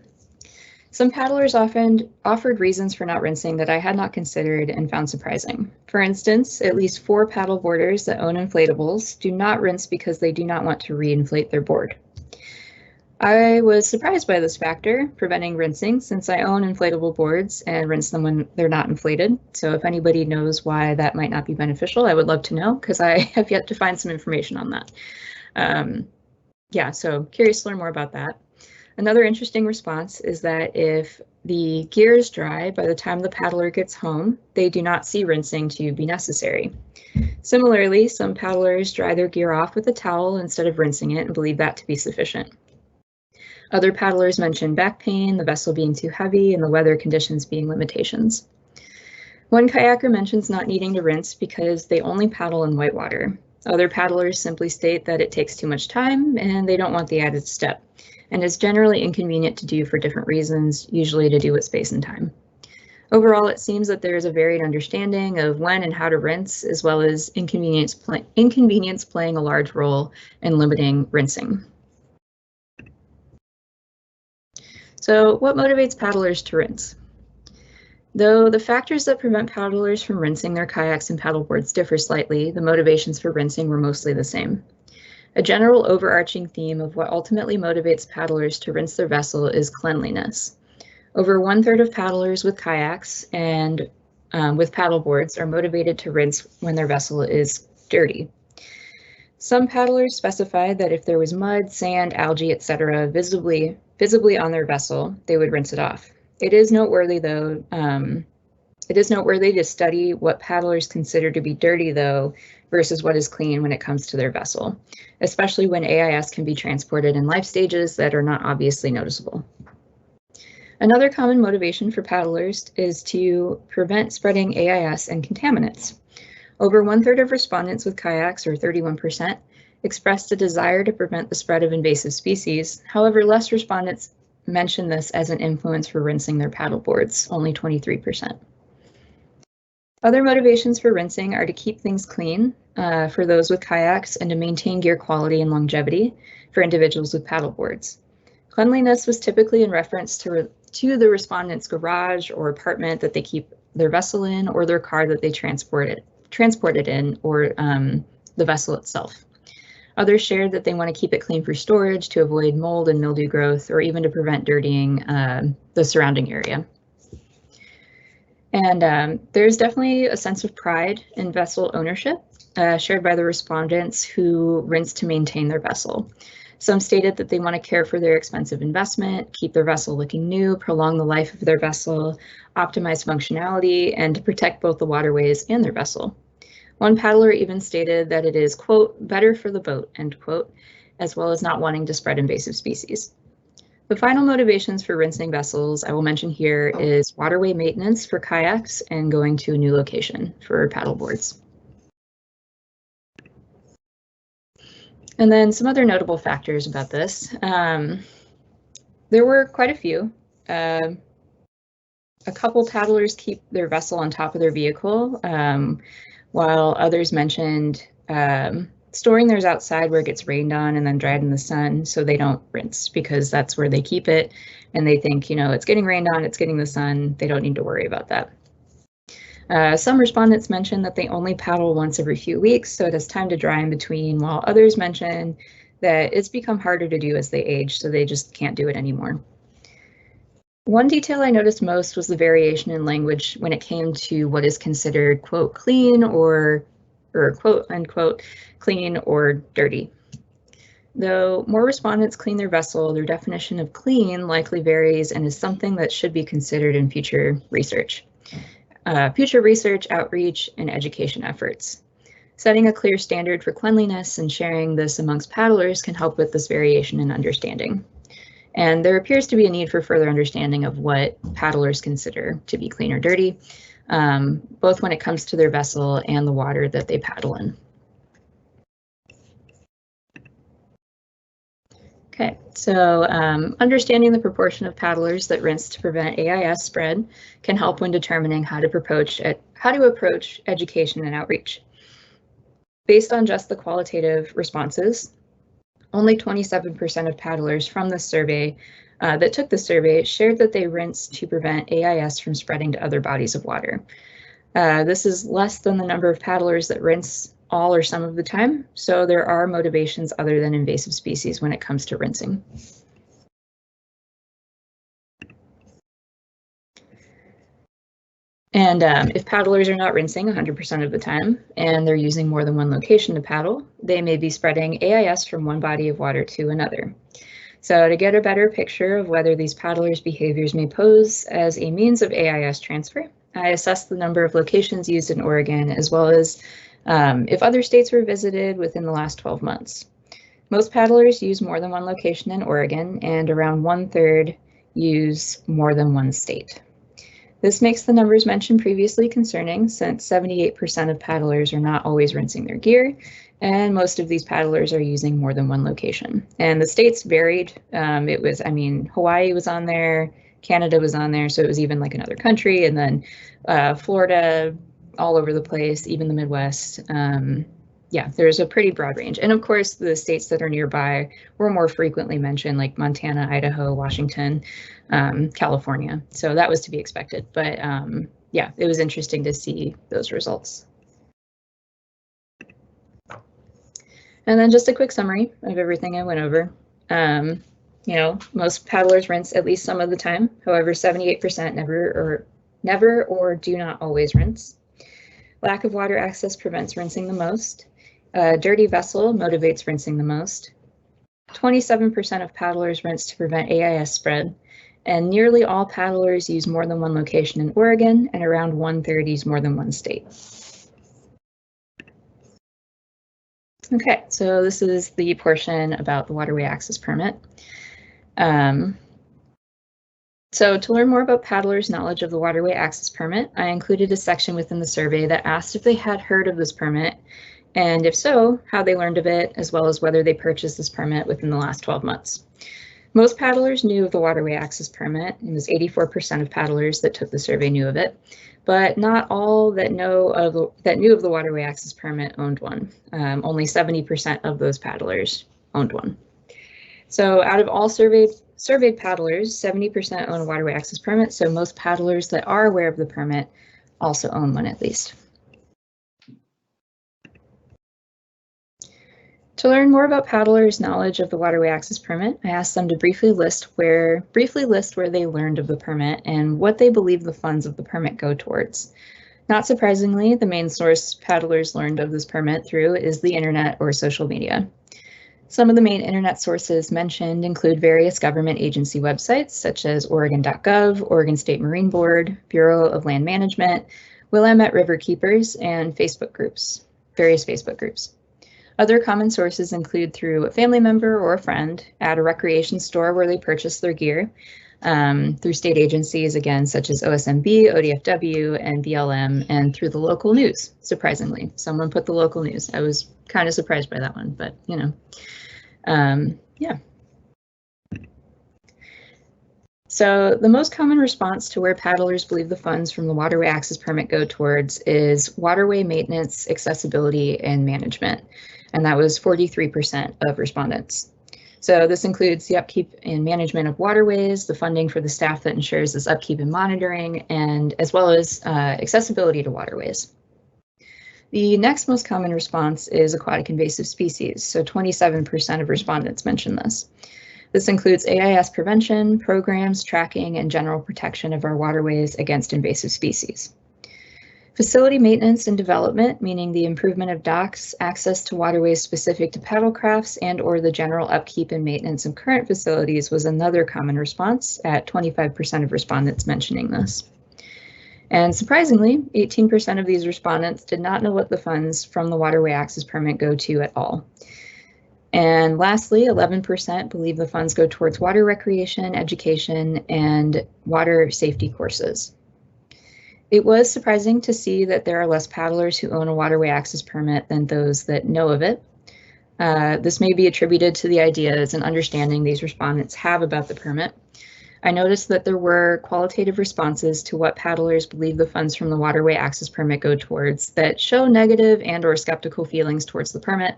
Some paddlers often offered reasons for not rinsing that I had not considered and found surprising. For instance, at least 4 paddleboarders that own inflatables do not rinse because they do not want to re-inflate their board. I was surprised by this factor, preventing rinsing, since I own inflatable boards and rinse them when they're not inflated. So if anybody knows why that might not be beneficial, I would love to know, because I have yet to find some information on that. Yeah, so curious to learn more about that. Another interesting response is that if the gear is dry by the time the paddler gets home, they do not see rinsing to be necessary. Similarly, some paddlers dry their gear off with a towel instead of rinsing it and believe that to be sufficient. Other paddlers mention back pain, the vessel being too heavy, and the weather conditions being limitations. One kayaker mentions not needing to rinse because they only paddle in whitewater. Other paddlers simply state that it takes too much time and they don't want the added step, and is generally inconvenient to do for different reasons, usually to do with space and time. Overall, it seems that there is a varied understanding of when and how to rinse, as well as inconvenience playing a large role in limiting rinsing. So what motivates paddlers to rinse? Though the factors that prevent paddlers from rinsing their kayaks and paddleboards differ slightly, the motivations for rinsing were mostly the same. A general overarching theme of what ultimately motivates paddlers to rinse their vessel is cleanliness. Over 1/3 of paddlers with kayaks and with paddleboards are motivated to rinse when their vessel is dirty. Some paddlers specified that if there was mud, sand, algae, etc. visibly on their vessel, they would rinse it off. It is noteworthy, though, to study what paddlers consider to be dirty, though, versus what is clean when it comes to their vessel, especially when AIS can be transported in life stages that are not obviously noticeable. Another common motivation for paddlers is to prevent spreading AIS and contaminants. Over 1/3 of respondents with kayaks, or 31%, expressed a desire to prevent the spread of invasive species. However, less respondents mention this as an influence for rinsing their paddleboards, only 23%. Other motivations for rinsing are to keep things clean for those with kayaks and to maintain gear quality and longevity for individuals with paddleboards. Cleanliness was typically in reference to the respondent's garage or apartment that they keep their vessel in, or their car that they transport it in, or the vessel itself. Others shared that they want to keep it clean for storage to avoid mold and mildew growth, or even to prevent dirtying the surrounding area. And there's definitely a sense of pride in vessel ownership shared by the respondents who rinse to maintain their vessel. Some stated that they want to care for their expensive investment, keep their vessel looking new, prolong the life of their vessel, optimize functionality, and to protect both the waterways and their vessel. One paddler even stated that it is, quote, better for the boat, end quote, as well as not wanting to spread invasive species. The final motivations for rinsing vessels I will mention here is waterway maintenance for kayaks and going to a new location for paddleboards. And then some other notable factors about this. There were quite a few. A couple paddlers keep their vessel on top of their vehicle, while others mentioned storing theirs outside where it gets rained on and then dried in the sun so they don't rinse, because that's where they keep it and they think, you know, it's getting rained on, it's getting the sun, they don't need to worry about that. Some respondents mentioned that they only paddle once every few weeks, so it has time to dry in between, while others mentioned that it's become harder to do as they age, so they just can't do it anymore. One detail I noticed most was the variation in language when it came to what is considered, quote, clean or quote, unquote, clean or dirty. Though more respondents clean their vessel, their definition of clean likely varies and is something that should be considered in future research. Outreach, and education efforts. Setting a clear standard for cleanliness and sharing this amongst paddlers can help with this variation in understanding. And there appears to be a need for further understanding of what paddlers consider to be clean or dirty, both when it comes to their vessel and the water that they paddle in. Okay, so understanding the proportion of paddlers that rinse to prevent AIS spread can help when determining how to approach education and outreach. Based on just the qualitative responses, only 27% of paddlers from the survey that took the survey shared that they rinse to prevent AIS from spreading to other bodies of water. This is less than the number of paddlers that rinse all or some of the time, so there are motivations other than invasive species when it comes to rinsing. And if paddlers are not rinsing 100% of the time and they're using more than one location to paddle, they may be spreading AIS from one body of water to another. So to get a better picture of whether these paddlers' behaviors may pose as a means of AIS transfer, I assessed the number of locations used in Oregon, as well as if other states were visited within the last 12 months. Most paddlers use more than one location in Oregon, and around 1/3 use more than one state. This makes the numbers mentioned previously concerning, since 78% of paddlers are not always rinsing their gear, and most of these paddlers are using more than one location. And the states varied. Hawaii was on there, Canada was on there, so it was even like another country, and then Florida, all over the place, even the Midwest. Yeah, there's a pretty broad range. And of course, the states that are nearby were more frequently mentioned, like Montana, Idaho, Washington, California. So that was to be expected. But yeah, it was interesting to see those results. And then just a quick summary of everything I went over. You know, most paddlers rinse at least some of the time. However, 78% never or do not always rinse. Lack of water access prevents rinsing the most. Dirty vessel motivates rinsing the most. 27% of paddlers rinse to prevent AIS spread, and nearly all paddlers use more than one location in Oregon, and around 1/3 use more than one state. Okay, so this is the portion about the waterway access permit. So to learn more about paddlers' knowledge of the waterway access permit, I included a section within the survey that asked if they had heard of this permit, and if so, how they learned of it, as well as whether they purchased this permit within the last 12 months. Most paddlers knew of the waterway access permit. It was 84% of paddlers that took the survey knew of it, but not all that knew of the waterway access permit owned one. Only 70% of those paddlers owned one. So out of all surveyed paddlers, 70% own a waterway access permit, so most paddlers that are aware of the permit also own one at least. To learn more about paddlers' knowledge of the waterway access permit, I asked them to briefly list where they learned of the permit and what they believe the funds of the permit go towards. Not surprisingly, the main source paddlers learned of this permit through is the internet or social media. Some of the main internet sources mentioned include various government agency websites such as Oregon.gov, Oregon State Marine Board, Bureau of Land Management, Willamette River Keepers, and various Facebook groups. Other common sources include through a family member or a friend, at a recreation store where they purchase their gear, through state agencies, again, such as OSMB, ODFW, and BLM, and through the local news, surprisingly. Someone put the local news. I was kind of surprised by that one, but you know, yeah. So the most common response to where paddlers believe the funds from the waterway access permit go towards is waterway maintenance, accessibility, and management. And that was 43% of respondents. So this includes the upkeep and management of waterways, the funding for the staff that ensures this upkeep and monitoring, and as well as accessibility to waterways. The next most common response is aquatic invasive species. So 27% of respondents mentioned this. This includes AIS prevention, programs, tracking, and general protection of our waterways against invasive species. Facility maintenance and development, meaning the improvement of docks, access to waterways specific to paddlecrafts, and or the general upkeep and maintenance of current facilities, was another common response at 25% of respondents mentioning this. And surprisingly, 18% of these respondents did not know what the funds from the waterway access permit go to at all. And lastly, 11% believe the funds go towards water recreation, education, and water safety courses. It was surprising to see that there are less paddlers who own a waterway access permit than those that know of it. This may be attributed to the ideas and understanding these respondents have about the permit. I noticed that there were qualitative responses to what paddlers believe the funds from the waterway access permit go towards that show negative and or skeptical feelings towards the permit.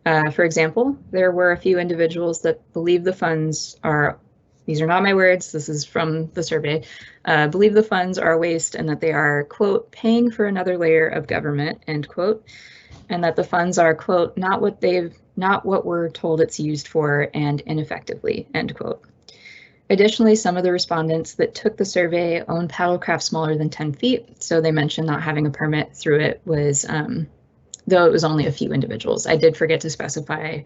For example, there were a few individuals that believe the funds are, these are not my words, this is from the survey, believe the funds are a waste and that they are, quote, paying for another layer of government, end quote, and that the funds are, quote, not what we're told it's used for and ineffectively, end quote. Additionally, some of the respondents that took the survey own paddlecraft smaller than 10 feet, so they mentioned not having a permit through it was, though it was only a few individuals. I did forget to specify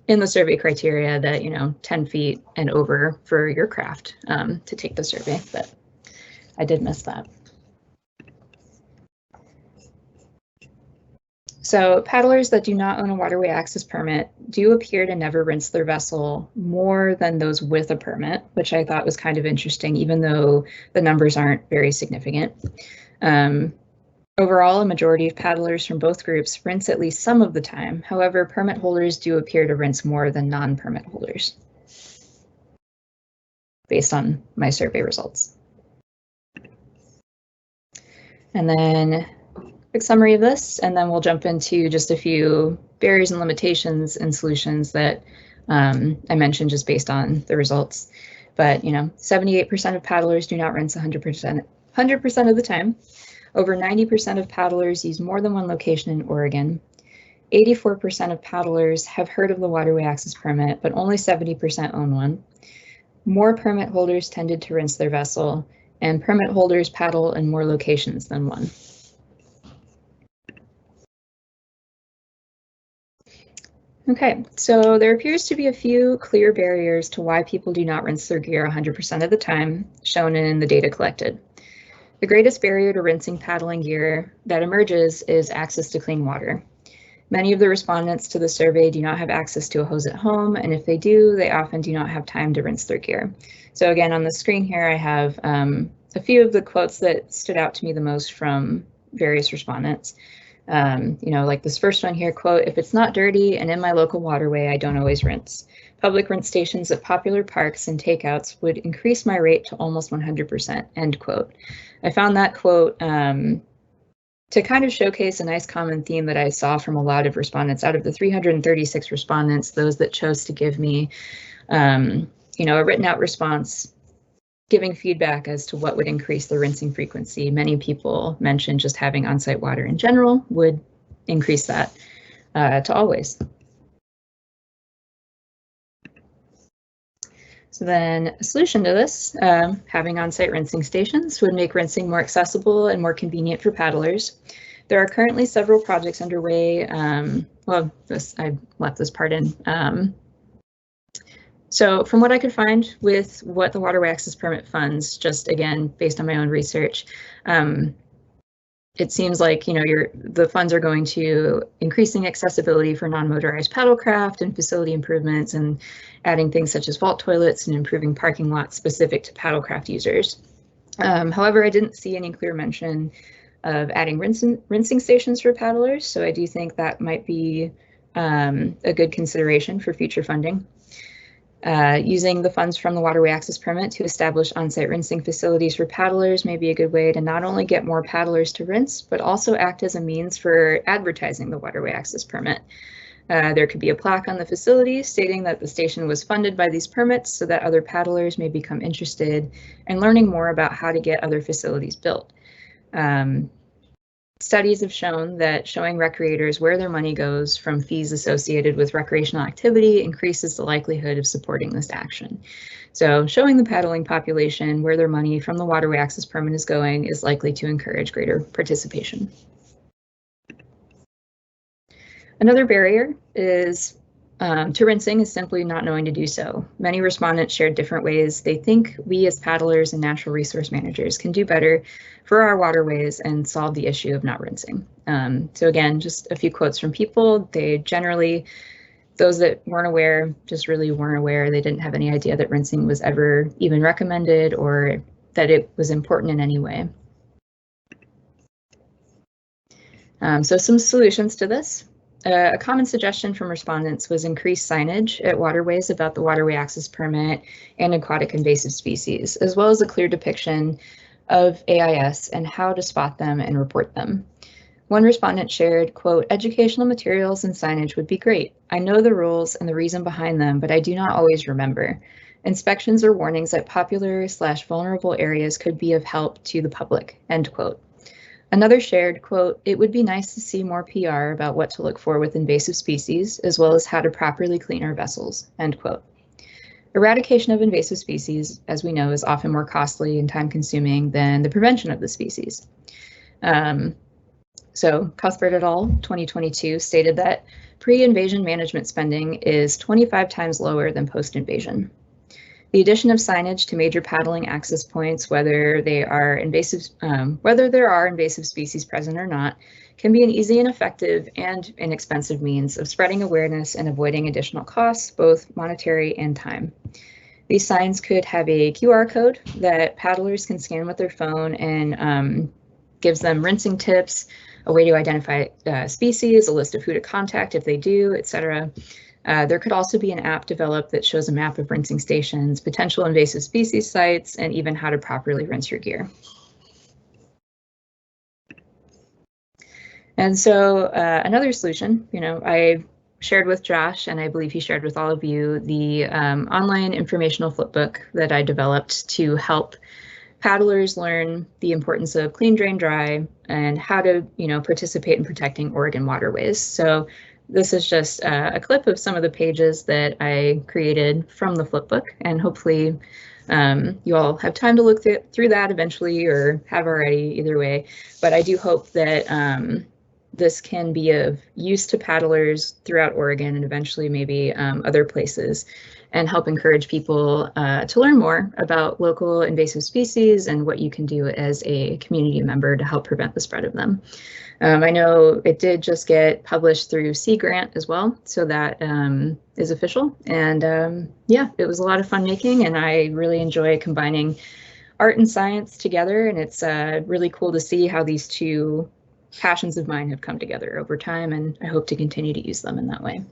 in the survey criteria that, 10 feet and over for your craft to take the survey, but I did miss that. So paddlers that do not own a waterway access permit do appear to never rinse their vessel more than those with a permit, which I thought was kind of interesting, even though the numbers aren't very significant. Overall, a majority of paddlers from both groups rinse at least some of the time. However, permit holders do appear to rinse more than non-permit holders, based on my survey results. And then quick summary of this, and then we'll jump into just a few barriers and limitations and solutions that I mentioned just based on the results. But 78% of paddlers do not rinse 100% of the time. Over 90% of paddlers use more than one location in Oregon. 84% of paddlers have heard of the waterway access permit, but only 70% own one. More permit holders tended to rinse their vessel, and permit holders paddle in more locations than one. Okay, so there appears to be a few clear barriers to why people do not rinse their gear 100% of the time, shown in the data collected. The greatest barrier to rinsing paddling gear that emerges is access to clean water. Many of the respondents to the survey do not have access to a hose at home, and if they do, they often do not have time to rinse their gear. So again, on the screen here, I have a few of the quotes that stood out to me the most from various respondents. Like this first one here, quote, "If it's not dirty and in my local waterway, I don't always rinse. Public rinse stations at popular parks and takeouts would increase my rate to almost 100%, end quote. I found that quote to kind of showcase a nice common theme that I saw from a lot of respondents. Out of the 336 respondents, those that chose to give me, a written out response giving feedback as to what would increase the rinsing frequency. Many people mentioned just having on-site water in general would increase that to always. So then a solution to this, having on-site rinsing stations would make rinsing more accessible and more convenient for paddlers. There are currently several projects underway. I left this part in. So from what I could find with what the waterway access permit funds, just again, based on my own research, it seems like the funds are going to increasing accessibility for non-motorized paddlecraft and facility improvements and adding things such as vault toilets and improving parking lots specific to paddlecraft users. However, I didn't see any clear mention of adding rinsing stations for paddlers, so I do think that might be a good consideration for future funding. Using the funds from the waterway access permit to establish on-site rinsing facilities for paddlers may be a good way to not only get more paddlers to rinse, but also act as a means for advertising the waterway access permit. There could be a plaque on the facility stating that the station was funded by these permits so that other paddlers may become interested in learning more about how to get other facilities built. Studies have shown that showing recreators where their money goes from fees associated with recreational activity increases the likelihood of supporting this action. So showing the paddling population where their money from the waterway access permit is going is likely to encourage greater participation. Another barrier is to rinsing is simply not knowing to do so. Many respondents shared different ways they think we as paddlers and natural resource managers can do better for our waterways and solve the issue of not rinsing. So again, just a few quotes from people. They generally, those that weren't aware, just really weren't aware. They didn't have any idea that rinsing was ever even recommended or that it was important in any way. So some solutions to this. A common suggestion from respondents was increased signage at waterways about the waterway access permit and aquatic invasive species, as well as a clear depiction of AIS and how to spot them and report them. One respondent shared, quote, "Educational materials and signage would be great. I know the rules and the reason behind them, but I do not always remember. Inspections or warnings at popular/vulnerable areas could be of help to the public," end quote. Another shared, quote, "It would be nice to see more PR about what to look for with invasive species, as well as how to properly clean our vessels," end quote. Eradication of invasive species, as we know, is often more costly and time-consuming than the prevention of the species. So Cuthbert et al. 2022 stated that pre-invasion management spending is 25 times lower than post-invasion. The addition of signage to major paddling access points, whether there are invasive species present or not, can be an easy and effective and inexpensive means of spreading awareness and avoiding additional costs, both monetary and time. These signs could have a QR code that paddlers can scan with their phone and gives them rinsing tips, a way to identify species, a list of who to contact if they do, etc. There could also be an app developed that shows a map of rinsing stations, potential invasive species sites, and even how to properly rinse your gear. And so another solution, I shared with Josh, and I believe he shared with all of you, the online informational flipbook that I developed to help paddlers learn the importance of clean, drain, dry, and how to, participate in protecting Oregon waterways. So this is just a clip of some of the pages that I created from the flipbook, and hopefully you all have time to look through that eventually, or have already, either way. But I do hope that this can be of use to paddlers throughout Oregon and eventually maybe other places, and help encourage people to learn more about local invasive species and what you can do as a community member to help prevent the spread of them. I know it did just get published through Sea Grant as well, so that is official. And yeah, it was a lot of fun making, and I really enjoy combining art and science together. And it's really cool to see how these two passions of mine have come together over time, and I hope to continue to use them in that way.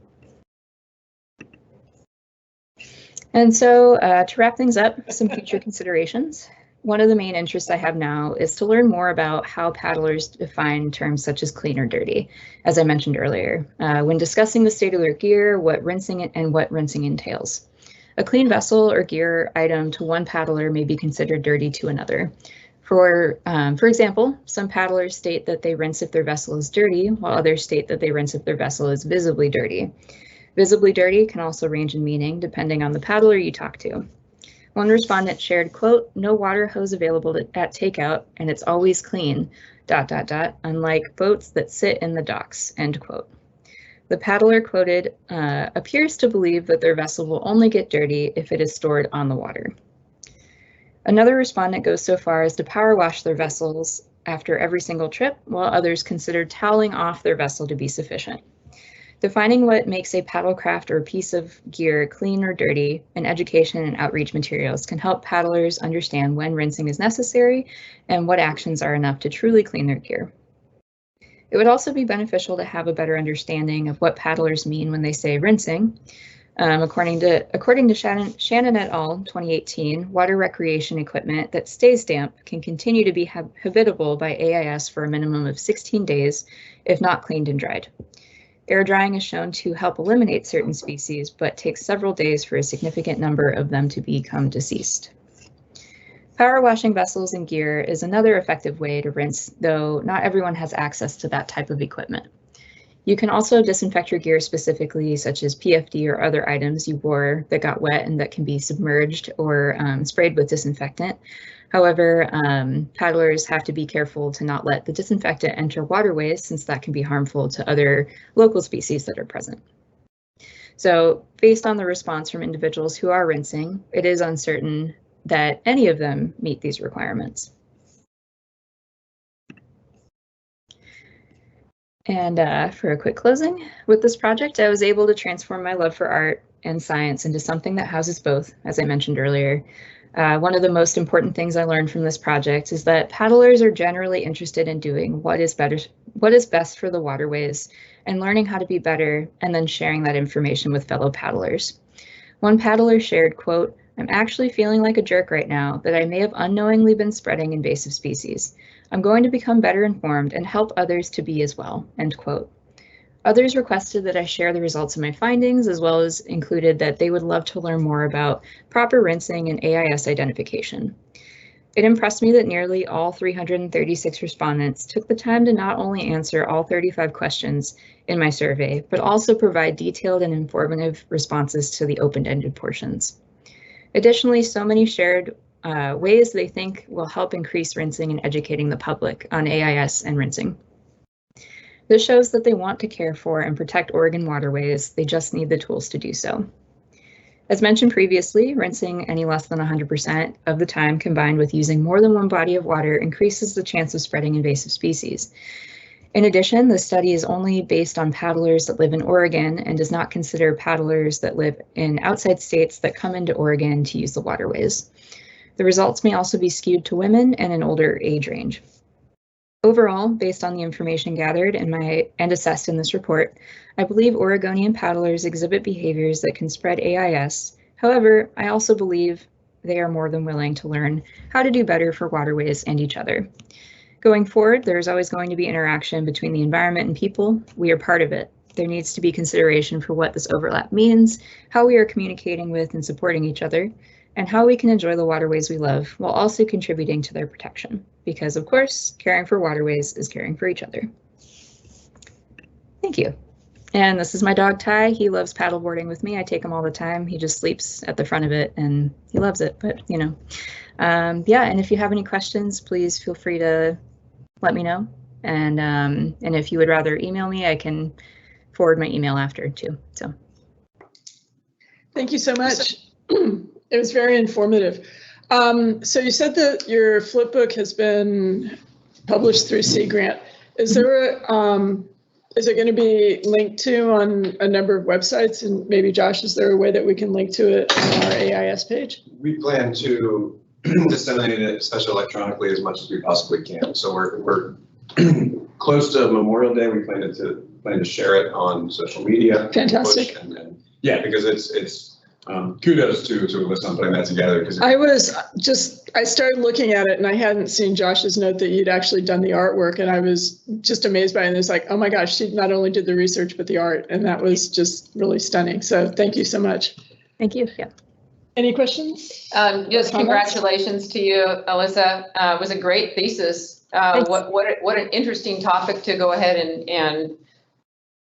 And so to wrap things up, some future considerations. One of the main interests I have now is to learn more about how paddlers define terms such as clean or dirty, as I mentioned earlier, when discussing the state of their gear, what rinsing entails. A clean vessel or gear item to one paddler may be considered dirty to another. For example, some paddlers state that they rinse if their vessel is dirty, while others state that they rinse if their vessel is visibly dirty. Visibly dirty can also range in meaning depending on the paddler you talk to. One respondent shared, quote, "No water hose available at takeout, and it's always clean, ... unlike boats that sit in the docks," end quote. The paddler quoted appears to believe that their vessel will only get dirty if it is stored on the water. Another respondent goes so far as to power wash their vessels after every single trip, while others consider toweling off their vessel to be sufficient. Defining what makes a paddlecraft or a piece of gear clean or dirty, and education and outreach materials can help paddlers understand when rinsing is necessary and what actions are enough to truly clean their gear. It would also be beneficial to have a better understanding of what paddlers mean when they say rinsing. According to Shannon et al. 2018, water recreation equipment that stays damp can continue to be habitable by AIS for a minimum of 16 days, if not cleaned and dried. Air drying is shown to help eliminate certain species, but takes several days for a significant number of them to become deceased. Power washing vessels and gear is another effective way to rinse, though not everyone has access to that type of equipment. You can also disinfect your gear specifically, such as PFD or other items you wore that got wet and that can be submerged or sprayed with disinfectant. However, paddlers have to be careful to not let the disinfectant enter waterways, since that can be harmful to other local species that are present. So based on the response from individuals who are rinsing, it is uncertain that any of them meet these requirements. And for a quick closing, with this project, I was able to transform my love for art and science into something that houses both, as I mentioned earlier. One of the most important things I learned from this project is that paddlers are generally interested in doing what is best for the waterways and learning how to be better, and then sharing that information with fellow paddlers. One paddler shared, quote, "I'm actually feeling like a jerk right now that I may have unknowingly been spreading invasive species. I'm going to become better informed and help others to be as well," end quote. Others requested that I share the results of my findings, as well as included that they would love to learn more about proper rinsing and AIS identification. It impressed me that nearly all 336 respondents took the time to not only answer all 35 questions in my survey, but also provide detailed and informative responses to the open-ended portions. Additionally, so many shared ways they think will help increase rinsing and educating the public on AIS and rinsing. This shows that they want to care for and protect Oregon waterways. They just need the tools to do so. As mentioned previously, rinsing any less than 100% of the time combined with using more than one body of water increases the chance of spreading invasive species. In addition, the study is only based on paddlers that live in Oregon and does not consider paddlers that live in outside states that come into Oregon to use the waterways. The results may also be skewed to women and an older age range. Overall, based on the information gathered and assessed in this report, I believe Oregonian paddlers exhibit behaviors that can spread AIS. However, I also believe they are more than willing to learn how to do better for waterways and each other. Going forward, there is always going to be interaction between the environment and people. We are part of it. There needs to be consideration for what this overlap means, how we are communicating with and supporting each other, and how we can enjoy the waterways we love while also contributing to their protection. Because of course, caring for waterways is caring for each other. Thank you. And this is my dog Ty. He loves paddleboarding with me. I take him all the time. He just sleeps at the front of it and he loves it, but you know. Yeah, and if you have any questions, please feel free to let me know. And if you would rather email me, I can forward my email after too, so. Thank you so much. It was very informative. So you said that your flipbook has been published through Sea Grant. Is there is it going to be linked to on a number of websites? And maybe Josh, is there a way that we can link to it on our AIS page? We plan to disseminate it, especially electronically, as much as we possibly can. So we're close to Memorial Day. We plan to share it on social media. Fantastic. And yeah, because it's kudos to us on putting that together. Because I started looking at it and I hadn't seen Josh's note that you'd actually done the artwork, and I was just amazed by it. And it's like, oh my gosh, she not only did the research, but the art, and that was just really stunning. So thank you so much. Thank you. Yeah. Any questions? Just congratulations to you, Alyssa. It was a great thesis. What an interesting topic to go ahead and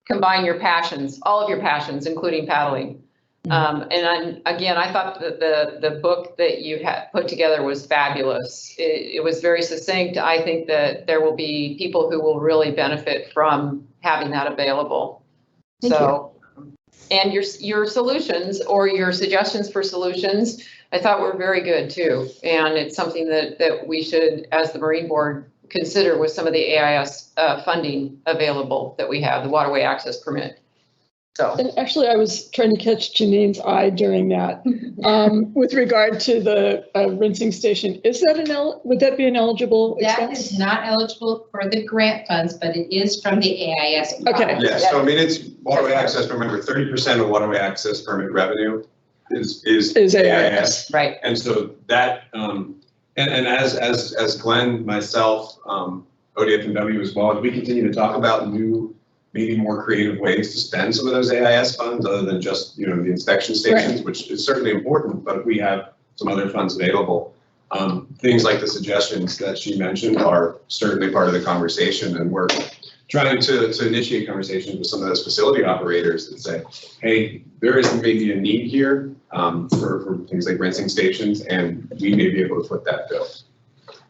combine your passions, all of your passions, including paddling. Again, I thought that the book that you had put together was fabulous. It was very succinct. I think that there will be people who will really benefit from having that available. Thank you. And your solutions or your suggestions for solutions, I thought were very good too. And it's something that we should, as the Marine Board, consider with some of the AIS funding available that we have, the Waterway Access Permit. So, And actually, I was trying to catch Janine's eye during that. With regard to the rinsing station, is that would that be an eligible That expense? is not eligible for the grant funds, but it is from the AIS. Okay. Yeah, so I mean, it's waterway access, remember, 30% of waterway access permit revenue is AIS. right. And so that, and as Glenn, myself, ODF&W as well, as we continue to talk about new, maybe more creative ways to spend some of those AIS funds other than just, the inspection stations, which is certainly important, but we have some other funds available. Things like the suggestions that she mentioned are certainly part of the conversation, and we're trying to initiate conversations with some of those facility operators that say, hey, there is maybe a need here for things like rinsing stations, and we may be able to foot that bill.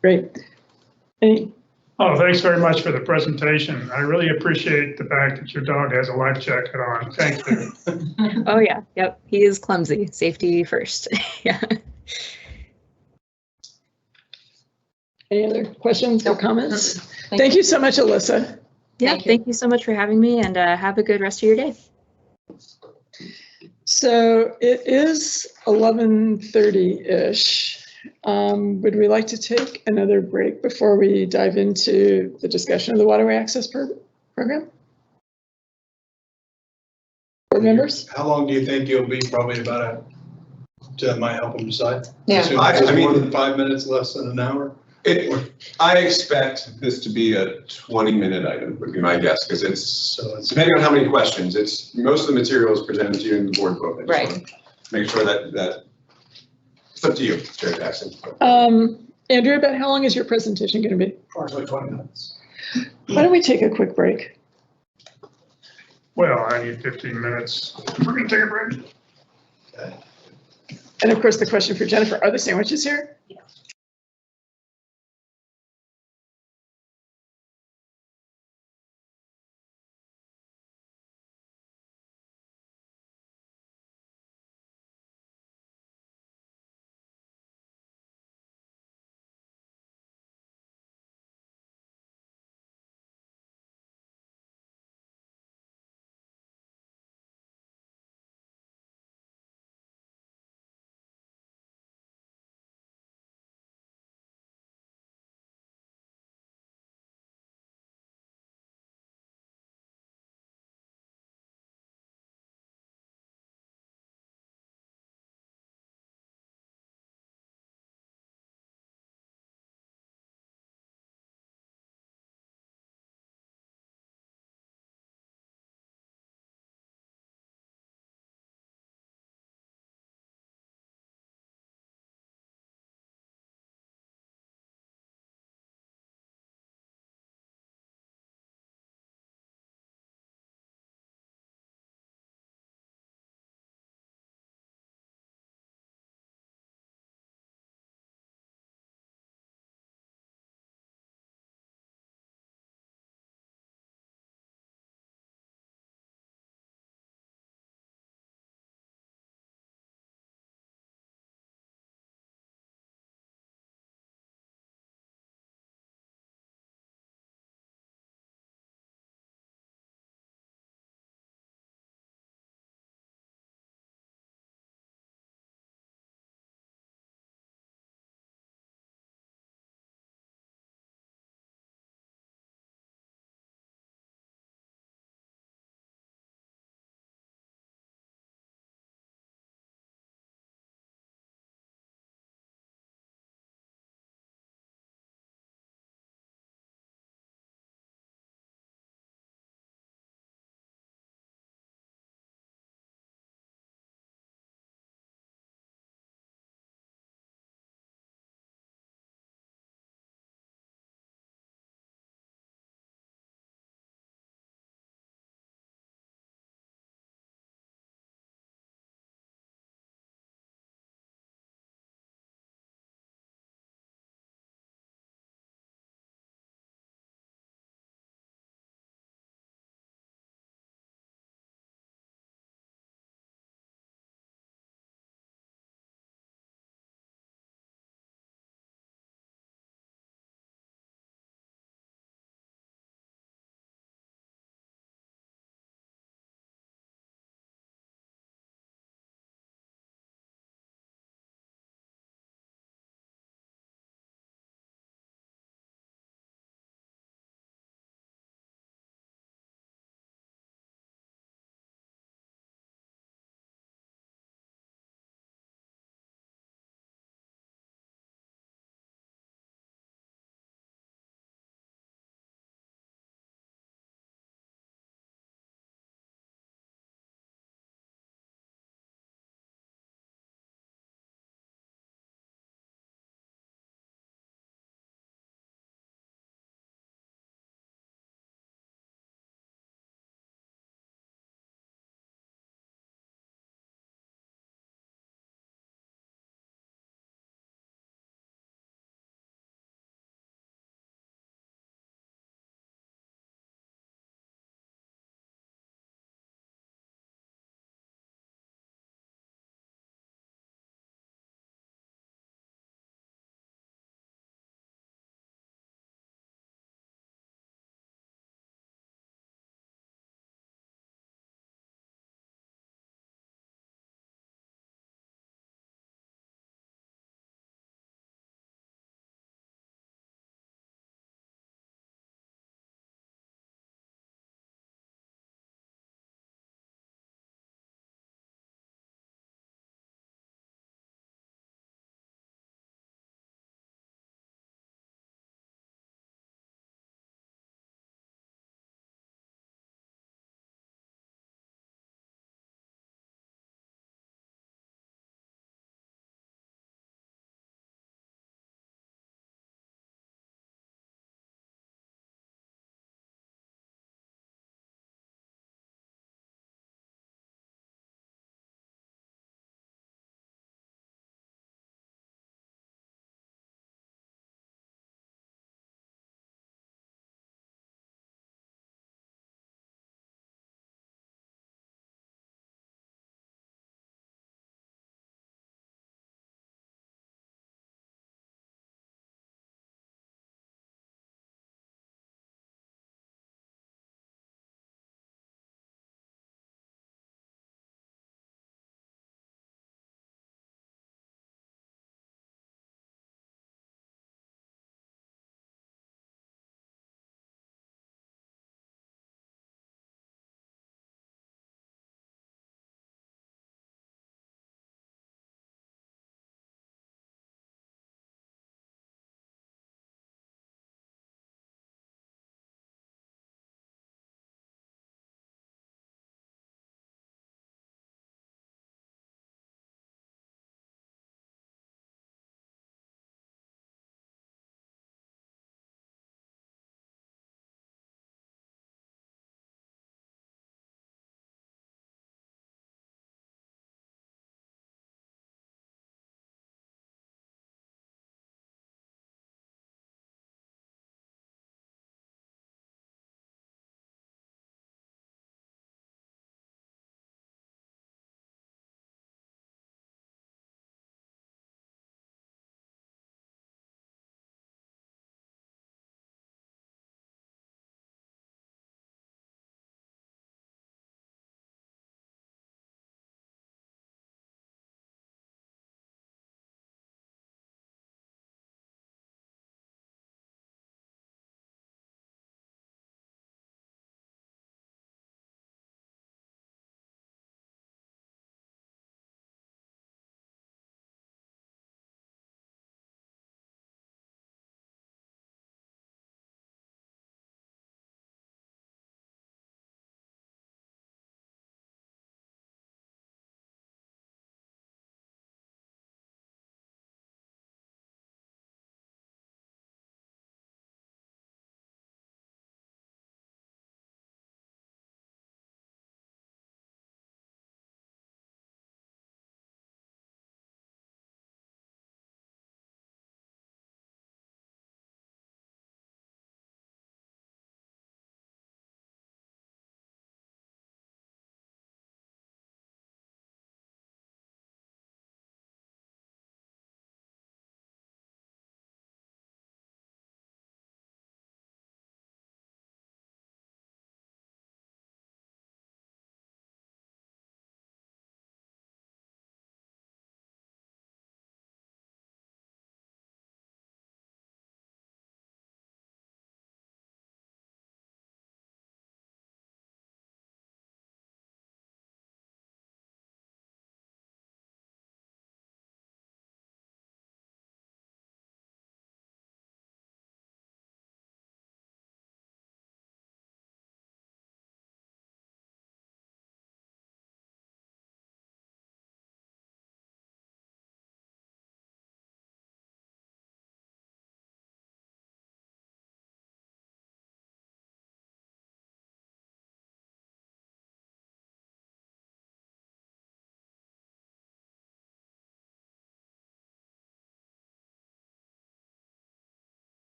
Great. Oh, thanks very much for the presentation. I really appreciate the fact that your dog has a life jacket on. Thank you. Oh yeah, yep. He is clumsy. Safety first. Yeah. Any other questions or comments? Thank Thank you so much, Alyssa. Yeah. Thank you so much for having me, and have a good rest of your day. So it is 11:30-ish. Would we like to take another break before we dive into the discussion of the waterway access program? Board members? How long do you think you'll be? Probably about that might help them decide. Yeah. Assume I it's mean- more than 5 minutes, less than an hour. I expect this to be a 20-minute item, would be my guess, because So it's depending on how many questions, most of the material is presented to you in the board book. I just Right. want to make sure that it's up to you, Chair Jackson. Andrew, about how long is your presentation going to be? approximately 20 minutes. Why don't we take a quick break? Well, I need 15 minutes. We're gonna take a break. And of course, the question for Jennifer, are the sandwiches here?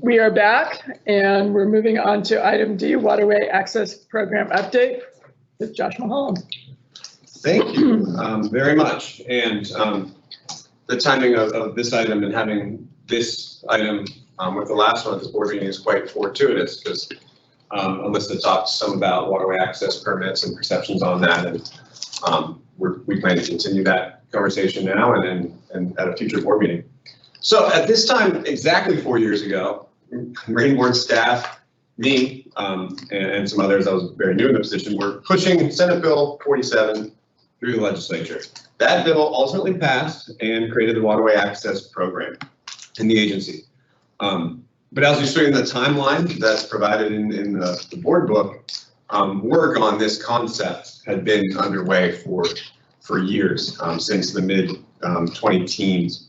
We are back and we're moving on to item D, Waterway Access Program Update with Josh Mulholland. Thank you very much. And the timing of this item and having this item with the last one at this board meeting is quite fortuitous because Alyssa talked some about waterway access permits and perceptions on that. And we plan to continue that conversation now and at a future board meeting. So at this time, exactly 4 years ago, Marine Board staff, me, and some others, I was very new in the position, were pushing Senate Bill 47 through the legislature. That bill ultimately passed and created the Waterway Access Program in the agency. But as you see in the timeline that's provided in the board book, work on this concept had been underway for years, since the mid 20-teens.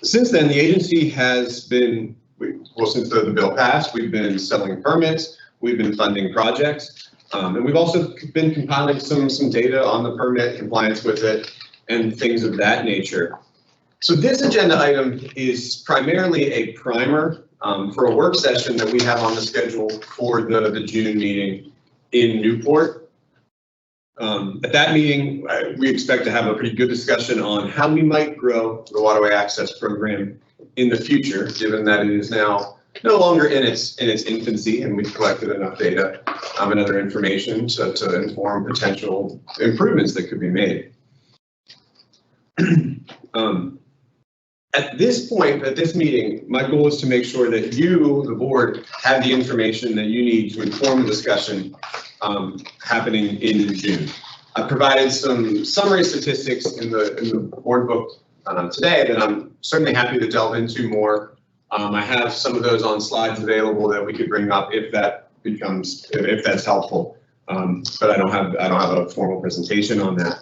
Since then, the agency has been, well, since the bill passed, we've been settling permits, we've been funding projects, and we've also been compiling some data on the permit, compliance with it, and things of that nature. So this agenda item is primarily a primer for a work session that we have on the schedule for the June meeting in Newport. At that meeting, we expect to have a pretty good discussion on how we might grow the Waterway Access Program in the future, given that it is now no longer in its infancy and we've collected enough data and other information to inform potential improvements that could be made. At this point, at this meeting, my goal is to make sure that you, the board, have the information that you need to inform the discussion happening in June. I've provided some summary statistics in the board book today that I'm certainly happy to delve into more. I have some of those on slides available that we could bring up if that's helpful. But I don't have a formal presentation on that.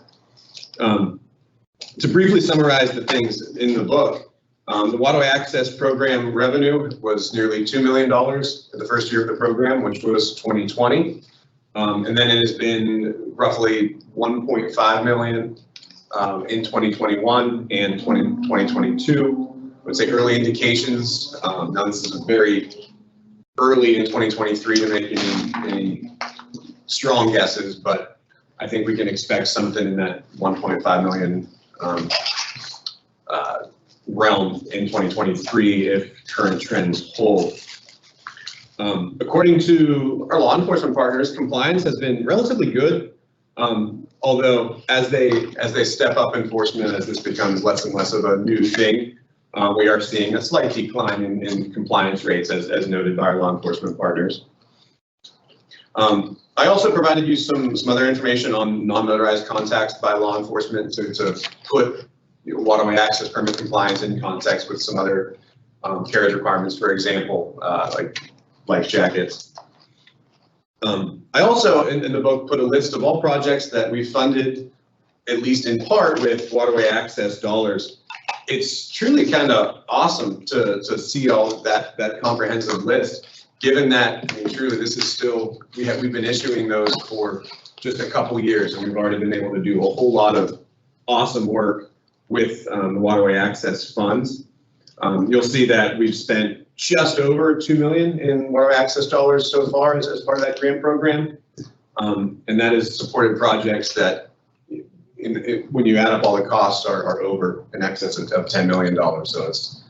To briefly summarize the things in the book, the Waterway Access Program revenue was nearly $2 million in the first year of the program, which was 2020. And then it has been roughly 1.5 million in 2021 and 2022. I would say early indications. Now this is very early in 2023 to make any strong guesses, but I think we can expect something in that 1.5 million realm in 2023 if current trends hold. According to our law enforcement partners, compliance has been relatively good, although as they step up enforcement, as this becomes less and less of a new thing, we are seeing a slight decline in compliance rates as noted by our law enforcement partners. I also provided you some other information on non-motorized contacts by law enforcement to put waterway access permit compliance in context with some other carriage requirements, for example, like life jackets. I also, in the book, put a list of all projects that we funded, at least in part, with waterway access dollars. It's truly kind of awesome to see all of that comprehensive list, given that, I mean, truly, this is still, we've been issuing those for just a couple years, and we've already been able to do a whole lot of awesome work with the waterway access funds. You'll see that we've spent just over $2 million in waterway access dollars so far as part of that grant program. And that has supported projects that, when you add up all the costs, are over in excess of $10 million. So it's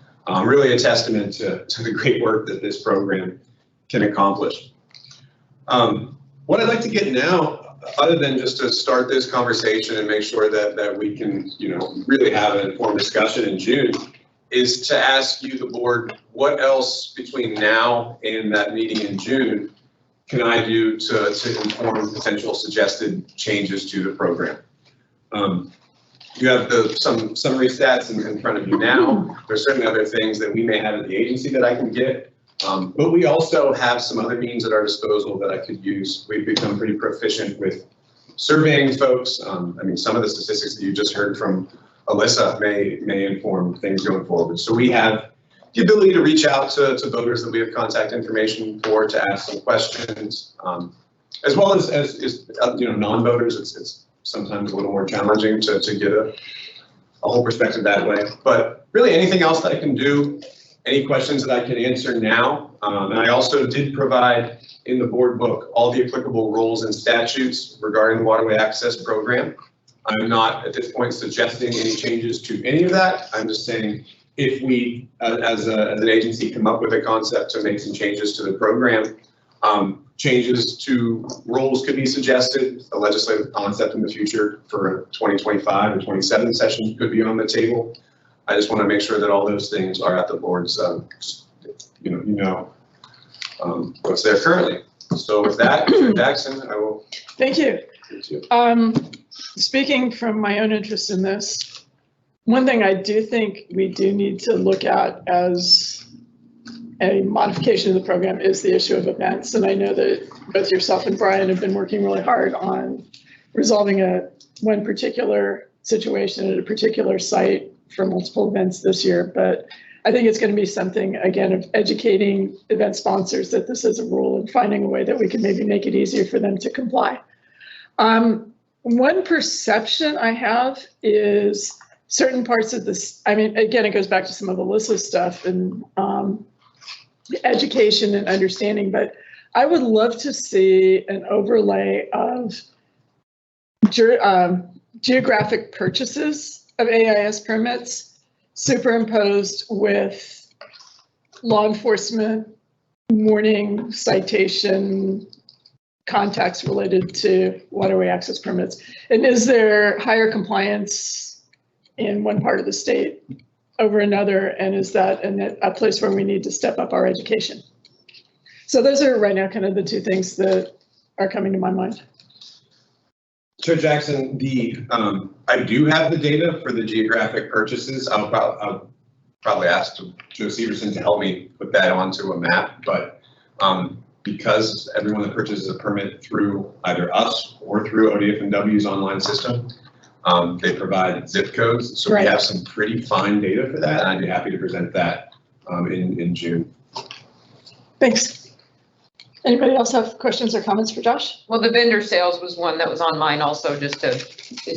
really a testament to the great work that this program can accomplish. What I'd like to get now, other than just to start this conversation and make sure that we can, really have an informed discussion in June, is to ask you, the board, what else between now and that meeting in June can I do to inform potential suggested changes to the program? You have some summary stats in front of you now. There's certainly other things that we may have at the agency that I can get, but we also have some other means at our disposal that I could use. We've become pretty proficient with surveying folks. I mean, some of the statistics that you just heard from Alyssa may inform things going forward. So we have the ability to reach out to voters that we have contact information for to ask some questions, as well as non-voters. It's sometimes a little more challenging to get a whole perspective that way. But really anything else that I can do any questions that I can answer now. And I also did provide in the board book all the applicable rules and statutes regarding the waterway access program. I'm not at this point suggesting any changes to any of that. I'm just saying if we, as an agency, come up with a concept to make some changes to the program, changes to rules could be suggested. A legislative concept in the future for a 2025 or 27 session could be on the table. I just want to make sure that all those things are at the board's, what's there currently. So with that, Chair Jackson, I will. Thank you. Continue. Speaking from my own interest in this, one thing I do think we do need to look at as a modification of the program is the issue of events. And I know that both yourself and Brian have been working really hard on resolving one particular situation at a particular site for multiple events this year. But I think it's going to be something, again, of educating event sponsors that this is a rule and finding a way that we can maybe make it easier for them to comply. One perception I have is certain parts of this, I mean, again, it goes back to some of Alyssa's stuff and education and understanding, but I would love to see an overlay of geographic purchases of AIS permits superimposed with law enforcement warning, citation, contacts related to waterway access permits. And is there higher compliance in one part of the state over another? And is that a place where we need to step up our education? So those are right now kind of the two things that are coming to my mind. Chair Jackson, I do have the data for the geographic purchases. I'll probably ask Joe Severson to help me put that onto a map, but because everyone that purchases a permit through either us or through ODF&W's online system, they provide zip codes. So we have some pretty fine data for that, and I'd be happy to present that in June. Thanks. Anybody else have questions or comments for Josh? Well, the vendor sales was one that was on mine also, just to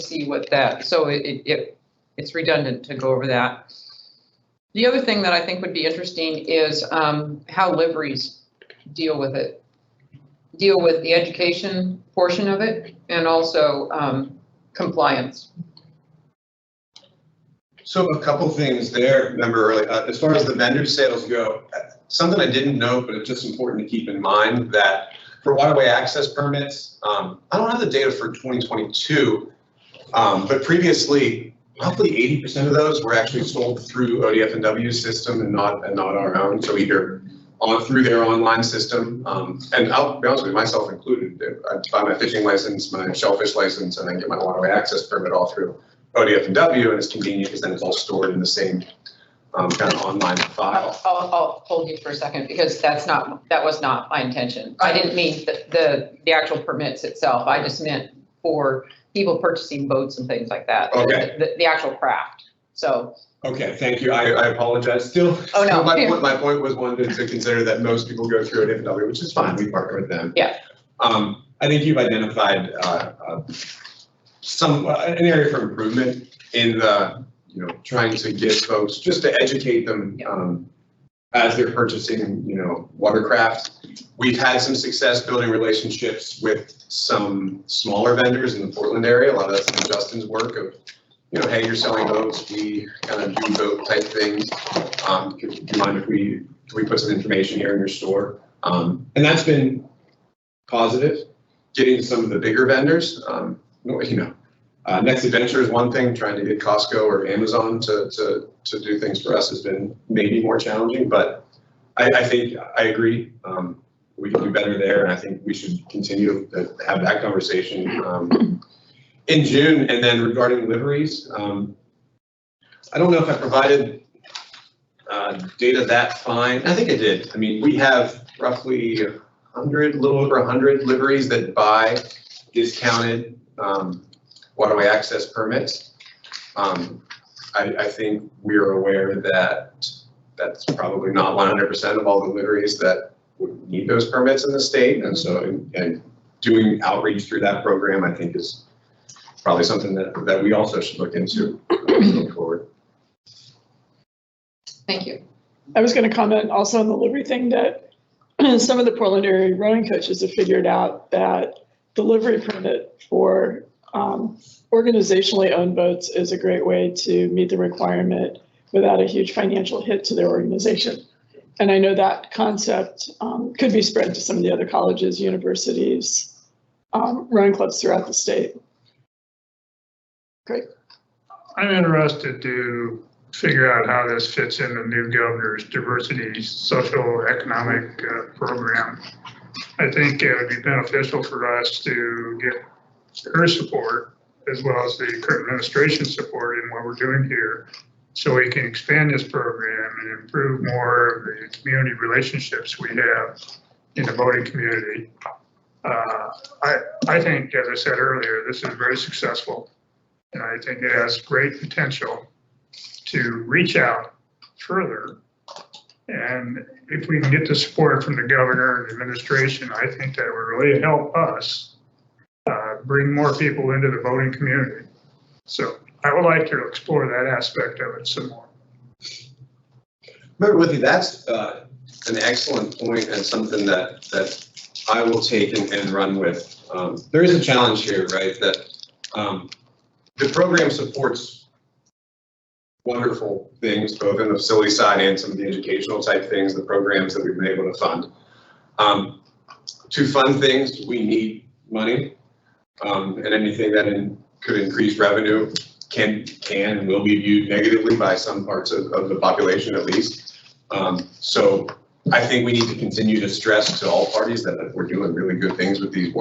see what that, so it's redundant to go over that. The other thing that I think would be interesting is how liveries deal with it. Deal with the education portion of it and also compliance. So a couple things there, remember earlier, as far as the vendor sales go, something I didn't know, but it's just important to keep in mind that for waterway access permits, I don't have the data for 2022, but previously, roughly 80% of those were actually sold through ODF&W's system and not our own. So either through their online system, and I'll be honest with you, myself included. I buy my fishing license, my shellfish license, and then get my waterway access permit all through ODF&W, and it's convenient because then it's all stored in the same kind of online file. I'll hold you for a second because that was not my intention. I didn't mean the actual permits itself. I just meant for people purchasing boats and things like that. Okay. The actual craft. So. Okay, thank you. I apologize. Still, my point was one to consider that most people go through ODF&W, which is fine. We partner with them. Yeah. I think you've identified an area for improvement in the trying to get folks, just to educate them as they're purchasing, watercraft. We've had some success building relationships with some smaller vendors in the Portland area. A lot of that's been Justin's work of, hey, you're selling boats, we kind of do boat type things. Do you mind if we put some information here in your store? And that's been positive. Getting some of the bigger vendors, Next Adventure is one thing. Trying to get Costco or Amazon to do things for us has been maybe more challenging, but I think I agree. We can do better there, and I think we should continue to have that conversation in June. And then regarding liveries, I don't know if I provided data that fine. I think I did. I mean, we have roughly a little over 100 liveries that buy discounted waterway access permits. I think we're aware that that's probably not 100% of all the liveries that would need those permits in the state. And so, and doing outreach through that program, I think is probably something that we also should look into going forward. Thank you. I was going to comment also on the livery thing that some of the Portland area rowing coaches have figured out that the livery permit for organizationally owned boats is a great way to meet the requirement without a huge financial hit to their organization. And I know that concept could be spread to some of the other colleges, universities, rowing clubs throughout the state. Great. I'm interested to figure out how this fits in the new governor's diversity social economic program. I think it would be beneficial for us to get her support as well as the current administration support in what we're doing here, so we can expand this program and improve more of the community relationships we have in the boating community. I think, as I said earlier, this is very successful, and I think it has great potential to reach out further. And if we can get the support from the governor and the administration, I think that would really help us bring more people into the boating community. So I would like to explore that aspect of it some more. Remember with you, that's an excellent point and something that I will take and run with. There is a challenge here, right? That the program supports wonderful things, both in the facility side and some of the educational type things, the programs that we've been able to fund. To fund things, we need money, and anything that could increase revenue can and will be viewed negatively by some parts of the population at least. So I think we need to continue to stress to all parties that we're doing really good things with this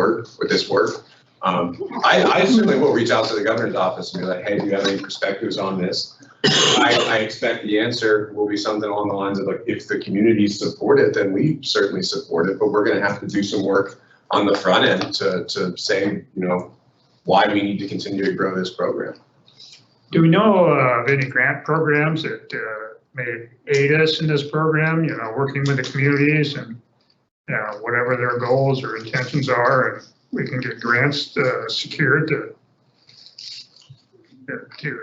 work. I certainly will reach out to the governor's office and be like, hey, do you have any perspectives on this? I expect the answer will be something along the lines of like, if the community support it, then we certainly support it, but we're going to have to do some work on the front end to say, why we need to continue to grow this program. Do we know of any grant programs that may aid us in this program, working with the communities and whatever their goals or intentions are, and we can get grants secured to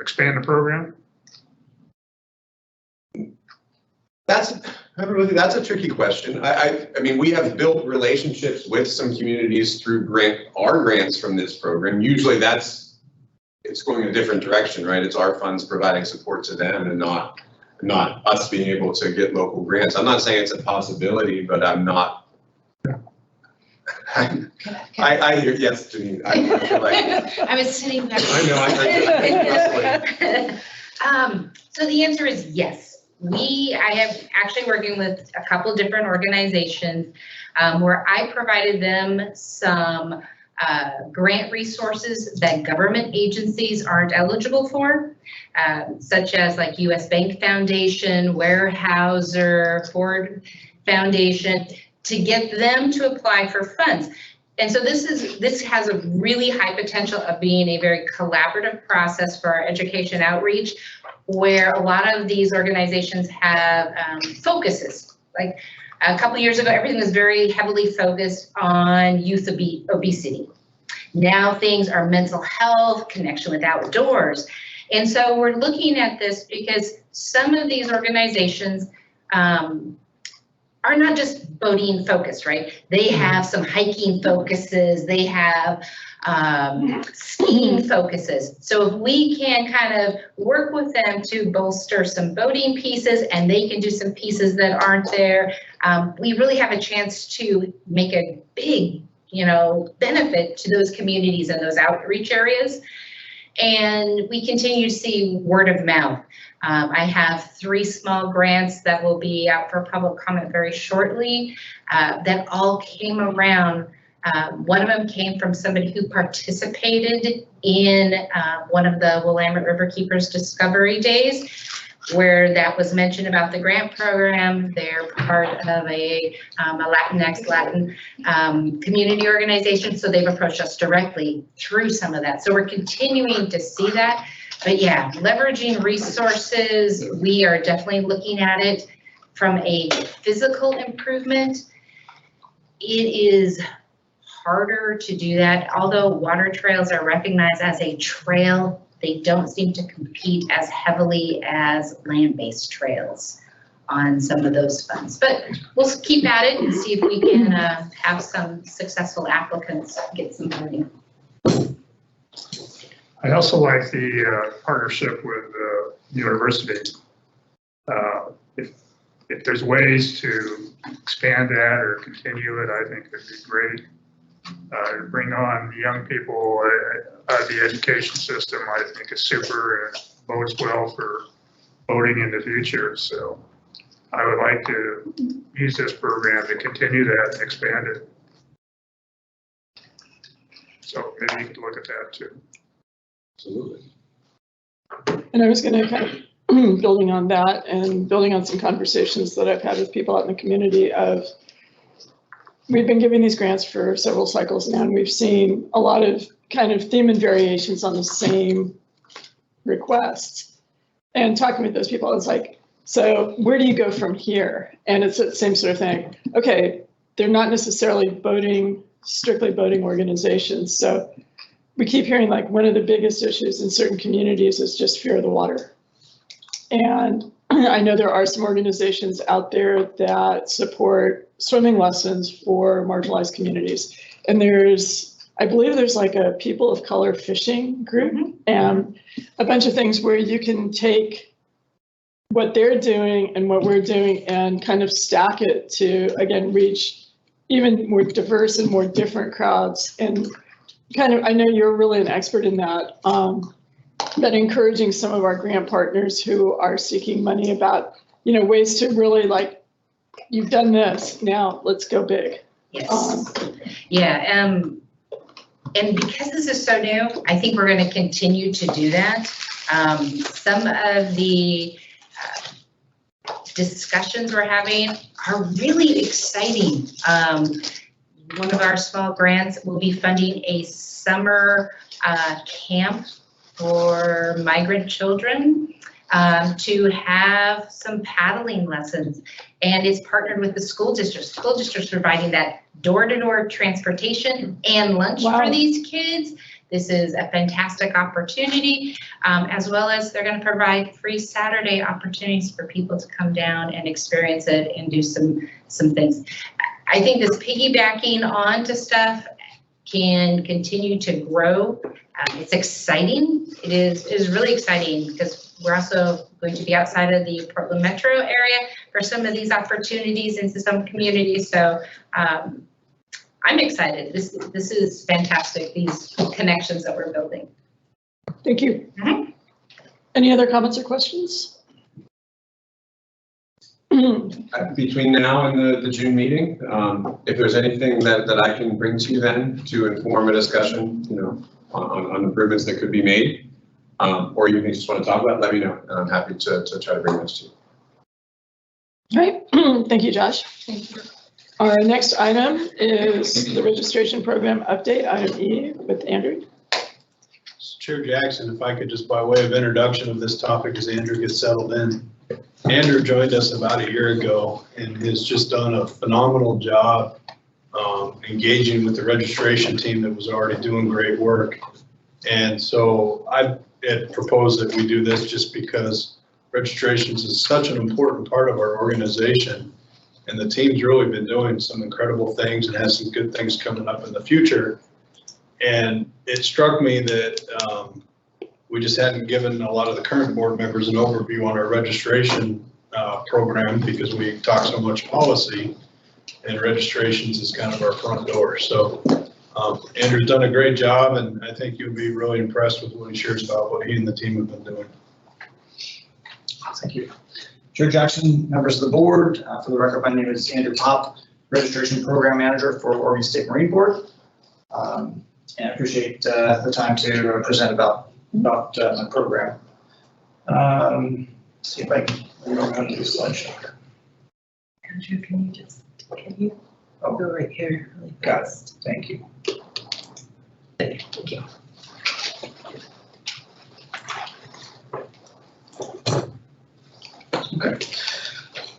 expand the program? That's a tricky question. I mean, we have built relationships with some communities through our grants from this program. Usually it's going a different direction, right? It's our funds providing support to them and not us being able to get local grants. I'm not saying it's a possibility, but I'm not. I hear, yes, Janine. I feel like I was sitting back. I know. So the answer is yes. I have actually working with a couple different organizations where I provided them some grant resources that government agencies aren't eligible for, such as like U.S. Bank Foundation, Weyerhaeuser, Ford Foundation, to get them to apply for funds. And so this has a really high potential of being a very collaborative process for our education outreach, where a lot of these organizations have focuses. Like a couple of years ago, everything was very heavily focused on youth obesity. Now things are mental health, connection with outdoors. And so we're looking at this because some of these organizations are not just boating focused, right? They have some hiking focuses, they have skiing focuses. So if we can kind of work with them to bolster some boating pieces and they can do some pieces that aren't there, we really have a chance to make a big, benefit to those communities and those outreach areas. And we continue to see word of mouth. I have 3 small grants that will be out for public comment very shortly that all came around. One of them came from somebody who participated in one of the Willamette Riverkeepers Discovery Days, where that was mentioned about the grant program. They're part of a Latin community organization, so they've approached us directly through some of that. So we're continuing to see that. But yeah, leveraging resources, we are definitely looking at it from a physical improvement. It is harder to do that. Although water trails are recognized as a trail, they don't seem to compete as heavily as land-based trails on some of those funds. But we'll keep at it and see if we can have some successful applicants get some money. I also like the partnership with the university. If there's ways to expand that or continue it, I think it'd be great. Bring on young people out of the education system, I think is super and bodes well for voting in the future. So I would like to use this program to continue that and expand it. So maybe you could look at that too. Absolutely. And I was going to kind of building on that and building on some conversations that I've had with people out in the community of, we've been giving these grants for several cycles now, and we've seen a lot of kind of theme and variations on the same requests. And talking with those people, it's like, so where do you go from here? And it's the same sort of thing. Okay, they're not necessarily strictly voting organizations. So we keep hearing like one of the biggest issues in certain communities is just fear of the water. And I know there are some organizations out there that support swimming lessons for marginalized communities. And I believe there's like a people of color fishing group and a bunch of things where you can take what they're doing and what we're doing and kind of stack it to, again, reach even more diverse and more different crowds. And kind of, I know you're really an expert in that, but encouraging some of our grant partners who are seeking money about, ways to really like, you've done this, now let's go big. Yes. And because this is so new, I think we're going to continue to do that. Some of the discussions we're having are really exciting. One of our small grants will be funding a summer camp for migrant children to have some paddling lessons. And it's partnered with the school district. School district's providing that door-to-door transportation and lunch for these kids. This is a fantastic opportunity, as well as they're going to provide free Saturday opportunities for people to come down and experience it and do some things. I think this piggybacking onto stuff can continue to grow. It's exciting. It is really exciting because we're also going to be outside of the Portland metro area for some of these opportunities into some communities. So I'm excited. This is fantastic, these connections that we're building. Thank you. Any other comments or questions? Between now and the June meeting, if there's anything that I can bring to you then to inform a discussion, on improvements that could be made, or you just want to talk about, let me know, and I'm happy to try to bring those to you. All right, thank you, Josh. Thank you. Our next item is the registration program update, item E, with Andrew. Chair Jackson, if I could just by way of introduction of this topic as Andrew gets settled in. Andrew joined us about a year ago and has just done a phenomenal job engaging with the registration team that was already doing great work. And so I had proposed that we do this just because registrations is such an important part of our organization. And the team's really been doing some incredible things and has some good things coming up in the future. And it struck me that we just hadn't given a lot of the current board members an overview on our registration program because we talk so much policy, and registrations is kind of our front door. So Andrew's done a great job, and I think you'll be really impressed with what he shares about what he and the team have been doing. Thank you. Chair Jackson, members of the board, for the record, my name is Andrew Pop, Registration Program Manager for Oregon State Marine Board. And I appreciate the time to present about my program. Let's see if I can remember how to do slideshow. Andrew, can you go right here? Really Got it. Thank you. Thank you. Okay.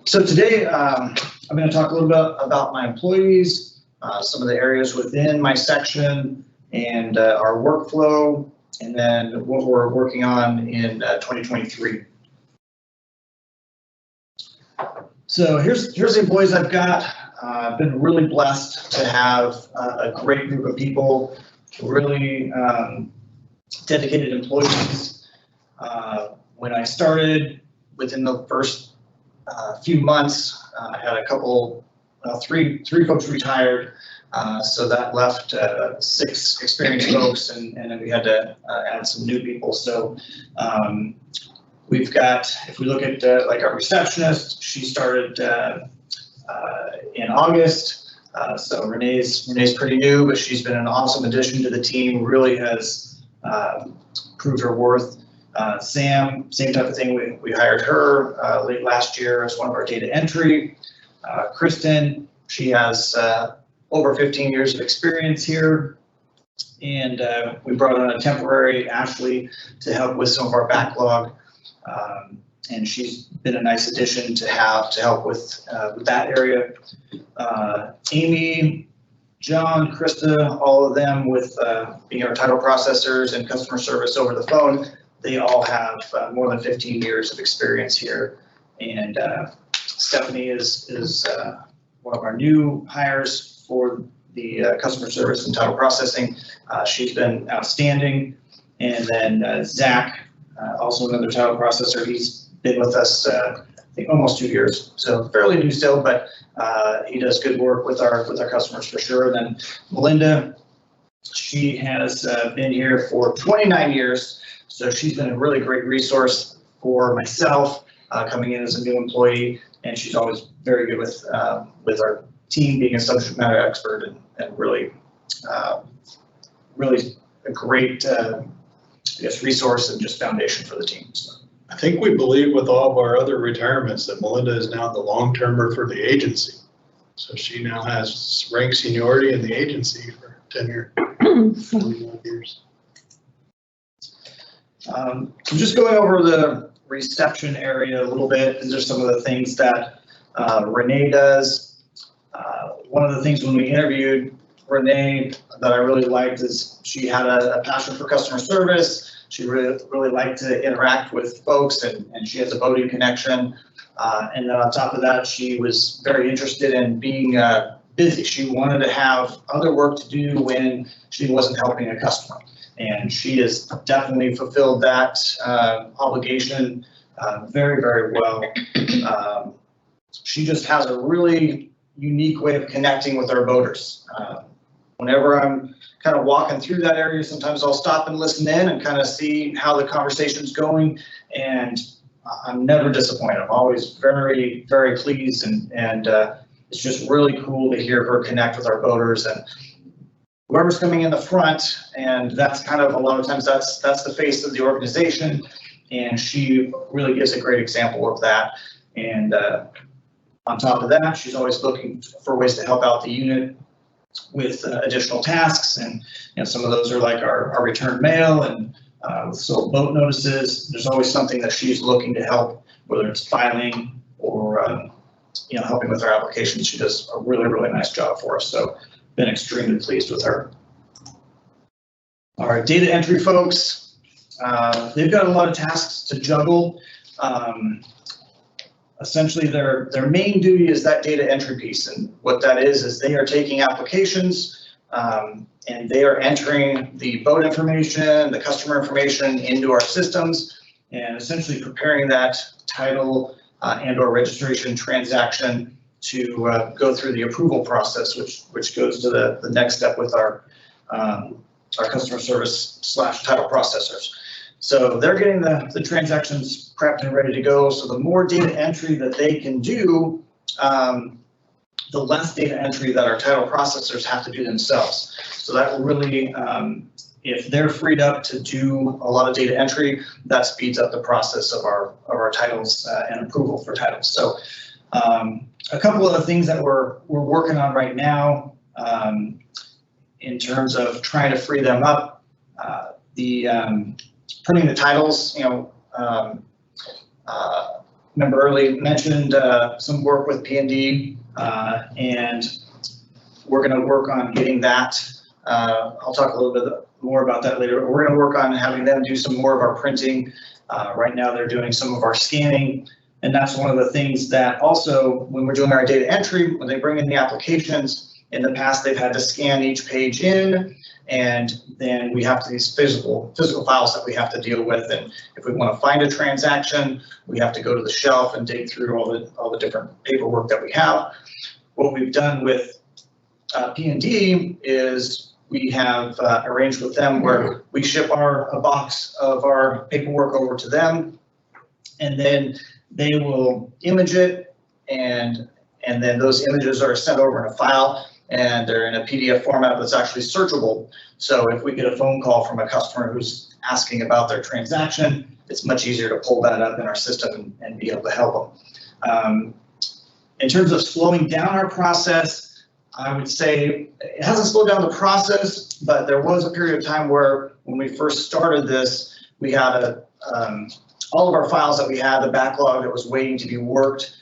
So today I'm going to talk a little bit about my employees, some of the areas within my section, and our workflow, and then what we're working on in 2023. So here's the employees I've got. I've been really blessed to have a great group of people, really dedicated employees. When I started, within the first few months, I had a couple, three folks retired. So that left 6 experienced folks, and then we had to add some new people. So we've got, if we look at like our receptionist, she started in August. So Renee's pretty new, but she's been an awesome addition to the team, really has proved her worth. Sam, same type of thing. We hired her late last year as one of our data entry. Kristen, she has over 15 years of experience here. And we brought on a temporary Ashley to help with some of our backlog. And she's been a nice addition to help with that area. Amy, John, Krista, all of them with being our title processors and customer service over the phone, they all have more than 15 years of experience here. And Stephanie is one of our new hires for the customer service and title processing. She's been outstanding. And then Zach, also another title processor, he's been with us, I think almost 2 years. So fairly new still, but he does good work with our customers for sure. And then Melinda, she has been here for 29 years. So she's been a really great resource for myself coming in as a new employee. And she's always very good with our team, being a subject matter expert and really a great, I guess, resource and just foundation for the team. So. I think we believe with all of our other retirements that Melinda is now the long-termer for the agency. So she now has rank seniority in the agency for 10 years, 21 years. So just going over the reception area a little bit, these are some of the things that Renee does. One of the things when we interviewed Renee that I really liked is she had a passion for customer service. She really liked to interact with folks, and she has a boating connection. And then on top of that, she was very interested in being busy. She wanted to have other work to do when she wasn't helping a customer. And she has definitely fulfilled that obligation very, very well. She just has a really unique way of connecting with our boaters. Whenever I'm kind of walking through that area, sometimes I'll stop and listen in and kind of see how the conversation's going, and I'm never disappointed. I'm always very, very pleased, and it's just really cool to hear her connect with our boaters and whoever's coming in the front, and that's kind of a lot of times that's the face of the organization, and she really gives a great example of that. And on top of that, she's always looking for ways to help out the unit with additional tasks, and some of those are like our return mail and sold boat notices. There's always something that she's looking to help, whether it's filing or helping with our applications. She does a really, really nice job for us. So been extremely pleased with her. Our data entry folks, they've got a lot of tasks to juggle. Essentially, their main duty is that data entry piece, and what that is they are taking applications and they are entering the boat information, the customer information into our systems, and essentially preparing that title and/or registration transaction to go through the approval process, which goes to the next step with our customer service / title processors. So they're getting the transactions prepped and ready to go. So the more data entry that they can do, the less data entry that our title processors have to do themselves. So that really, if they're freed up to do a lot of data entry, that speeds up the process of our titles and approval for titles. So a couple of the things that we're working on right now in terms of trying to free them up, printing the titles, remember earlier mentioned some work with P&D, and we're going to work on getting that. I'll talk a little bit more about that later. We're going to work on having them do some more of our printing. Right now they're doing some of our scanning. And that's one of the things that also, when we're doing our data entry, when they bring in the applications, in the past, they've had to scan each page in, and then we have these physical files that we have to deal with. And if we want to find a transaction, we have to go to the shelf and dig through all the different paperwork that we have. What we've done with P&D is we have arranged with them where we ship a box of our paperwork over to them, and then they will image it, and then those images are sent over in a file, and they're in a PDF format that's actually searchable. So if we get a phone call from a customer who's asking about their transaction, it's much easier to pull that up in our system and be able to help them. In terms of slowing down our process, I would say it hasn't slowed down the process, but there was a period of time where when we first started this, we had all of our files that we had, the backlog that was waiting to be worked.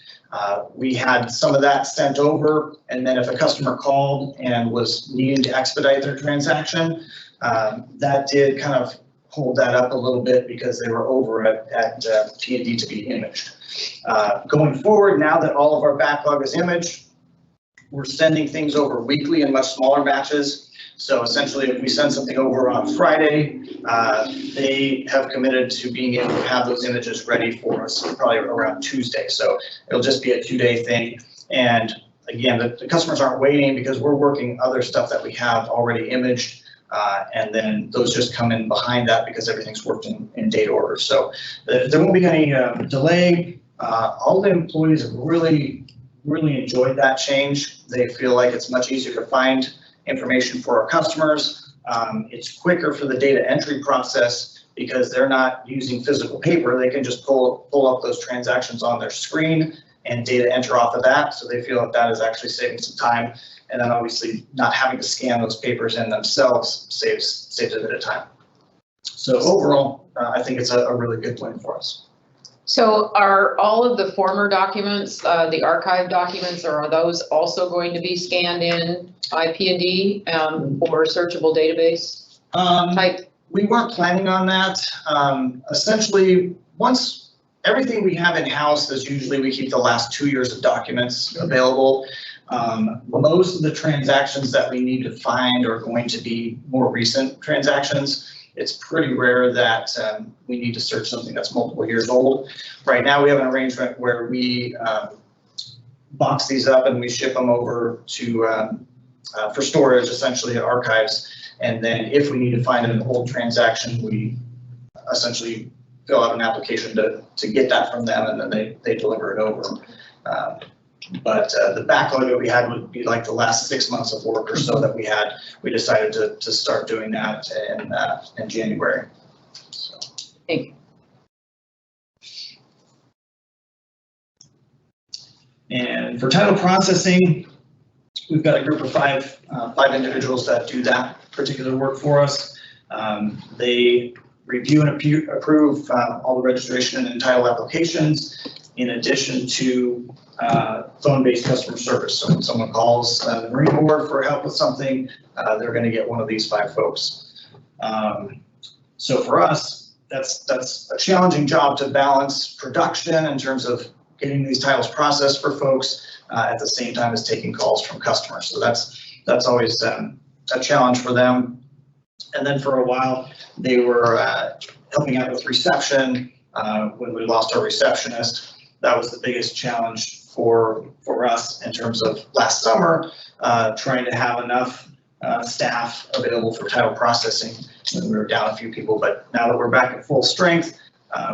We had some of that sent over, and then if a customer called and was needing to expedite their transaction, that did kind of hold that up a little bit because they were over at P&D to be imaged. Going forward, now that all of our backlog is imaged, we're sending things over weekly in much smaller batches. So essentially, if we send something over on Friday, they have committed to being able to have those images ready for us probably around Tuesday. So it'll just be a 2-day thing. And again, the customers aren't waiting because we're working other stuff that we have already imaged. And then those just come in behind that because everything's worked in date order. So there won't be any delay. All the employees have really enjoyed that change. They feel like it's much easier to find information for our customers. It's quicker for the data entry process because they're not using physical paper. They can just pull up those transactions on their screen and data enter off of that. So they feel that that is actually saving some time. And then obviously not having to scan those papers in themselves saves a bit of time. So overall, I think it's a really good win for us. So are all of the former documents, the archive documents, or are those also going to be scanned in by P&D or searchable database type? We weren't planning on that. Essentially, once everything we have in-house is usually we keep the last 2 years of documents available. Most of the transactions that we need to find are going to be more recent transactions. It's pretty rare that we need to search something that's multiple years old. Right now, we have an arrangement where we box these up and we ship them over to for storage, essentially at archives. And then if we need to find an old transaction, we essentially fill out an application to get that from them, and then they deliver it over. But the backlog that we had would be like the last 6 months of work or so that we had. We decided to start doing that in January. So. Thank you. And for title processing, we've got a group of five individuals that do that particular work for us. They review and approve all the registration and title applications, in addition to phone-based customer service. So when someone calls the Marine Board for help with something, they're going to get one of these 5 folks. So for us, that's a challenging job to balance production in terms of getting these titles processed for folks at the same time as taking calls from customers. So that's always a challenge for them. And then for a while, they were helping out with reception when we lost our receptionist. That was the biggest challenge for us in terms of last summer, trying to have enough staff available for title processing when we were down a few people. But now that we're back at full strength,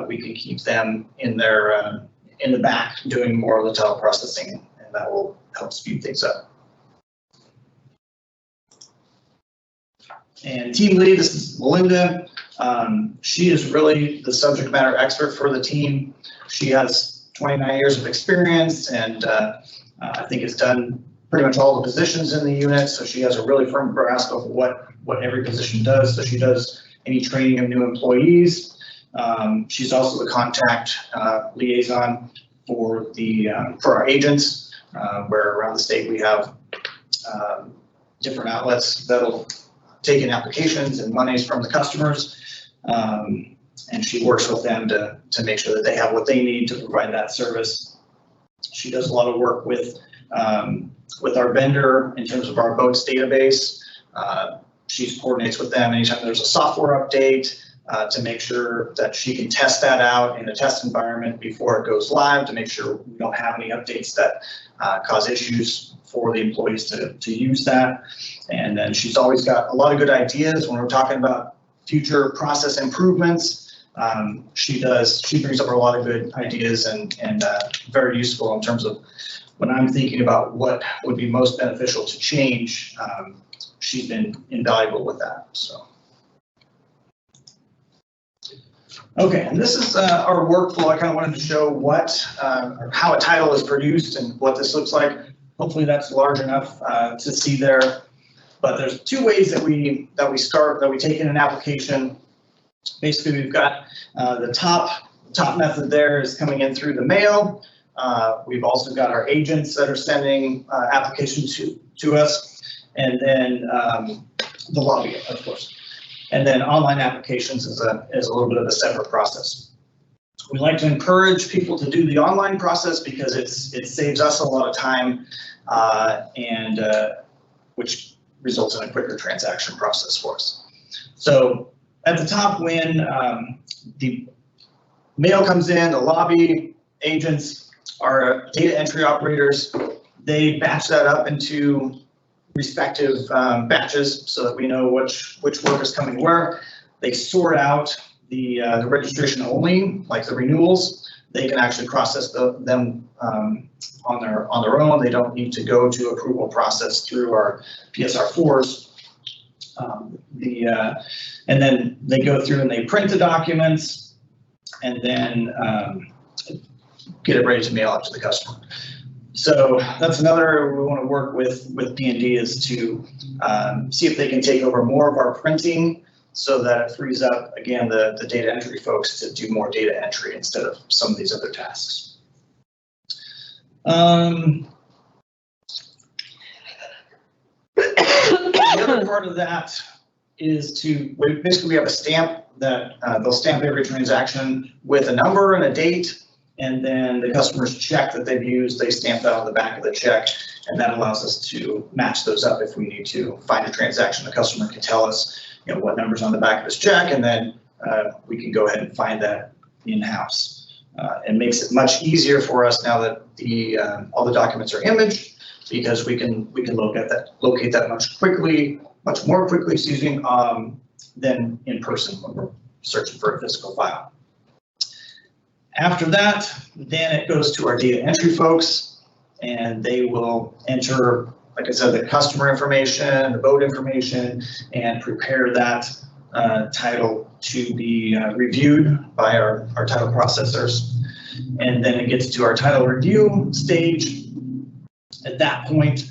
we can keep them in the back doing more of the title processing, and that will help speed things up. And team lead, this is Melinda. She is really the subject matter expert for the team. She has 29 years of experience, and I think has done pretty much all the positions in the unit. So she has a really firm grasp of what every position does. So she does any training of new employees. She's also the contact liaison for our agents, where around the state we have different outlets that'll take in applications and monies from the customers. and she works with them to make sure that they have what they need to provide that service. She does a lot of work with our vendor in terms of our boats database. She coordinates with them anytime there's a software update to make sure that she can test that out in a test environment before it goes live, to make sure we don't have any updates that cause issues for the employees to use that. And then she's always got a lot of good ideas when we're talking about future process improvements. She brings up a lot of good ideas and very useful in terms of when I'm thinking about what would be most beneficial to change. She's been invaluable with that, so. Okay, and this is our workflow. I kind of wanted to show how a title is produced and what this looks like. Hopefully that's large enough to see there. But there's two ways that we take in an application. Basically, we've got the top method there is coming in through the mail. We've also got our agents that are sending applications to us. And then the lobby, of course. And then online applications is a little bit of a separate process. We like to encourage people to do the online process because it saves us a lot of time and which results in a quicker transaction process for us. So at the top, when the mail comes in, the lobby agents, our data entry operators, they batch that up into respective batches so that we know which work is coming where. They sort out the registration only, like the renewals. They can actually process them on their own. They don't need to go to approval process through our PSR4s. And then they go through and they print the documents and then get it ready to mail out to the customer. So that's another area we want to work with P&D is to see if they can take over more of our printing so that it frees up, again, the data entry folks to do more data entry instead of some of these other tasks. The other part of that is basically we have a stamp that they'll stamp every transaction with a number and a date. And then the customer's check that they've used, they stamp that on the back of the check, and that allows us to match those up if we need to find a transaction. The customer can tell us, what number's on the back of his check, and then we can go ahead and find that in-house. It makes it much easier for us now that all the documents are imaged, because we can locate that much more quickly, excuse me, than in person when we're searching for a physical file. After that, then it goes to our data entry folks, and they will enter, like I said, the customer information, the boat information, and prepare that title to be reviewed by our title processors. And then it gets to our title review stage. At that point,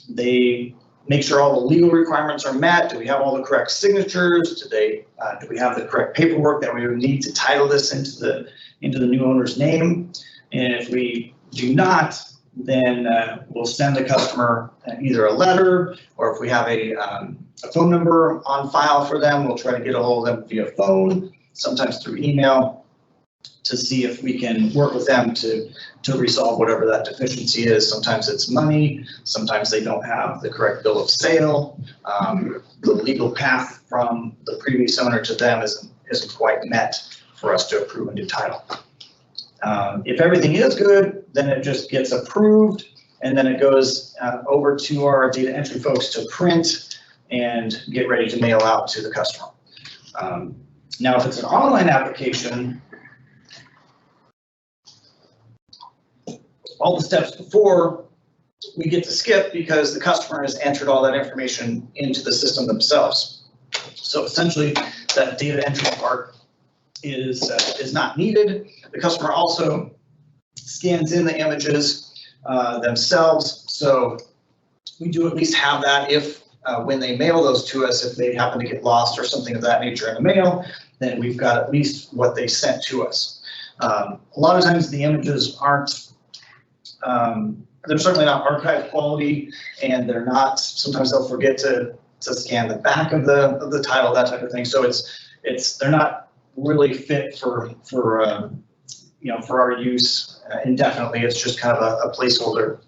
they make sure all the legal requirements are met. Do we have all the correct signatures? Do we have the correct paperwork that we would need to title this into the new owner's name? And if we do not, then we'll send the customer either a letter, or if we have a phone number on file for them, we'll try to get a hold of them via phone, sometimes through email, to see if we can work with them to resolve whatever that deficiency is. Sometimes it's money, sometimes they don't have the correct bill of sale. The legal path from the previous owner to them isn't quite met for us to approve a new title. If everything is good, then it just gets approved, and then it goes over to our data entry folks to print and get ready to mail out to the customer. Now, if it's an online application, all the steps before we get to skip because the customer has entered all that information into the system themselves. So essentially, that data entry part is not needed. The customer also scans in the images themselves. So we do at least have that if when they mail those to us, if they happen to get lost or something of that nature in the mail, then we've got at least what they sent to us. A lot of times the images aren't they're certainly not archive quality, and they're not, sometimes they'll forget to scan the back of the title, that type of thing. So it's they're not really fit for our use indefinitely. It's just kind of a placeholder.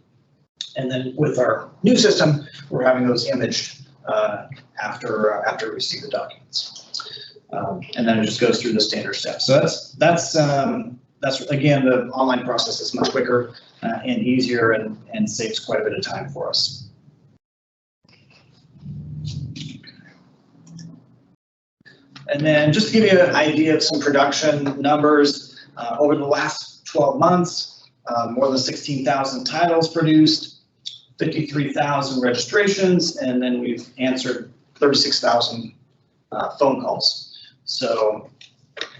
And then with our new system, we're having those imaged after we receive the documents. And then it just goes through the standard steps. So that's again, the online process is much quicker and easier and saves quite a bit of time for us. And then just to give you an idea of some production numbers, over the last 12 months, more than 16,000 titles produced, 53,000 registrations, and then we've answered 36,000 phone calls. So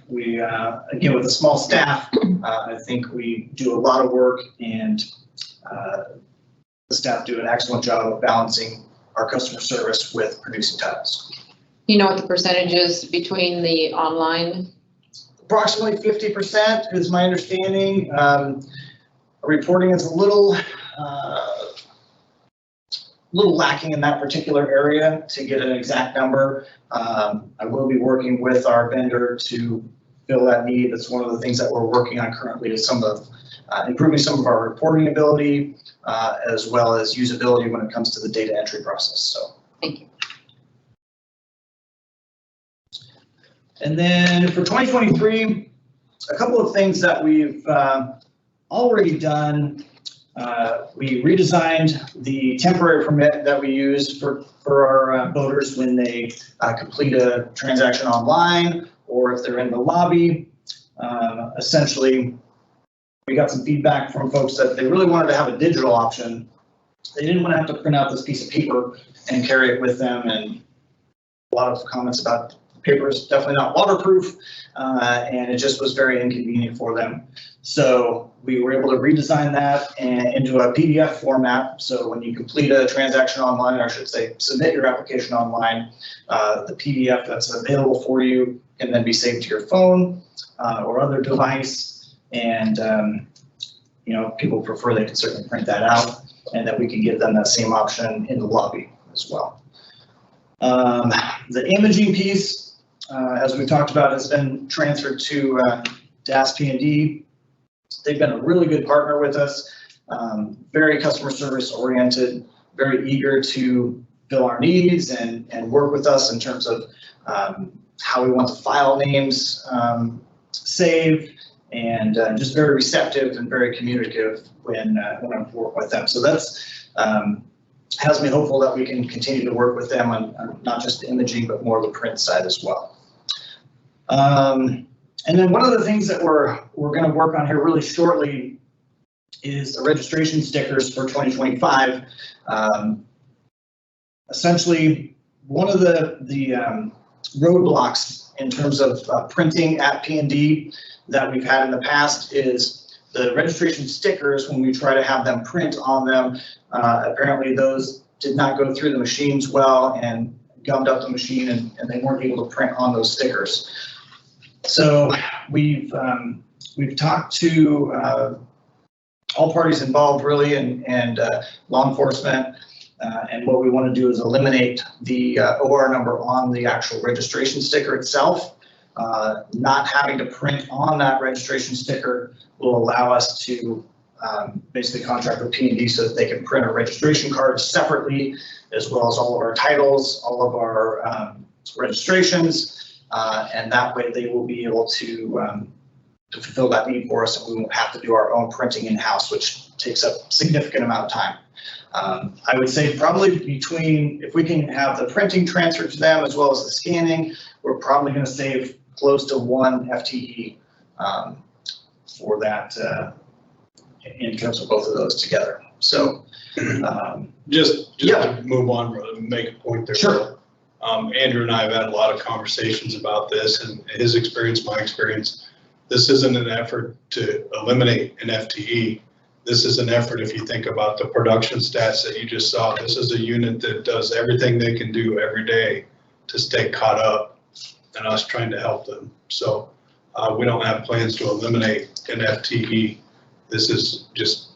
we, again, with a small staff, I think we do a lot of work, and the staff do an excellent job of balancing our customer service with producing titles. You know what the percentage is between the online? Approximately 50% is my understanding. Reporting is a little lacking in that particular area to get an exact number. I will be working with our vendor to fill that need. That's one of the things that we're working on currently, is some of improving some of our reporting ability, as well as usability when it comes to the data entry process. So. Thank you. And then for 2023, a couple of things that we've already done. We redesigned the temporary permit that we use for our voters when they complete a transaction online or if they're in the lobby. Essentially, we got some feedback from folks that they really wanted to have a digital option. They didn't want to have to print out this piece of paper and carry it with them, and a lot of comments about paper is definitely not waterproof, and it just was very inconvenient for them. So we were able to redesign that into a PDF format. So when you complete a transaction online, or I should say submit your application online, the PDF that's available for you can then be saved to your phone or other device. And people prefer, they can certainly print that out, and that we can give them that same option in the lobby as well. The imaging piece, as we talked about, has been transferred to DAS P&D. They've been a really good partner with us, very customer service oriented, very eager to fill our needs and work with us in terms of how we want the file names saved, and just very receptive and very communicative when I'm working with them. So that's has me hopeful that we can continue to work with them on not just the imaging, but more of the print side as well. And then one of the things that we're going to work on here really shortly is the registration stickers for 2025. Essentially, one of the roadblocks in terms of printing at P&D that we've had in the past is the registration stickers. When we try to have them print on them, apparently those did not go through the machines well and gummed up the machine, and they weren't able to print on those stickers. So we've talked to all parties involved, really, and law enforcement, and what we want to do is eliminate the OR number on the actual registration sticker itself. Not having to print on that registration sticker will allow us to basically contract with P&D so that they can print our registration cards separately, as well as all of our titles, all of our registrations, and that way they will be able to fulfill that need for us, and we won't have to do our own printing in-house, which takes up a significant amount of time. I would say probably if we can have the printing transferred to them as well as the scanning, we're probably going to save close to 1 FTE for that in terms of both of those together. So just to move on, brother, make a point there. Sure. Andrew and I have had a lot of conversations about this, and his experience, my experience. This isn't an effort to eliminate an FTE. This is an effort, if you think about the production stats that you just saw, this is a unit that does everything they can do every day to stay caught up, and us trying to help them. So we don't have plans to eliminate an FTE. This is just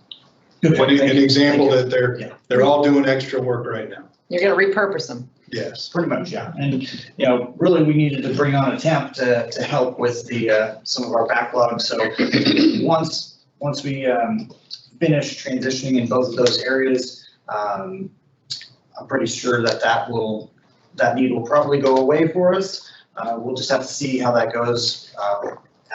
Good point. An example that Yeah. they're all doing extra work right now. You're gonna repurpose them. Yes. Pretty much, yeah. And, really, we needed to bring on a temp to help with the, some of our backlog. So once we finish transitioning in both of those areas, I'm pretty sure that need will probably go away for us. We'll just have to see how that goes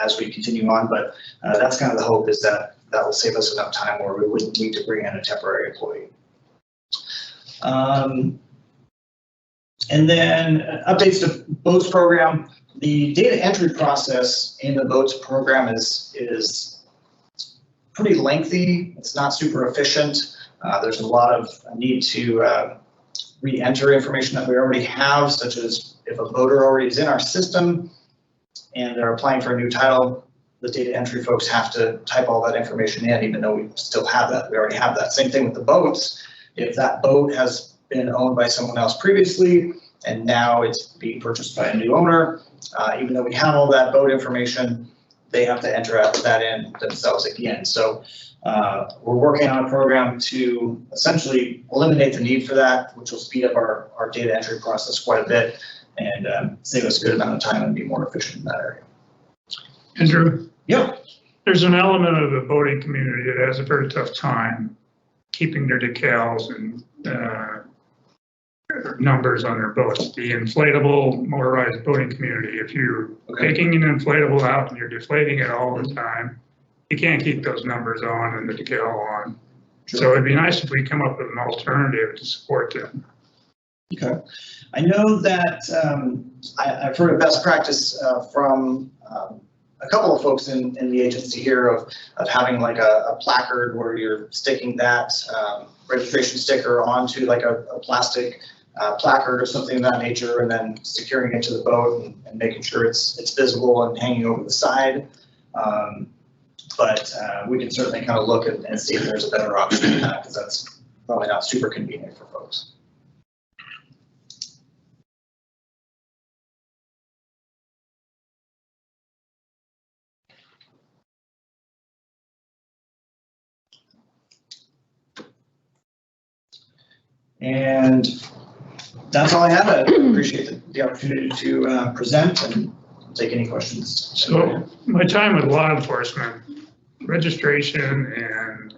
as we continue on, but that's kind of the hope, is that will save us enough time where we wouldn't need to bring in a temporary employee. And then updates to boats program. The data entry process in the boats program is pretty lengthy. It's not super efficient. There's a lot of need to re-enter information that we already have, such as if a boater already is in our system and they're applying for a new title, the data entry folks have to type all that information in, even though we still have that. We already have that. Same thing with the boats. If that boat has been owned by someone else previously, and now it's being purchased by a new owner, even though we have all that boat information, they have to enter that in themselves again. So we're working on a program to essentially eliminate the need for that, which will speed up our data entry process quite a bit and save us a good amount of time and be more efficient in that area. Andrew? Yeah. There's an element of the boating community that has a very tough time keeping their decals and numbers on their boats. The inflatable motorized boating community, if you're taking an inflatable out and you're deflating it all the time, you can't keep those numbers on and the decal on. Sure. So it'd be nice if we come up with an alternative to support them. Okay. I know that I've heard of best practice from a couple of folks in the agency here of having like a placard where you're sticking that registration sticker onto like a plastic placard or something of that nature, and then securing it to the boat and making sure it's visible and hanging over the side. But we can certainly kind of look and see if there's a better option than that, because that's probably not super convenient for folks. And that's all I have. I appreciate the opportunity to present and take any questions. So my time with law enforcement, registration and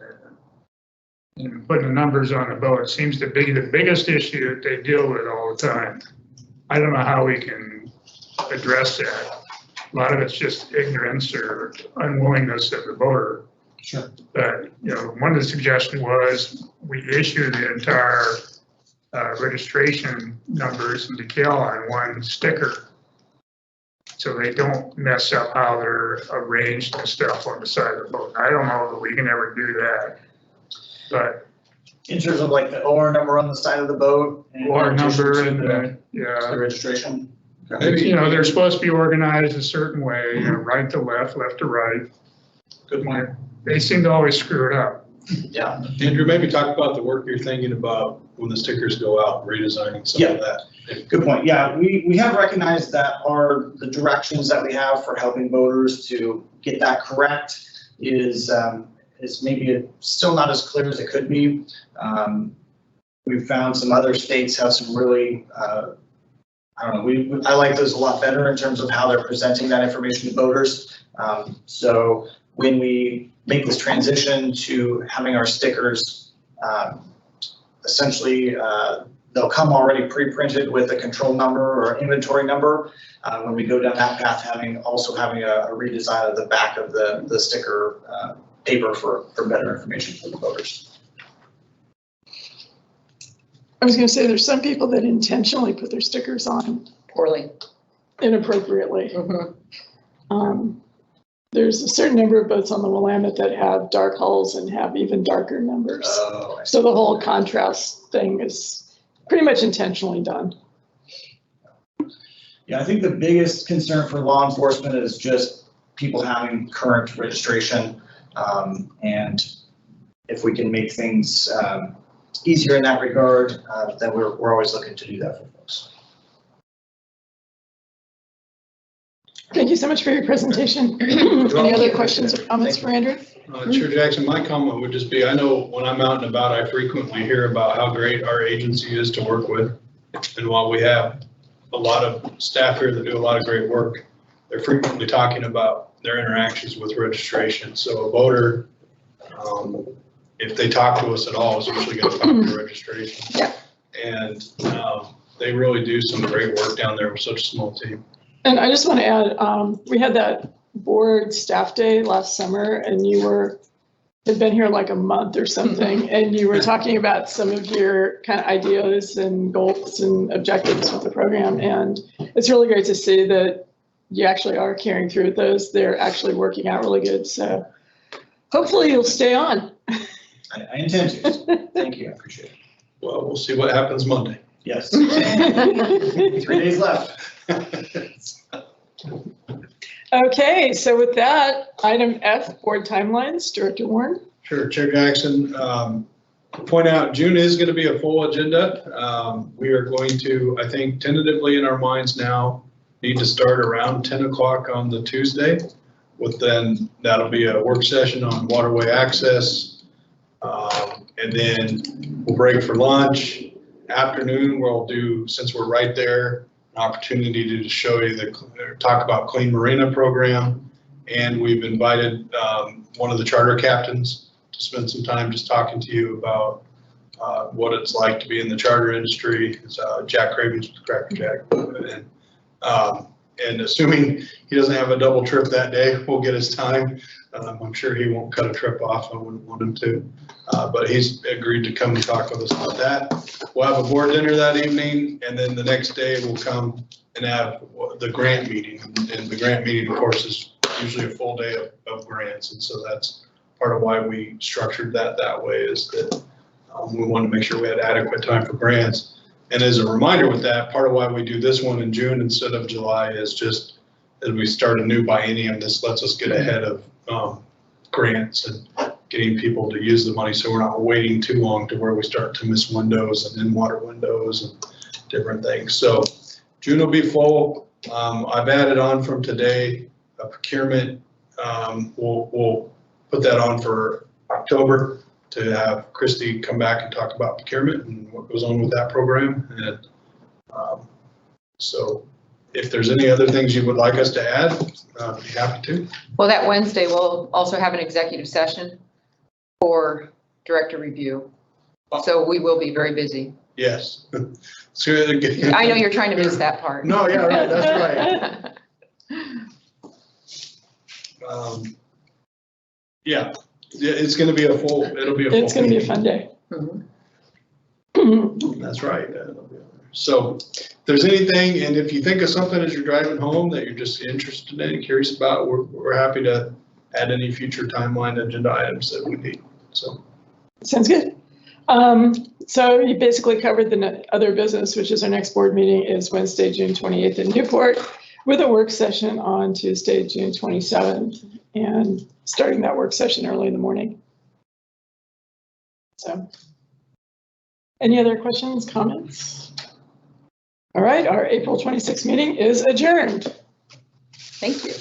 putting the numbers on the boat seems to be the biggest issue that they deal with all the time. I don't know how we can address that. A lot of it's just ignorance or unwillingness of the boater. Sure. But, one of the suggestions was we issue the entire registration numbers and decal on one sticker, so they don't mess up how they're arranged and stuff on the side of the boat. I don't know that we can ever do that, but. In terms of like the OR number on the side of the boat? And OR number and the registration? Maybe, they're supposed to be organized a certain way, right to left, left to right. Good point. They seem to always screw it up. Yeah. Andrew, maybe talk about the work you're thinking about when the stickers go out, redesigning some of that. Good point. Yeah, we have recognized that the directions that we have for helping voters to get that correct is maybe still not as clear as it could be. We've found some other states have some really, I don't know, I like those a lot better in terms of how they're presenting that information to voters. So when we make this transition to having our stickers, essentially they'll come already pre-printed with a control number or inventory number. When we go down that path, also having a redesign of the back of the sticker paper for better information for the voters. I was going to say there's some people that intentionally put their stickers on Poorly. inappropriately. Mm-hmm. There's a certain number of boats on the Willamette that have dark hulls and have even darker numbers. Oh, so the whole contrast thing is pretty much intentionally done. Yeah, I think the biggest concern for law enforcement is just people having current registration. And if we can make things easier in that regard, then we're always looking to do that for folks. Thank you so much for your presentation. Any other questions or comments for Andrew? Chair Jackson, my comment would just be, I know when I'm out and about, I frequently hear about how great our agency is to work with. And while we have a lot of staff here that do a lot of great work, they're frequently talking about their interactions with registration. So a voter, if they talk to us at all, is usually going to talk to registration. Yeah. And they really do some great work down there with such a small team. And I just want to add, we had that board staff day last summer, and you had been here like a month or something, and you were talking about some of your kind of ideas and goals and objectives with the program. And it's really great to see that you actually are carrying through with those. They're actually working out really good. So hopefully you'll stay on. I intend to. Thank you, I appreciate it. Well, we'll see what happens Monday. Yes. 3 days left. Okay, so with that, item F, board timelines, Director Warren. Sure, Chair Jackson. Point out, June is going to be a full agenda. We are going to, I think, tentatively in our minds now, need to start around 10 o'clock on the Tuesday. Then that'll be a work session on waterway access. And then we'll break for lunch. Afternoon, we'll do, since we're right there, an opportunity to show you talk about Clean Marina program. And we've invited one of the charter captains to spend some time just talking to you about what it's like to be in the charter industry. It's Jack Cravens with Cracker Jack. And assuming he doesn't have a double trip that day, we'll get his time. I'm sure he won't cut a trip off. I wouldn't want him to. But he's agreed to come and talk with us about that. We'll have a board dinner that evening, and then the next day we'll come and have the grant meeting. And the grant meeting, of course, is usually a full day of grants. And so that's part of why we structured that way, is that we wanted to make sure we had adequate time for grants. And as a reminder with that, part of why we do this one in June instead of July is just as we start a new biennium, this lets us get ahead of grants and getting people to use the money, so we're not waiting too long to where we start to miss windows and in-water windows and different things. So June will be full. I've added on from today a procurement. We'll put that on for October to have Christy come back and talk about procurement and what goes on with that program. And so if there's any other things you would like us to add, I'd be happy to. Well, that Wednesday, we'll also have an executive session for director review. So we will be very busy. Yes. So, I know you're trying to miss that part. No, yeah, right, that's right. Yeah, it's going to be it'll be a full. It's going to be a fun day. That's right. So if there's anything, and if you think of something as you're driving home that you're just interested in, curious about, we're happy to add any future timeline agenda items that we need. So sounds good. So you basically covered the other business, which is our next board meeting is Wednesday, June 28th in Newport, with a work session on Tuesday, June 27th, and starting that work session early in the morning. So any other questions, comments? All right, our April 26th meeting is adjourned. Thank you.